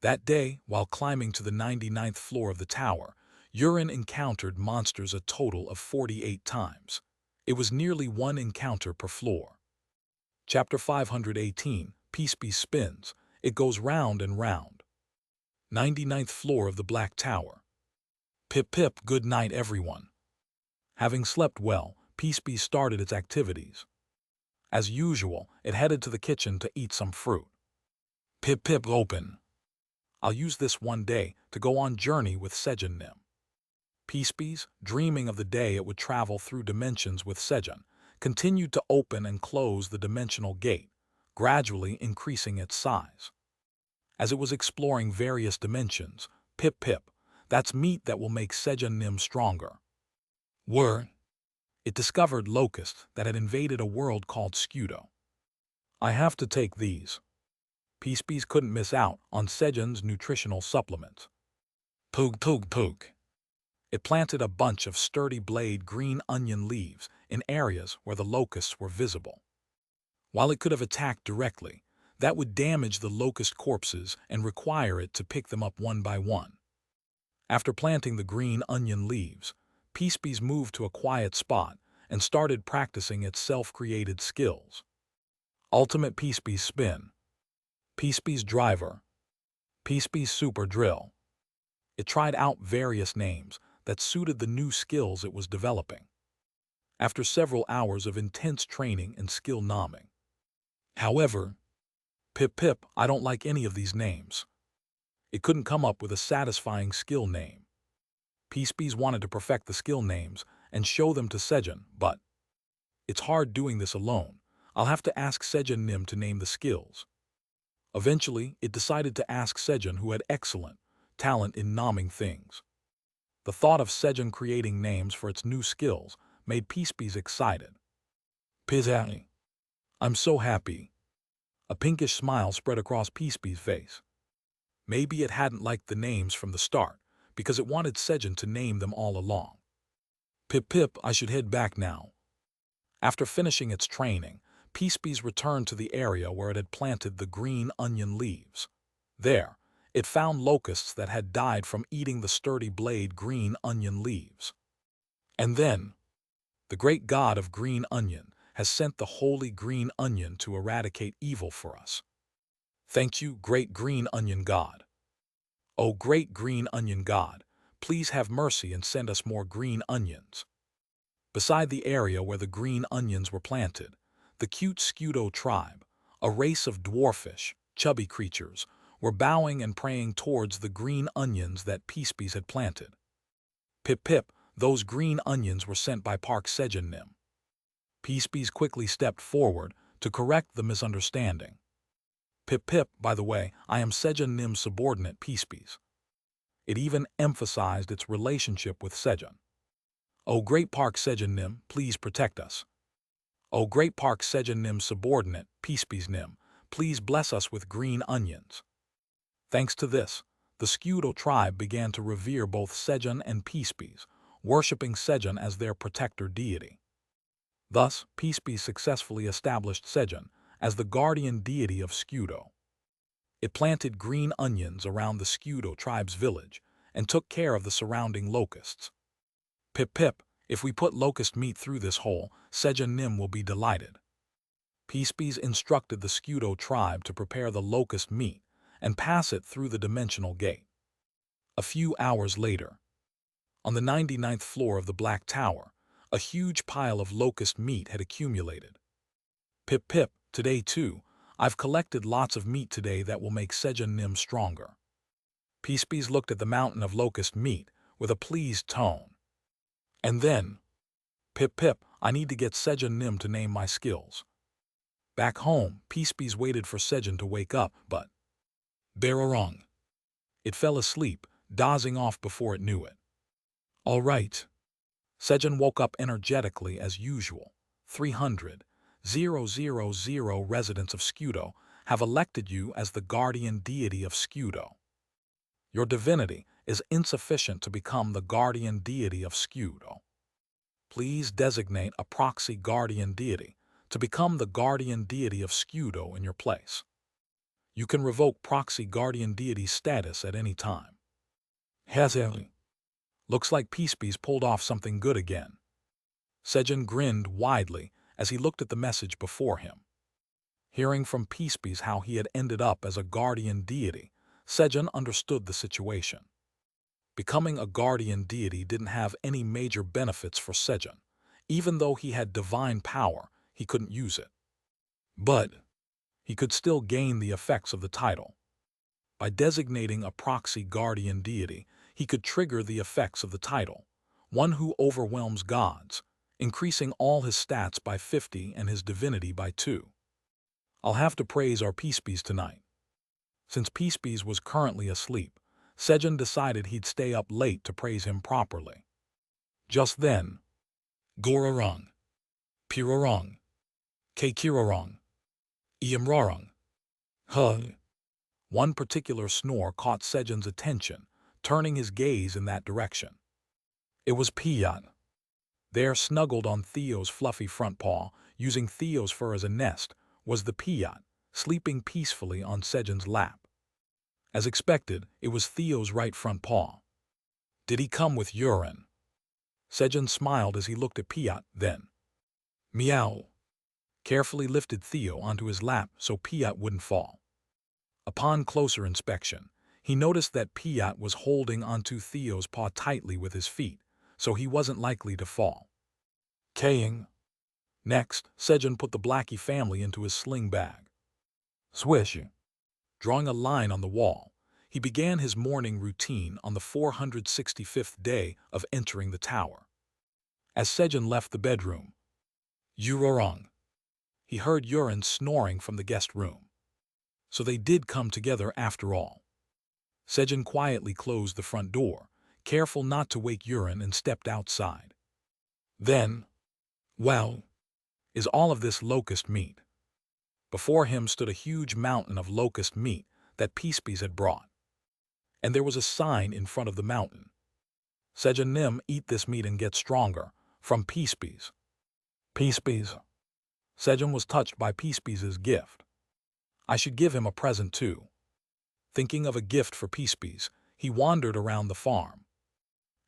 That day, while climbing to the 99th floor of the tower, Urin encountered monsters a total of 48 times. It was nearly one encounter per floor. Chapter 518, Peacebeast Spins. It goes round and round. 99th floor of the Black Tower. Pip pip, good night everyone. Having slept well, Peacebeast started its activities. As usual, it headed to the kitchen to eat some fruit. Pip pip open. I'll use this one day to go on journey with Sejun Nim. Peacebeast, dreaming of the day it would travel through dimensions with Sejun, continued to open and close the dimensional gate, gradually increasing its size. As it was exploring various dimensions, pip pip, that's meat that will make Sejun Nim stronger. It discovered locusts that had invaded a world called Scudo. I have to take these. Peacebeast couldn't miss out on Sejun's nutritional supplements. Poog poog poog. It planted a bunch of sturdy blade green onion leaves in areas where the locusts were visible. While it could have attacked directly, that would damage the locust corpses and require it to pick them up one by one. After planting the green onion leaves, Peacebeast moved to a quiet spot and started practicing its self-created skills. Ultimate Peacebeast Spin, Peacebeast Driver, Peacebeast Super Drill. It tried out various names that suited the new skills it was developing. After several hours of intense training and skill nomming. However, pip pip, I don't like any of these names. It couldn't come up with a satisfying skill name. Peacebeast wanted to perfect the skill names and show them to Sejun, but it's hard doing this alone. I'll have to ask Sejun Nim to name the skills. Eventually, it decided to ask Sejun, who had excellent talent in nomming things. The thought of Sejun creating names for its new skills made Peacebeast excited. Pizza. I'm so happy. A pinkish smile spread across Peacebeast's face. Maybe it hadn't liked the names from the start, because it wanted Sejun to name them all along. Pip pip, I should head back now. After finishing its training, Peacebeast returned to the area where it had planted the green onion leaves. There, it found locusts that had died from eating the sturdy blade green onion leaves. And then, the great god of green onion has sent the holy green onion to eradicate evil for us. Thank you, great green onion god. O great green onion god, please have mercy and send us more green onions. Beside the area where the green onions were planted, the cute Scudo tribe, a race of dwarfish, chubby creatures, were bowing and praying towards the green onions that Peacebeast had planted. Pip pip, those green onions were sent by Park Sejun Nim. Peacebeast quickly stepped forward to correct the misunderstanding. Pip pip, by the way, I am Sejun Nim's subordinate Peacebeast. It even emphasized its relationship with Sejun. O great Park Sejun Nim, please protect us. O great Park Sejun Nim's subordinate, Peacebeast Nim, please bless us with green onions. Thanks to this, the Scudo tribe began to revere both Sejun and Peacebeast, worshipping Sejun as their protector deity. Thus, Peacebeast successfully established Sejun as the guardian deity of Scudo. It planted green onions around the Scudo tribe's village and took care of the surrounding locusts. Pip pip, if we put locust meat through this hole, Sejun Nim will be delighted. Peacebeast instructed the Scudo tribe to prepare the locust meat and pass it through the dimensional gate. A few hours later, on the 99th floor of the Black Tower, a huge pile of locust meat had accumulated. Pip pip, today too, I've collected lots of meat today that will make Sejun Nim stronger. Peacebees looked at the mountain of locust meat with a pleased tone. And then, pip pip, I need to get Sejun Nim to name my skills. Back home, Peacebees waited for Sejun to wake up, but Berorong. It fell asleep, dozing off before it knew it. All right. Sejun woke up energetically as usual. 300,000 residents of Scudo have elected you as the guardian deity of Scudo. Your divinity is insufficient to become the guardian deity of Scudo. Please designate a proxy guardian deity to become the guardian deity of Scudo in your place. You can revoke proxy guardian deity status at any time. Hezeli. Looks like Peacebees pulled off something good again. Sejun grinned widely as he looked at the message before him. Hearing from Peacebees how he had ended up as a guardian deity, Sejun understood the situation. Becoming a guardian deity didn't have any major benefits for Sejun. Even though he had divine power, he couldn't use it. But he could still gain the effects of the title. By designating a proxy guardian deity, he could trigger the effects of the title, one who overwhelms gods, increasing all his stats by 50 and his divinity by 2. I'll have to praise our Peacebees tonight. Since Peacebees was currently asleep, Sejun decided he'd stay up late to praise him properly. Just then, Gorarong, Pirarong, Kekirarong, Iamrarong, Hug. One particular snore caught Sejun's attention, turning his gaze in that direction. It was Piat. There, snuggled on Theo's fluffy front paw, using Theo's fur as a nest, was the Piat, sleeping peacefully on Sejun's lap. As expected, it was Theo's right front paw. Did he come with urine? Sejun smiled as he looked at Piat, then. Meow. Carefully lifted Theo onto his lap so Piat wouldn't fall. Upon closer inspection, he noticed that Piat was holding onto Theo's paw tightly with his feet, so he wasn't likely to fall. Kaying. Next, Sejun put the Blackie family into his sling bag. Swish. Drawing a line on the wall, he began his morning routine on the 465th day of entering the tower. As Sejun left the bedroom, Urorong. He heard Urine snoring from the guest room. So they did come together after all. Sejun quietly closed the front door, careful not to wake Urine, and stepped outside. Then, wow, is all of this locust meat? Before him stood a huge mountain of locust meat that Peacebees had brought. And there was a sign in front of the mountain. Sejun Nim, eat this meat and get stronger, from Peacebees. Peacebees. Sejun was touched by Peacebees' gift. I should give him a present too. Thinking of a gift for Peacebees, he wandered around the farm.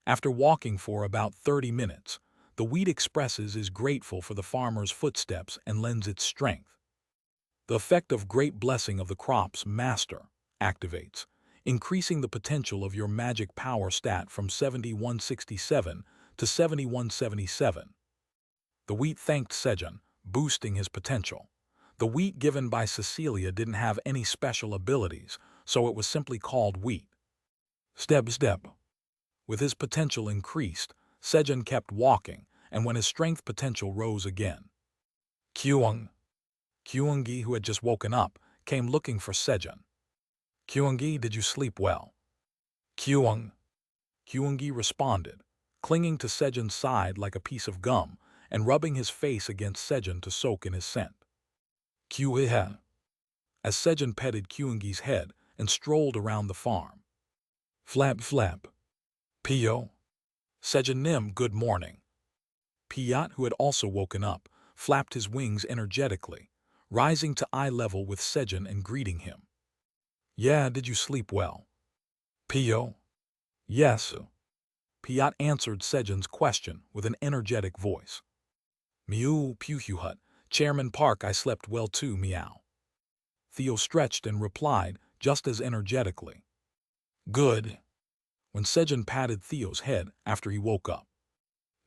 After walking for about 30 minutes, the wheat expresses is grateful for the farmer's footsteps and lends its strength. The effect of great blessing of the crop's master activates, increasing the potential of your magic power stat from 7167 to 7177. The wheat thanked Sejun, boosting his potential. The wheat given by Cecilia didn't have any special abilities, so it was simply called wheat. Step. With his potential increased, Sejun kept walking, and when his strength potential rose again. Kyungi, who had just woken up, came looking for Sejun. Kyungi, did you sleep well? Kyungi responded, clinging to Sejun's side like a piece of gum and rubbing his face against Sejun to soak in his scent. Kyuhiha. As Sejun petted Kyungi's head and strolled around the farm. Flap. Pio. Sejun Nim, good morning. Piat, who had also woken up, flapped his wings energetically, rising to eye level with Sejun and greeting him. Yeah, did you sleep well? Pio. Yes. Piat answered Sejun's question with an energetic voice. Mew Puhut, Chairman Park, I slept well too, meow. Theo stretched and replied just as energetically. Good. When Sejun patted Theo's head after he woke up.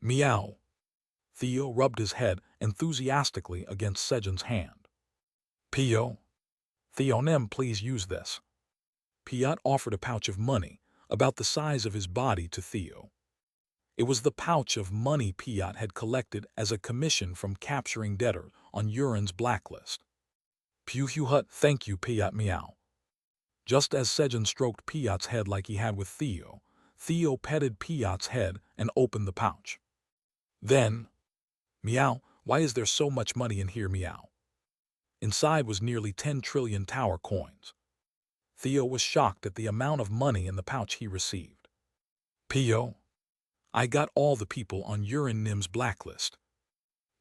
Meow. Theo rubbed his head enthusiastically against Sejun's hand. Pio. Theonim, please use this. Piat offered a pouch of money, about the size of his body, to Theo. It was the pouch of money Piat had collected as a commission from capturing debtor on Urin's blacklist. Hut, thank you, Piat, meow. Just as Sejun stroked Piat's head like he had with Theo, Theo petted Piat's head and opened the pouch. Then, meow, why is there so much money in here, meow? Inside was nearly 10 trillion tower coins. Theo was shocked at the amount of money in the pouch he received. Pio, I got all the people on Urin Nim's blacklist.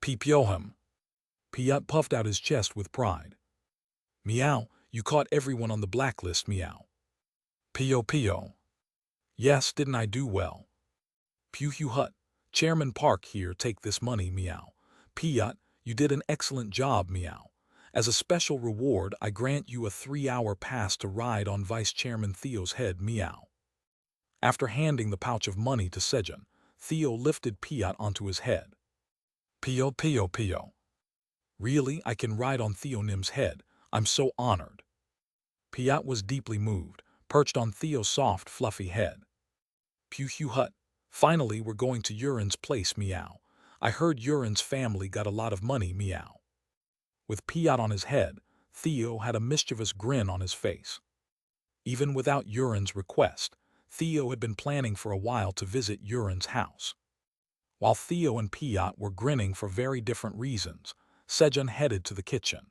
Pipioham. Piat puffed out his chest with pride. Meow, you caught everyone on the blacklist, meow. Pio. Yes, didn't I do well? Hut, Chairman Park here, take this money, meow. Piat, you did an excellent job, meow. As a special reward, I grant you a 3-hour pass to ride on Vice Chairman Theo's head, meow. After handing the pouch of money to Sejun, Theo lifted Piat onto his head. Pio. Really, I can ride on Theonim's head. I'm so honored. Piat was deeply moved, perched on Theo's soft, fluffy head. Hut, finally we're going to Urin's place, meow. I heard Urin's family got a lot of money, meow. With Piat on his head, Theo had a mischievous grin on his face. Even without Urin's request, Theo had been planning for a while to visit Urin's house. While Theo and Piat were grinning for very different reasons, Sejun headed to the kitchen.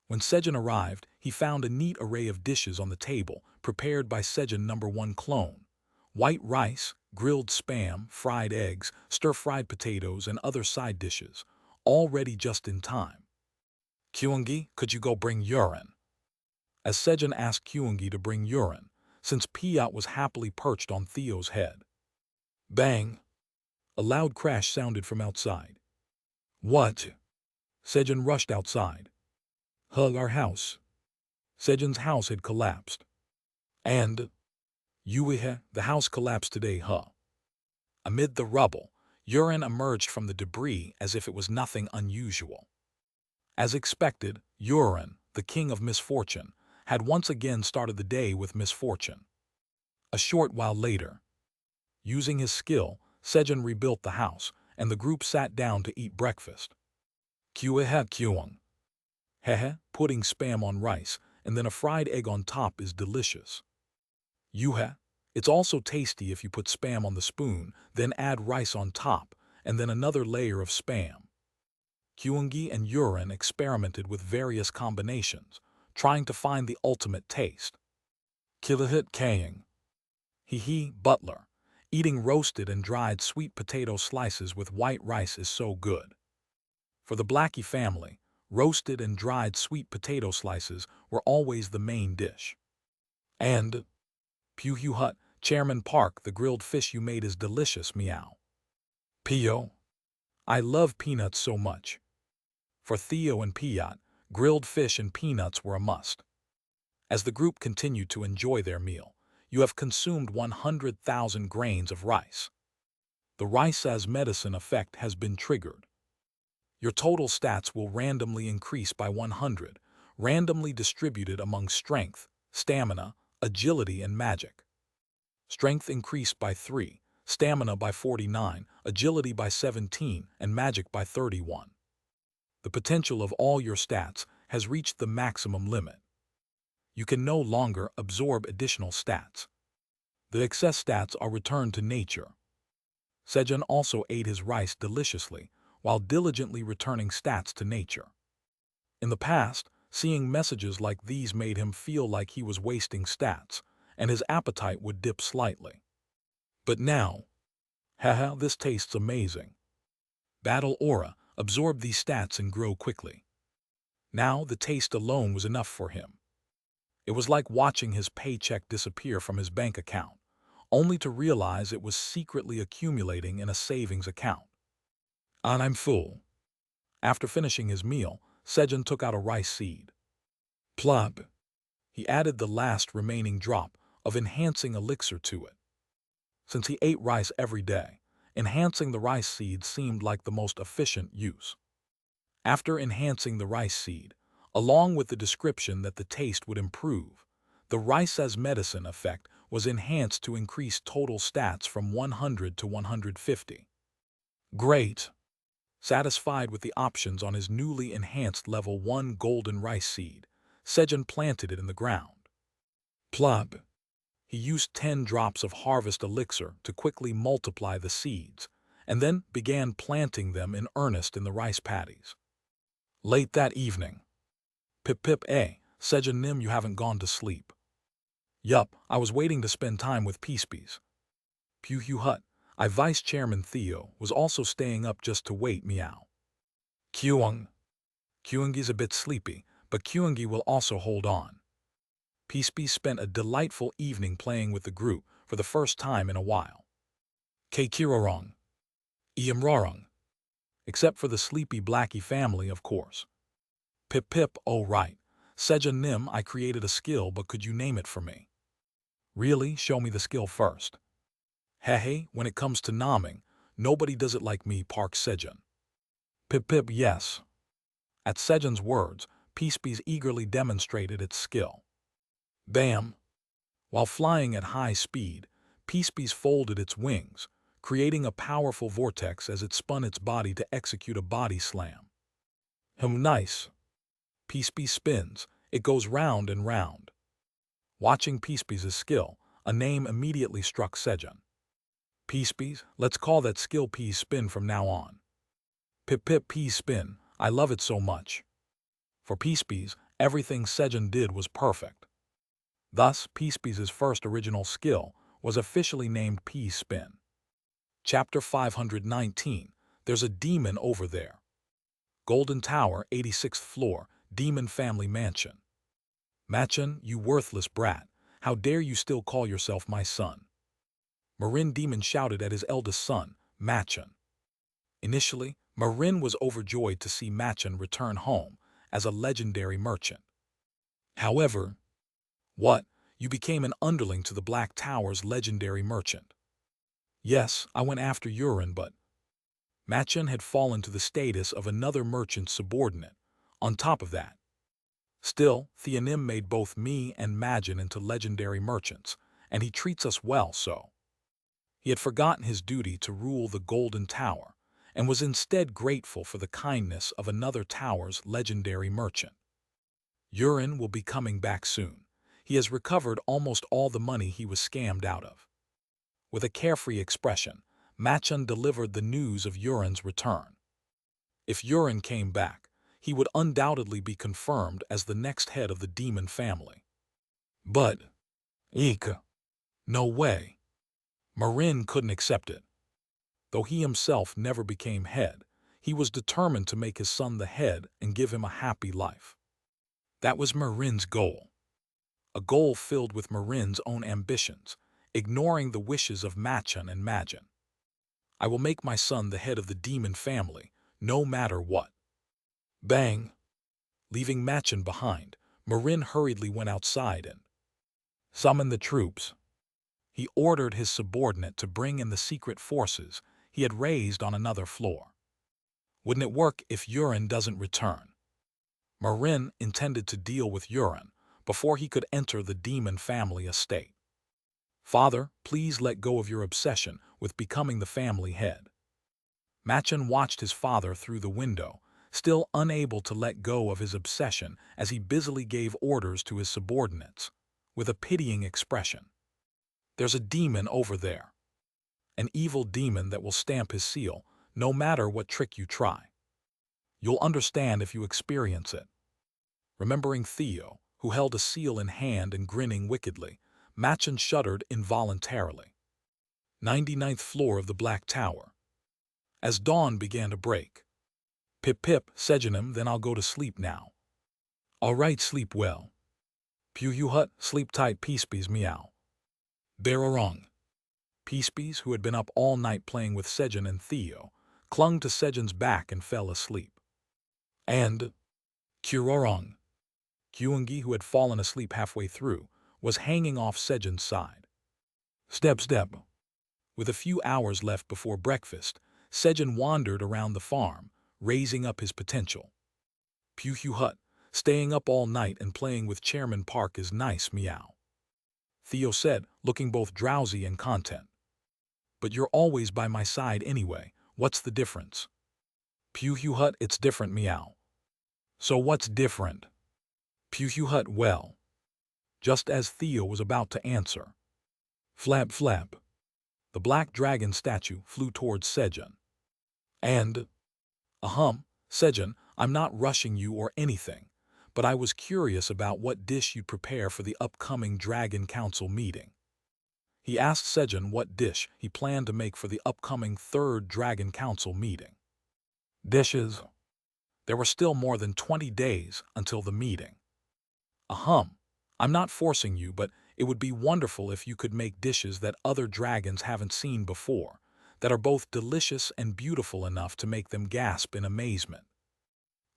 When Sejun arrived, he found a neat array of dishes on the table prepared by Sejun #1 clone. White rice, grilled spam, fried eggs, stir-fried potatoes, and other side dishes, all ready just in time. Kyungi, could you go bring Urin? As Sejun asked Kyungi to bring Urin, since Piat was happily perched on Theo's head. Bang! A loud crash sounded from outside. What? Sejun rushed outside. Our house. Sejun's house had collapsed. And the house collapsed today, Amid the rubble, Urin emerged from the debris as if it was nothing unusual. As expected, Urin, the king of misfortune, had once again started the day with misfortune. A short while later, using his skill, Sejun rebuilt the house, and the group sat down to eat breakfast. Kyung. Putting spam on rice, and then a fried egg on top is delicious. It's also tasty if you put spam on the spoon, then add rice on top, and then another layer of spam. Kyungi and Urin experimented with various combinations, trying to find the ultimate taste. Kilahit Kaying. Butler. Eating roasted and dried sweet potato slices with white rice is so good. For the Blackie family, roasted and dried sweet potato slices were always the main dish. And Hut, Chairman Park, the grilled fish you made is delicious, meow. Pio. I love peanuts so much. For Theo and Piat, grilled fish and peanuts were a must. As the group continued to enjoy their meal, you have consumed 100,000 grains of rice. The rice as medicine effect has been triggered. Your total stats will randomly increase by 100, randomly distributed among strength, stamina, agility, and magic. Strength increased by 3, stamina by 49, agility by 17, and magic by 31. The potential of all your stats has reached the maximum limit. You can no longer absorb additional stats. The excess stats are returned to nature. Sejun also ate his rice deliciously, while diligently returning stats to nature. In the past, seeing messages like these made him feel like he was wasting stats, and his appetite would dip slightly. But now, this tastes amazing. Battle Aura, absorb these stats and grow quickly. Now the taste alone was enough for him. It was like watching his paycheck disappear from his bank account, only to realize it was secretly accumulating in a savings account. And I'm full. After finishing his meal, Sejun took out a rice seed. Plop. He added the last remaining drop of enhancing elixir to it. Since he ate rice every day, enhancing the rice seed seemed like the most efficient use. After enhancing the rice seed, along with the description that the taste would improve. The rice as medicine effect was enhanced to increase total stats from 100 to 150. Great! Satisfied with the options on his newly enhanced level 1 golden rice seed, Sejun planted it in the ground. Plub! He used 10 drops of harvest elixir to quickly multiply the seeds, and then began planting them in earnest in the rice paddies. Late that evening. Pip pip Sejun Nim, you haven't gone to sleep. Yup, I was waiting to spend time with Peacebees. Pew Hugh Hut, Vice Chairman Theo, was also staying up just to wait meow. Kyung. Kyungi's a bit sleepy, but Kyungi will also hold on. Peacebees spent a delightful evening playing with the group for the first time in a while. Keikirorong. Iamrorong. Except for the sleepy Blackie family, of course. Pip pip, oh right. Sejun Nim, I created a skill, but could you name it for me? Really? Show me the skill first. Hey, when it comes to naming, nobody does it like me, Park Sejun. Pip pip, yes. At Sejun's words, Peacebees eagerly demonstrated its skill. Bam! While flying at high speed, Peacebees folded its wings, creating a powerful vortex as it spun its body to execute a body slam. Nice. Peacebees spins, it goes round and round. Watching Peacebees' skill, a name immediately struck Sejun. Peacebees, let's call that skill Peas Spin from now on. Pip pip Peas Spin, I love it so much. For Peacebees, everything Sejun did was perfect. Thus, Peacebees' first original skill was officially named Peas Spin. Chapter 519, There's a Demon Over There. Golden Tower, 86th floor, Demon Family Mansion. Machin, you worthless brat, how dare you still call yourself my son? Marin Demon shouted at his eldest son, Machin. Initially, Marin was overjoyed to see Machin return home as a legendary merchant. However, what? You became an underling to the Black Tower's legendary merchant. Yes, I went after Urin, but Machin had fallen to the status of another merchant's subordinate. On top of that, still, Theonim made both me and Majin into legendary merchants, and he treats us well, so. He had forgotten his duty to rule the Golden Tower, and was instead grateful for the kindness of another tower's legendary merchant. Urin will be coming back soon. He has recovered almost all the money he was scammed out of. With a carefree expression, Machin delivered the news of Urin's return. If Urin came back, he would undoubtedly be confirmed as the next head of the demon family. But, eek, no way. Marin couldn't accept it. Though he himself never became head, he was determined to make his son the head and give him a happy life. That was Marin's goal. A goal filled with Marin's own ambitions, ignoring the wishes of Machin and Majin. I will make my son the head of the demon family, no matter what. Bang! Leaving Machin behind, Marin hurriedly went outside and summoned the troops. He ordered his subordinate to bring in the secret forces he had raised on another floor. Wouldn't it work if Urin doesn't return? Marin intended to deal with Urin before he could enter the demon family estate. Father, please let go of your obsession with becoming the family head. Machin watched his father through the window, still unable to let go of his obsession as he busily gave orders to his subordinates, with a pitying expression. There's a demon over there. An evil demon that will stamp his seal, no matter what trick you try. You'll understand if you experience it. Remembering Theo, who held a seal in hand and grinning wickedly, Machin shuddered involuntarily. 99th floor of the Black Tower. As dawn began to break. Pip pip, Sejunim, then I'll go to sleep now. All right, sleep well. Pew Hut, sleep tight, Peacebees, meow. Berorong. Peacebees, who had been up all night playing with Sejun and Theo, clung to Sejun's back and fell asleep. And Kurorong. Kyungi, who had fallen asleep halfway through, was hanging off Sejun's side. Step. With a few hours left before breakfast, Sejun wandered around the farm, raising up his potential. Pew Hut, Staying up all night and playing with Chairman Park is nice, meow. Theo said, looking both drowsy and content. But you're always by my side anyway. What's the difference? Pew Hut, it's different, meow. So what's different? Pew Hut, well. Just as Theo was about to answer. Flap flap. The black dragon statue flew towards Sejun. And, Sejun, I'm not rushing you or anything, but I was curious about what dish you'd prepare for the upcoming Dragon Council meeting. He asked Sejun what dish he planned to make for the upcoming third Dragon Council meeting. Dishes. There were still more than 20 days until the meeting. I'm not forcing you, but it would be wonderful if you could make dishes that other dragons haven't seen before, that are both delicious and beautiful enough to make them gasp in amazement.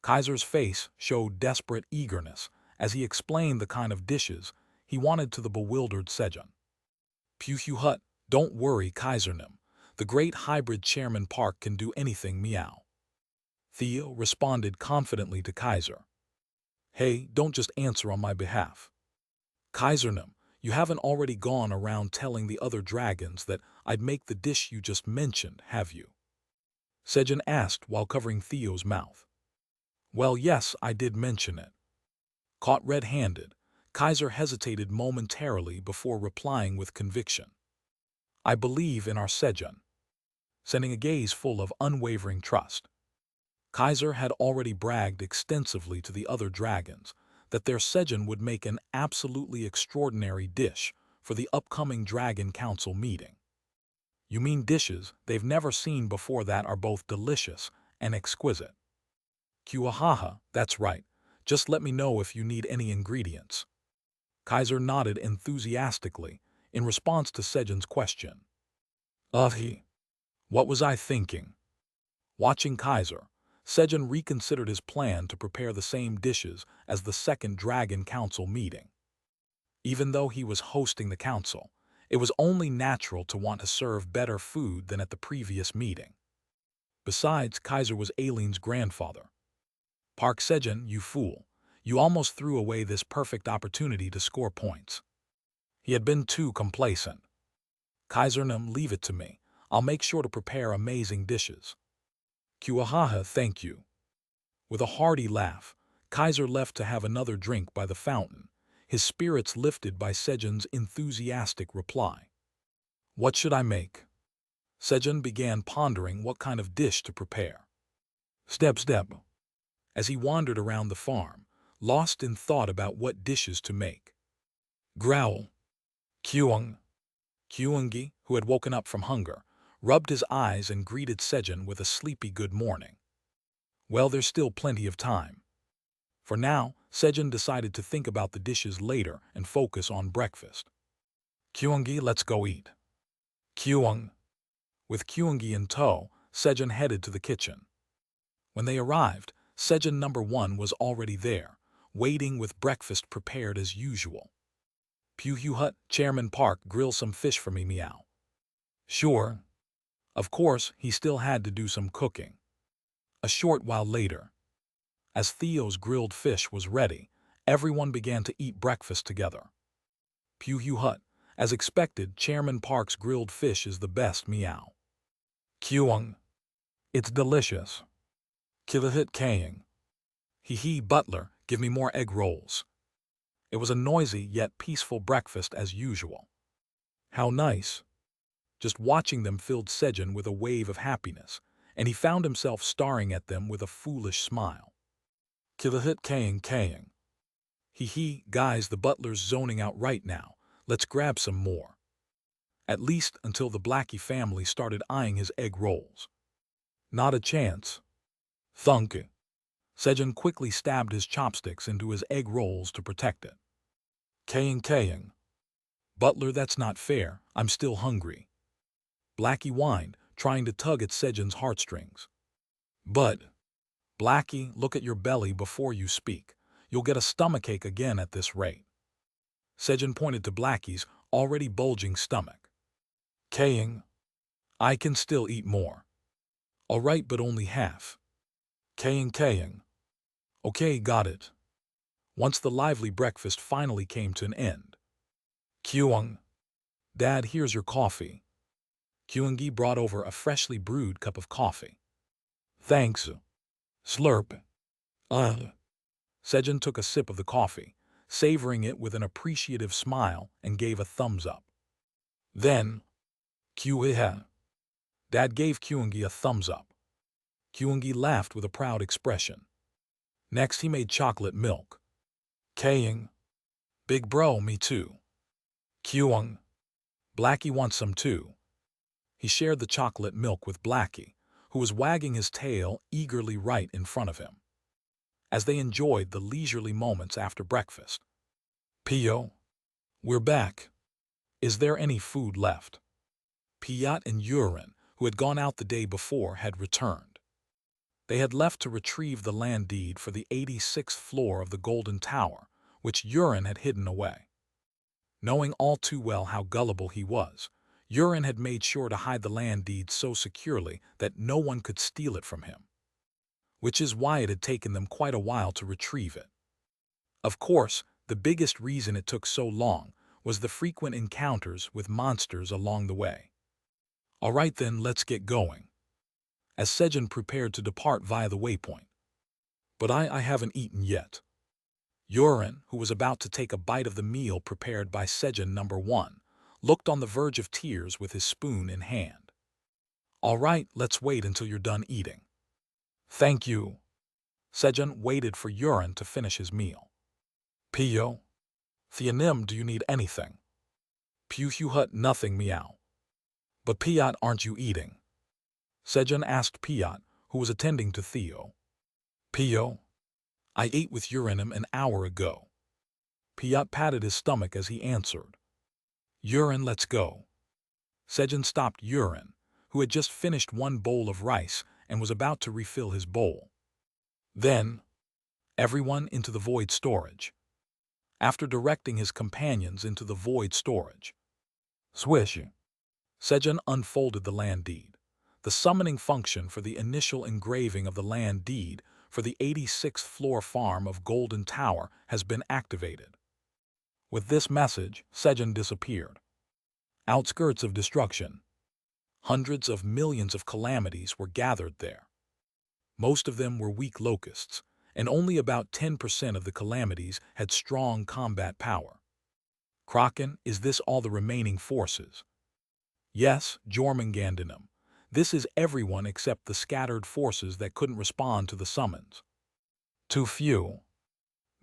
Kaiser's face showed desperate eagerness as he explained the kind of dishes he wanted to the bewildered Sejun. Pew Hut, don't worry, Kaisernim. The great hybrid Chairman Park can do anything, meow. Theo responded confidently to Kaiser. Hey, don't just answer on my behalf. Kaisernim, you haven't already gone around telling the other dragons that I'd make the dish you just mentioned, have you? Sejun asked while covering Theo's mouth. Well, yes, I did mention it. Caught red-handed, Kaiser hesitated momentarily before replying with conviction. I believe in our Sejun. Sending a gaze full of unwavering trust. Kaiser had already bragged extensively to the other dragons that their Sejun would make an absolutely extraordinary dish for the upcoming Dragon Council meeting. You mean dishes they've never seen before that are both delicious and exquisite? Kuahaha, that's right. Just let me know if you need any ingredients. Kaiser nodded enthusiastically in response to Sejun's question. What was I thinking? Watching Kaiser, Sejun reconsidered his plan to prepare the same dishes as the second Dragon Council meeting. Even though he was hosting the council, it was only natural to want to serve better food than at the previous meeting. Besides, Kaiser was Aileen's grandfather. Park Sejun, you fool. You almost threw away this perfect opportunity to score points. He had been too complacent. Kaisernum, leave it to me. I'll make sure to prepare amazing dishes. Kuahaha, thank you. With a hearty laugh, Kaiser left to have another drink by the fountain, his spirits lifted by Sejun's enthusiastic reply. What should I make? Sejun began pondering what kind of dish to prepare. Step. As he wandered around the farm, lost in thought about what dishes to make. Growl. Kyungi, who had woken up from hunger, rubbed his eyes and greeted Sejun with a sleepy good morning. Well, there's still plenty of time. For now, Sejun decided to think about the dishes later and focus on breakfast. Kyungi, let's go eat. Kyung. With Kyungi in tow, Sejun headed to the kitchen. When they arrived, Sejun number 1 was already there, waiting with breakfast prepared as usual. Pew Hut, Chairman Park, grill some fish for me, meow. Sure. Of course, he still had to do some cooking. A short while later, as Theo's grilled fish was ready, everyone began to eat breakfast together. Pew Hut, as expected, Chairman Park's grilled fish is the best, meow. Kyung. It's delicious. Kilahit Kaying. Hee butler, give me more egg rolls. It was a noisy yet peaceful breakfast as usual. How nice. Just watching them filled Sejun with a wave of happiness, and he found himself staring at them with a foolish smile. Kilahit Kaying. Hee guys, the butler's zoning out right now. Let's grab some more. At least until the Blackie family started eyeing his egg rolls. Not a chance. Thunk. Sejun quickly stabbed his chopsticks into his egg rolls to protect it. Kaying. Butler, that's not fair. I'm still hungry. Blackie whined, trying to tug at Sejun's heartstrings. But, Blackie, look at your belly before you speak. You'll get a stomachache again at this rate. Sejun pointed to Blackie's already bulging stomach. Kaying. I can still eat more. All right, but only half. Kaying. Okay, got it. once the lively breakfast finally came to an end. Kyung, Dad, here's your coffee. Kyungi brought over a freshly brewed cup of coffee. Thanks. Slurp. Sejun took a sip of the coffee, savoring it with an appreciative smile, and gave a thumbs up. Then, Kyuiha. Dad gave Kyungi a thumbs up. Kyungi laughed with a proud expression. Next, he made chocolate milk. Kaying. Big bro, me too. Kyung. Blackie wants some too. He shared the chocolate milk with Blackie, who was wagging his tail eagerly right in front of him, as they enjoyed the leisurely moments after breakfast. Pio, we're back. Is there any food left? Piat and Urin, who had gone out the day before, had returned. They had left to retrieve the land deed for the 86th floor of the Golden Tower, which Urin had hidden away. Knowing all too well how gullible he was, Urin had made sure to hide the land deed so securely that no one could steal it from him, which is why it had taken them quite a while to retrieve it. Of course, the biggest reason it took so long was the frequent encounters with monsters along the way. All right then, let's get going, as Sejun prepared to depart via the waypoint. But I haven't eaten yet. Urin, who was about to take a bite of the meal prepared by Sejun #1, looked on the verge of tears with his spoon in hand. All right, let's wait until you're done eating. Thank you. Sejun waited for Urin to finish his meal. Pio, Theanim, do you need anything? Hut, nothing, meow. But Piat, aren't you eating? Sejun asked Piat, who was attending to Theo. Pio, I ate with Urinim an hour ago. Piat patted his stomach as he answered. Urin, let's go. Sejun stopped Urin, who had just finished one bowl of rice and was about to refill his bowl. Then, everyone into the void storage. After directing his companions into the void storage. Swish. Sejun unfolded the land deed. The summoning function for the initial engraving of the land deed for the 86th floor farm of Golden Tower has been activated. With this message, Sejun disappeared. Outskirts of destruction. Hundreds of millions of calamities were gathered there. Most of them were weak locusts, and only about 10% of the calamities had strong combat power. Kraken, is this all the remaining forces? Yes, Jormungandinum. This is everyone except the scattered forces that couldn't respond to the summons. Too few.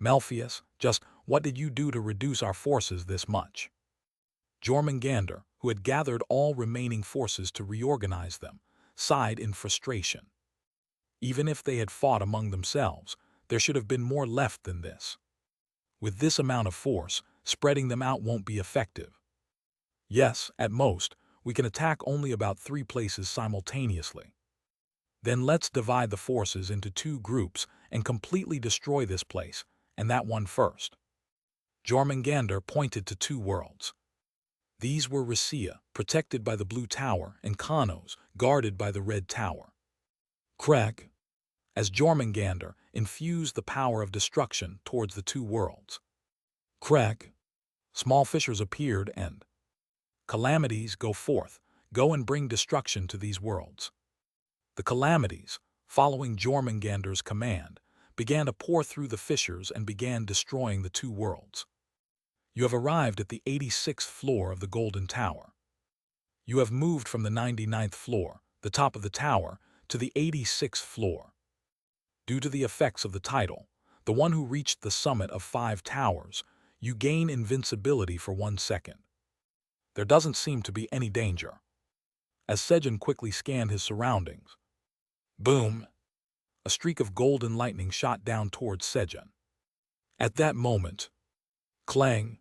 Melpheus, just what did you do to reduce our forces this much? Jormungander, who had gathered all remaining forces to reorganize them, sighed in frustration. Even if they had fought among themselves, there should have been more left than this. With this amount of force, spreading them out won't be effective. Yes, at most, we can attack only about 3 places simultaneously. Then let's divide the forces into 2 groups and completely destroy this place, and that one first. Jormungander pointed to 2 worlds. These were Risia, protected by the Blue Tower, and Kanos, guarded by the Red Tower. Crack, as Jormungander infused the power of destruction towards the 2 worlds. Crack, small fissures appeared and calamities, go forth, go and bring destruction to these worlds. The calamities, following Jormungander's command, began to pour through the fissures and began destroying the 2 worlds. You have arrived at the 86th floor of the Golden Tower. You have moved from the 99th floor, the top of the tower, to the 86th floor. Due to the effects of the title, the one who reached the summit of 5 towers, you gain invincibility for 1 second. There doesn't seem to be any danger. As Sejun quickly scanned his surroundings. Boom! A streak of golden lightning shot down towards Sejun. At that moment, clang!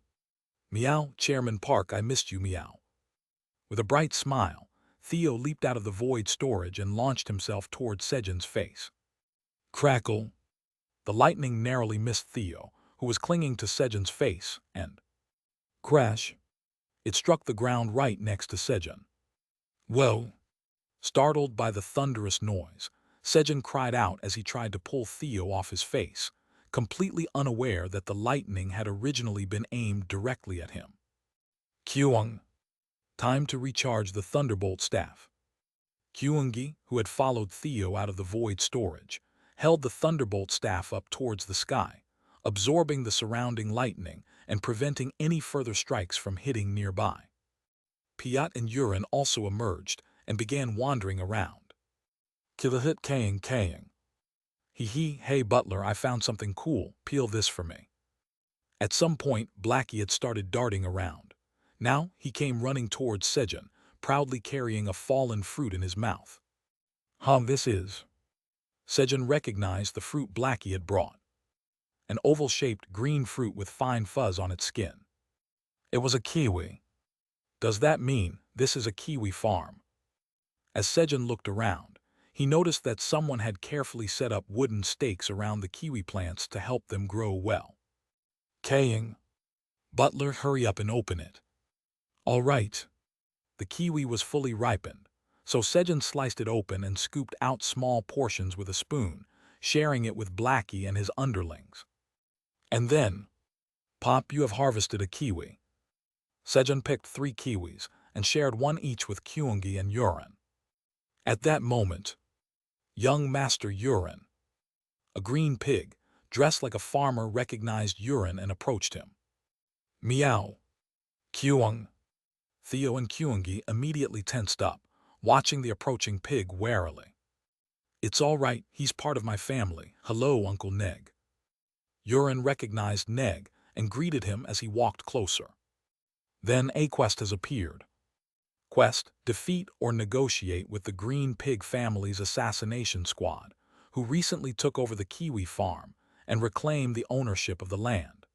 Meow, Chairman Park, I missed you, meow. With a bright smile, Theo leaped out of the void storage and launched himself towards Sejun's face. Crackle! The lightning narrowly missed Theo, who was clinging to Sejun's face, and crash! It struck the ground right next to Sejun. Whoa! Startled by the thunderous noise, Sejun cried out as he tried to pull Theo off his face, completely unaware that the lightning had originally been aimed directly at him. Kyung. Time to recharge the Thunderbolt staff. Kyungi, who had followed Theo out of the void storage, held the Thunderbolt staff up towards the sky, absorbing the surrounding lightning and preventing any further strikes from hitting nearby. Piat and Urin also emerged and began wandering around. Kilahit Kaying. Hey butler, I found something cool, peel this for me. At some point, Blackie had started darting around. Now he came running towards Sejun, proudly carrying a fallen fruit in his mouth. This is. Sejun recognized the fruit Blackie had brought. An oval-shaped green fruit with fine fuzz on its skin. It was a kiwi. Does that mean this is a kiwi farm? As Sejun looked around, he noticed that someone had carefully set up wooden stakes around the kiwi plants to help them grow well. Kaying. Butler, hurry up and open it. All right. The kiwi was fully ripened, so Sejun sliced it open and scooped out small portions with a spoon, sharing it with Blackie and his underlings. And then, Pop, you have harvested a kiwi. Sejun picked 3 kiwis and shared one each with Kyungi and Urin. At that moment, young Master Urin, a green pig, dressed like a farmer, recognized Urin and approached him. Meow. Kyung. Theo and Kyungi immediately tensed up, watching the approaching pig warily. It's all right, he's part of my family. Hello, Uncle Neg. Urin recognized Neg and greeted him as he walked closer. Then a quest has appeared. Quest: defeat or negotiate with the Green Pig family's assassination squad, who recently took over the kiwi farm and reclaimed the ownership of the land.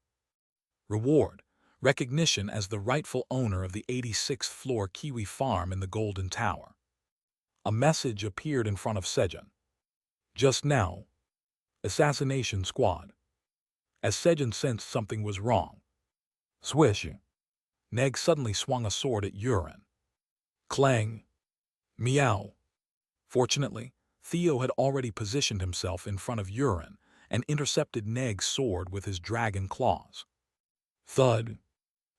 Reward: recognition as the rightful owner of the 86th floor kiwi farm in the Golden Tower. A message appeared in front of Sejun. Just now, assassination squad. As Sejun sensed something was wrong. Swish. Neg suddenly swung a sword at Urin. Clang. Meow. Fortunately, Theo had already positioned himself in front of Urin and intercepted Neg's sword with his dragon claws. Thud.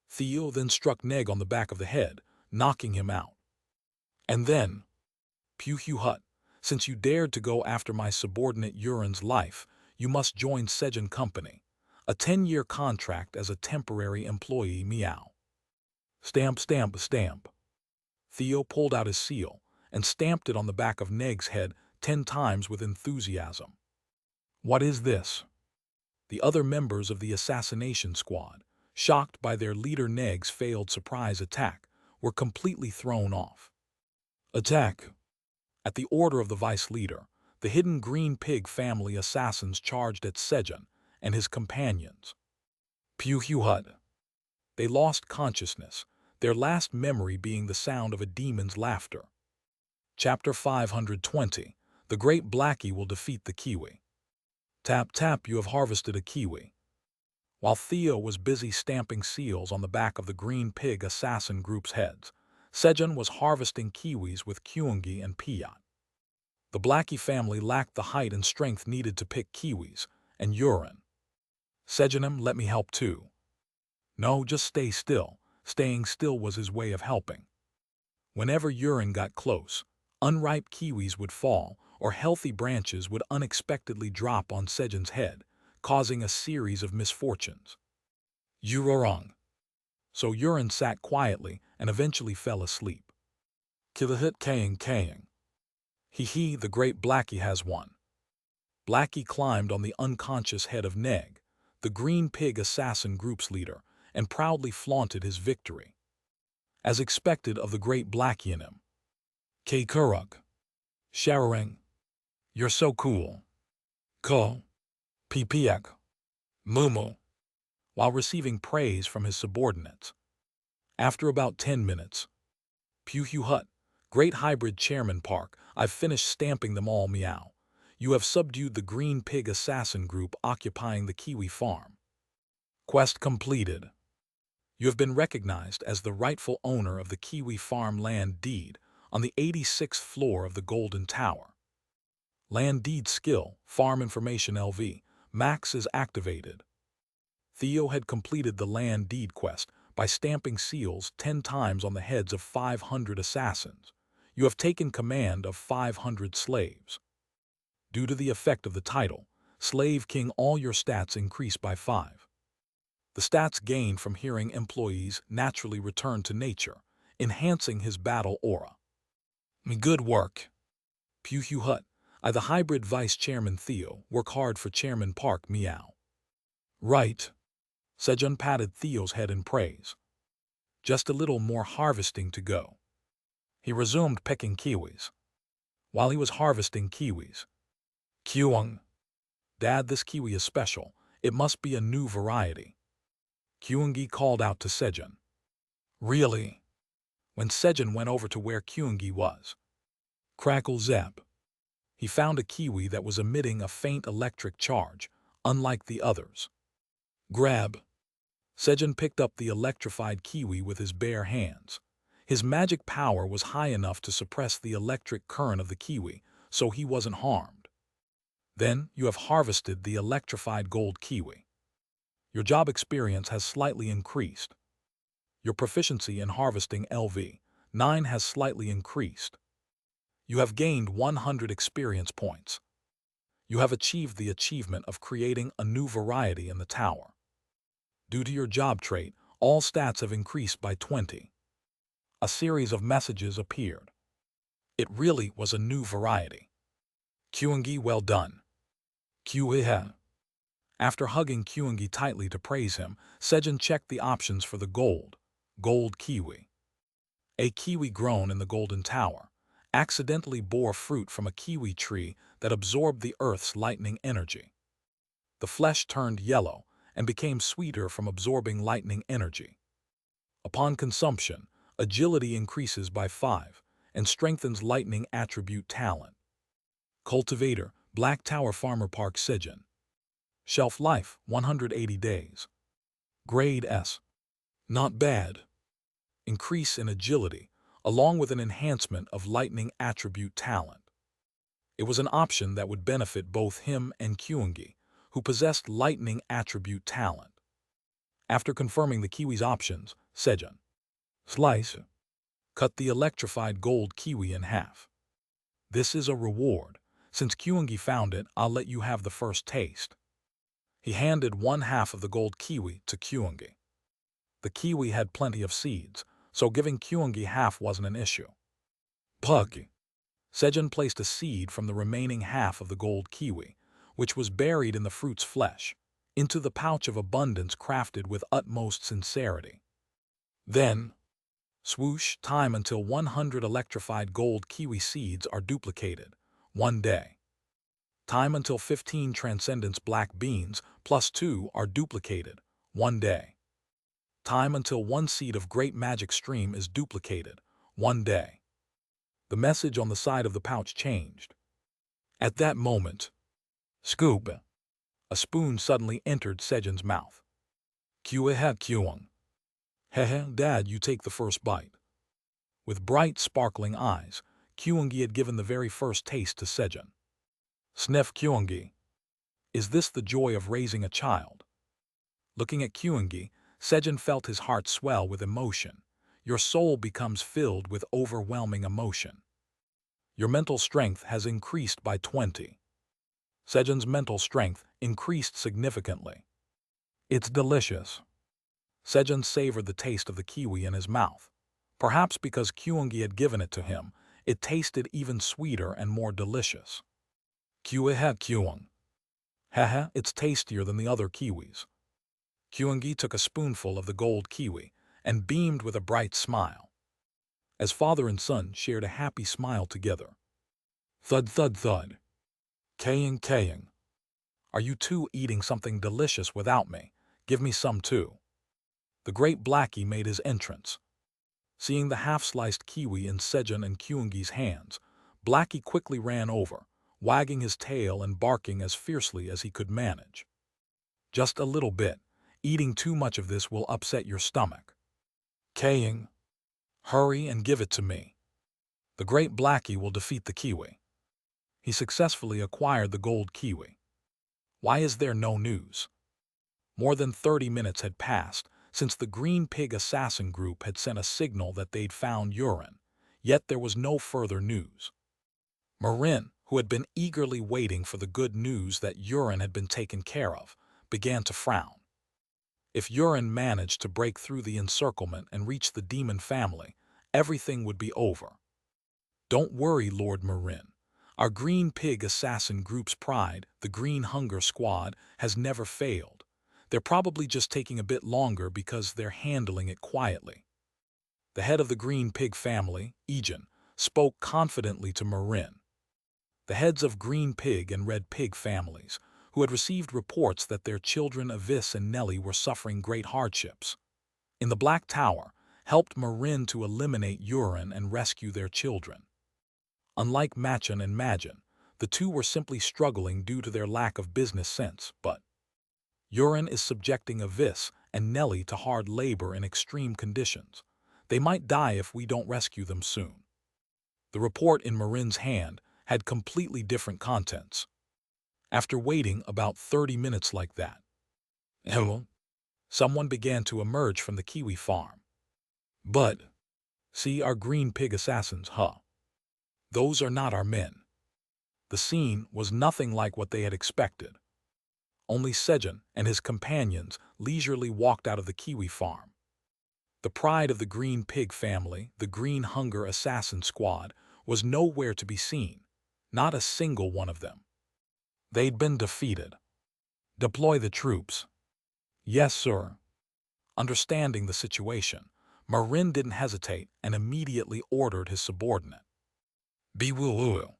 Theo then struck Neg on the back of the head, knocking him out. And then, Hut, since you dared to go after my subordinate Urin's life, you must join Sejun Company, a 10-year contract as a temporary employee. Meow. Stamp, stamp, stamp. Theo pulled out his seal and stamped it on the back of Neg's head 10 times with enthusiasm. What is this? The other members of the assassination squad, shocked by their leader Neg's failed surprise attack, were completely thrown off. Attack! At the order of the vice leader, the hidden Green Pig family assassins charged at Sejun and his companions. Hut. They lost consciousness, their last memory being the sound of a demon's laughter. Chapter 520. The Great Blackie will defeat the kiwi. Tap tap, you have harvested a kiwi. While Theo was busy stamping seals on the back of the Green Pig assassin group's heads, Sejun was harvesting kiwis with Kyungi and Piat. The Blackie family lacked the height and strength needed to pick kiwis, and Urin. Sejunum, let me help too. No, just stay still. Staying still was his way of helping. Whenever Urin got close, unripe kiwis would fall or healthy branches would unexpectedly drop on Sejun's head, causing a series of misfortunes. Urorong. So Urin sat quietly and eventually fell asleep. Kilahit Kaying. The Great Blackie has won. Blackie climbed on the unconscious head of Neg, the Green Pig assassin group's leader, and proudly flaunted his victory. As expected of the Great Blackie in him. Kuruk. Shararang. You're so cool. Ko. Pipiak. Mumu. While receiving praise from his subordinates. After about 10 minutes. Hut. Great Hybrid Chairman Park, I've finished stamping them all. Meow. You have subdued the Green Pig assassin group occupying the kiwi farm. Quest completed. You have been recognized as the rightful owner of the kiwi farm land deed on the 86th floor of the Golden Tower. Land deed skill, farm information LV, Max is activated. Theo had completed the land deed quest by stamping seals 10 times on the heads of 500 assassins. You have taken command of 500 slaves. Due to the effect of the title, Slave King, all your stats increase by 5. The stats gained from hearing employees naturally return to nature, enhancing his battle aura. Good work. Pew Hut. I, the hybrid Vice Chairman Theo, work hard for Chairman Park, meow. Right. Sejun patted Theo's head in praise. Just a little more harvesting to go. He resumed pecking kiwis. While he was harvesting kiwis, Kyung, Dad, this kiwi is special. It must be a new variety. Kyungi called out to Sejun. Really? When Sejun went over to where Kyungi was, crackle zap, he found a kiwi that was emitting a faint electric charge, unlike the others. Grab. Sejun picked up the electrified kiwi with his bare hands. His magic power was high enough to suppress the electric current of the kiwi, so he wasn't harmed. Then you have harvested the electrified gold kiwi. Your job experience has slightly increased. Your proficiency in harvesting LV9 has slightly increased. You have gained 100 experience points. You have achieved the achievement of creating a new variety in the tower. Due to your job trait, all stats have increased by 20. A series of messages appeared. It really was a new variety. Kyungi, well done. Kyuiha. After hugging Kyungi tightly to praise him, Sejun checked the options for the gold kiwi. A kiwi grown in the Golden Tower accidentally bore fruit from a kiwi tree that absorbed the Earth's lightning energy. The flesh turned yellow and became sweeter from absorbing lightning energy. Upon consumption, agility increases by 5 and strengthens lightning attribute talent. Cultivator, Black Tower Farmer Park Sejun. Shelf life, 180 days. Grade S. Not bad. Increase in agility, along with an enhancement of lightning attribute talent. It was an option that would benefit both him and Kyungi, who possessed lightning attribute talent. After confirming the kiwi's options, Sejun slice, cut the electrified gold kiwi in half. This is a reward. Since Kyungi found it, I'll let you have the first taste. He handed 1/2 of the gold kiwi to Kyungi. The kiwi had plenty of seeds, so giving Kyungi half wasn't an issue. Pug. Sejun placed a seed from the remaining half of the gold kiwi, which was buried in the fruit's flesh, into the pouch of abundance crafted with utmost sincerity. Then, swoosh, time until 100 electrified gold kiwi seeds are duplicated. 1 day. Time until 15 Transcendence black beans +2 are duplicated. 1 day. Time until 1 seed of Great Magic Stream is duplicated. 1 day. The message on the side of the pouch changed. At that moment, scoop, a spoon suddenly entered Sejun's mouth. Kyueha Kyung. Hehe, Dad, you take the first bite. With bright, sparkling eyes, Kyungi had given the very first taste to Sejun. Sniff, Kyungi. Is this the joy of raising a child? Looking at Kyungi, Sejun felt his heart swell with emotion. Your soul becomes filled with overwhelming emotion. Your mental strength has increased by 20. Sejun's mental strength increased significantly. It's delicious. Sejun savored the taste of the kiwi in his mouth. Perhaps because Kyungi had given it to him, it tasted even sweeter and more delicious. Kyueha Kyung. Haha, it's tastier than the other kiwis. Kyungi took a spoonful of the gold kiwi and beamed with a bright smile. As father and son shared a happy smile together. Thud thud thud. Kaying kaying. Are you two eating something delicious without me? Give me some too. The great Blackie made his entrance. Seeing the half-sliced kiwi in Sejun and Kyungi's hands, Blackie quickly ran over, wagging his tail and barking as fiercely as he could manage. Just a little bit. Eating too much of this will upset your stomach. Kaying. Hurry and give it to me. The great Blackie will defeat the kiwi. He successfully acquired the gold kiwi. Why is there no news? More than 30 minutes had passed since the Green Pig assassin group had sent a signal that they'd found urine, yet there was no further news. Marin, who had been eagerly waiting for the good news that urine had been taken care of, began to frown. If urine managed to break through the encirclement and reach the demon family, everything would be over. Don't worry, Lord Marin. Our Green Pig assassin group's pride, the Green Hunger Squad, has never failed. They're probably just taking a bit longer because they're handling it quietly. The head of the Green Pig family, Sejun, spoke confidently to Marin. The heads of Green Pig and Red Pig families, who had received reports that their children Avis and Nellie were suffering great hardships, in the Black Tower, helped Marin to eliminate urine and rescue their children. Unlike Machun and Majin, the two were simply struggling due to their lack of business sense, but urine is subjecting Avis and Nellie to hard labor in extreme conditions. They might die if we don't rescue them soon. The report in Marin's hand had completely different contents. After waiting about 30 minutes like that, someone began to emerge from the kiwi farm. But, see our Green Pig assassins, huh? Those are not our men. The scene was nothing like what they had expected. Only Sejun and his companions leisurely walked out of the kiwi farm. The pride of the Green Pig family, the Green Hunger Assassin Squad, was nowhere to be seen, not a single one of them. They'd been defeated. Deploy the troops. Yes, sir. Understanding the situation, Marin didn't hesitate and immediately ordered his subordinate. Be-woo-woo.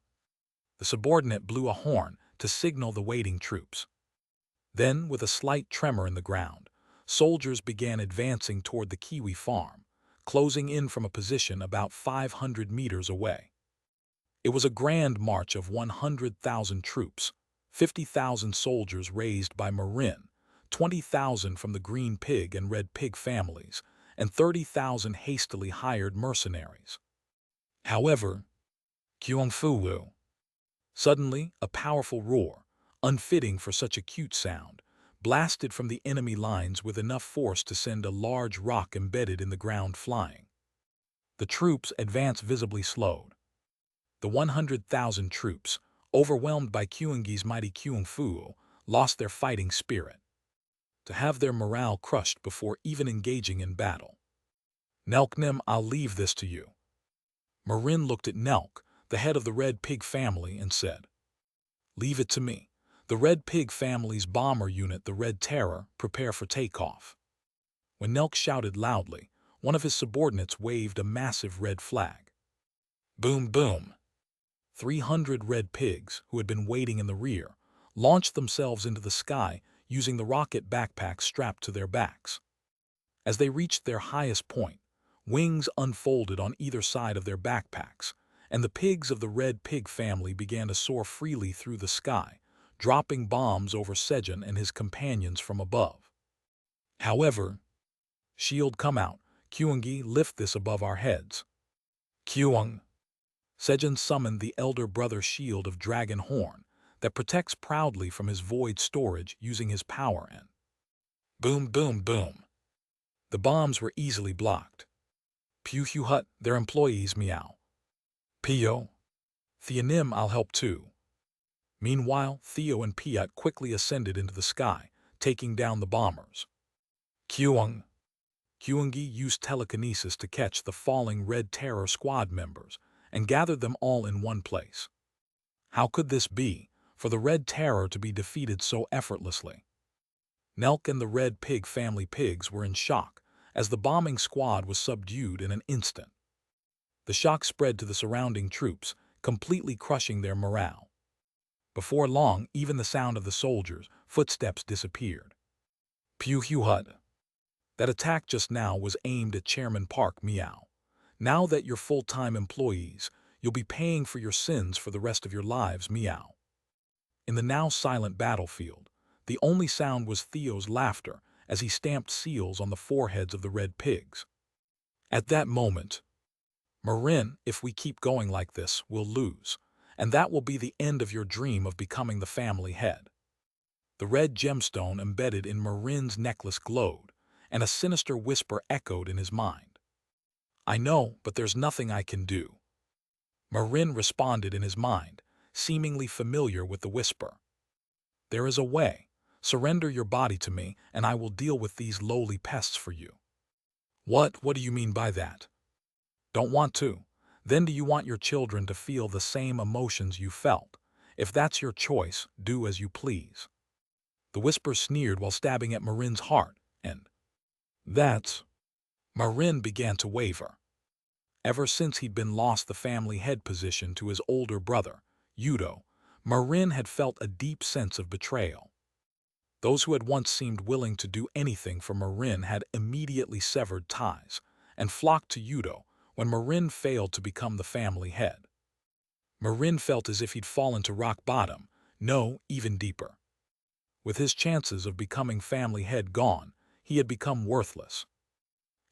The subordinate blew a horn to signal the waiting troops. Then, with a slight tremor in the ground, soldiers began advancing toward the kiwi farm, closing in from a position about 500 meters away. It was a grand march of 100,000 troops, 50,000 soldiers raised by Marin, 20,000 from the Green Pig and Red Pig families, and 30,000 hastily hired mercenaries. However, Kyungfu. Suddenly, a powerful roar, unfitting for such a cute sound, blasted from the enemy lines with enough force to send a large rock embedded in the ground flying. The troops' advance visibly slowed. The 100,000 troops, overwhelmed by Kyungi's mighty Kyungfu, lost their fighting spirit. To have their morale crushed before even engaging in battle. Nelknim, I'll leave this to you. Marin looked at Nelk, the head of the Red Pig family, and said, Leave it to me. The Red Pig family's bomber unit, the Red Terror, prepare for takeoff. When Nelk shouted loudly, one of his subordinates waved a massive red flag. Boom, boom. 300 Red Pigs, who had been waiting in the rear, launched themselves into the sky using the rocket backpacks strapped to their backs. As they reached their highest point, wings unfolded on either side of their backpacks, and the pigs of the Red Pig family began to soar freely through the sky, dropping bombs over Sejun and his companions from above. However, shield come out, Kyungi, lift this above our heads. Kyung. Sejun summoned the elder brother shield of dragon horn that protects proudly from his void storage using his power and boom, boom, boom. The bombs were easily blocked. Pew Hut, their employees, meow. Pio. Theonim, I'll help too. Meanwhile, Theo and Piat quickly ascended into the sky, taking down the bombers. Kyung. Kyungi used telekinesis to catch the falling Red Terror squad members and gathered them all in one place. How could this be, for the Red Terror to be defeated so effortlessly? Nelk and the Red Pig family pigs were in shock as the bombing squad was subdued in an instant. The shock spread to the surrounding troops, completely crushing their morale. Before long, even the sound of the soldiers' footsteps disappeared. Pew Hut. That attack just now was aimed at Chairman Park, meow. Now that you're full-time employees, you'll be paying for your sins for the rest of your lives, meow. In the now silent battlefield, the only sound was Theo's laughter as he stamped seals on the foreheads of the Red Pigs. At that moment, Marin, if we keep going like this, we'll lose, and that will be the end of your dream of becoming the family head. The red gemstone embedded in Marin's necklace glowed, and a sinister whisper echoed in his mind. I know, but there's nothing I can do. Marin responded in his mind, seemingly familiar with the whisper. There is a way. Surrender your body to me, and I will deal with these lowly pests for you. What do you mean by that? Don't want to? Then do you want your children to feel the same emotions you felt? If that's your choice, do as you please. The whisper sneered while stabbing at Marin's heart, and that's... Marin began to waver. Ever since he'd been lost the family head position to his older brother, Yudo, Marin had felt a deep sense of betrayal. Those who had once seemed willing to do anything for Marin had immediately severed ties and flocked to Yudo when Marin failed to become the family head. Marin felt as if he'd fallen to rock bottom, no, even deeper. With his chances of becoming family head gone, he had become worthless.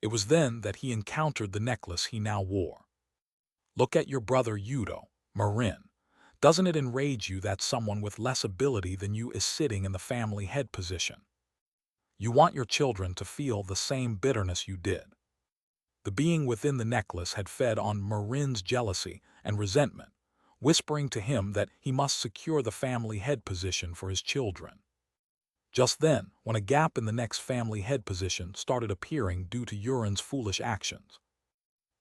It was then that he encountered the necklace he now wore. Look at your brother Yudo, Marin. Doesn't it enrage you that someone with less ability than you is sitting in the family head position? You want your children to feel the same bitterness you did. The being within the necklace had fed on Marin's jealousy and resentment, whispering to him that he must secure the family head position for his children. Just then, when a gap in the next family head position started appearing due to Urin's foolish actions,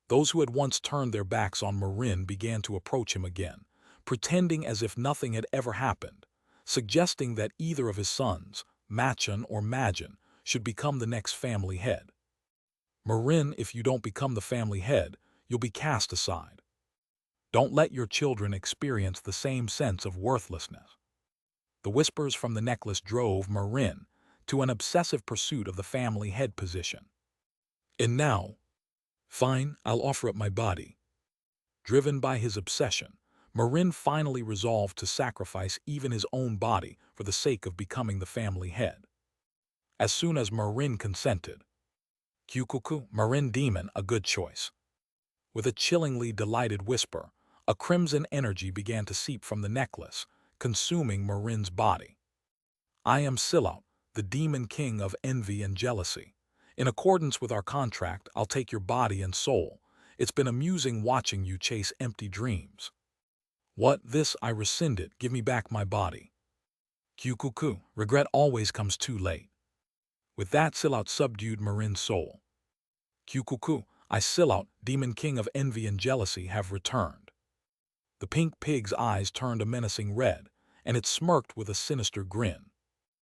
those who had once turned their backs on Marin began to approach him again, pretending as if nothing had ever happened, suggesting that either of his sons, Machun or Majin, should become the next family head. Marin, if you don't become the family head, you'll be cast aside. Don't let your children experience the same sense of worthlessness. The whispers from the necklace drove Marin to an obsessive pursuit of the family head position. And now, fine, I'll offer up my body. Driven by his obsession, Marin finally resolved to sacrifice even his own body for the sake of becoming the family head. As soon as Marin consented, Kyukuku, Marin demon, a good choice. With a chillingly delighted whisper, a crimson energy began to seep from the necklace, consuming Marin's body. I am Silaut, the demon king of envy and jealousy. In accordance with our contract, I'll take your body and soul. It's been amusing watching you chase empty dreams. What? This I rescinded. Give me back my body. Kyukuku, regret always comes too late. With that, Silaut subdued Marin's soul. Kyukuku, I Silaut, demon king of envy and jealousy, have returned. The pink pig's eyes turned a menacing red, and it smirked with a sinister grin.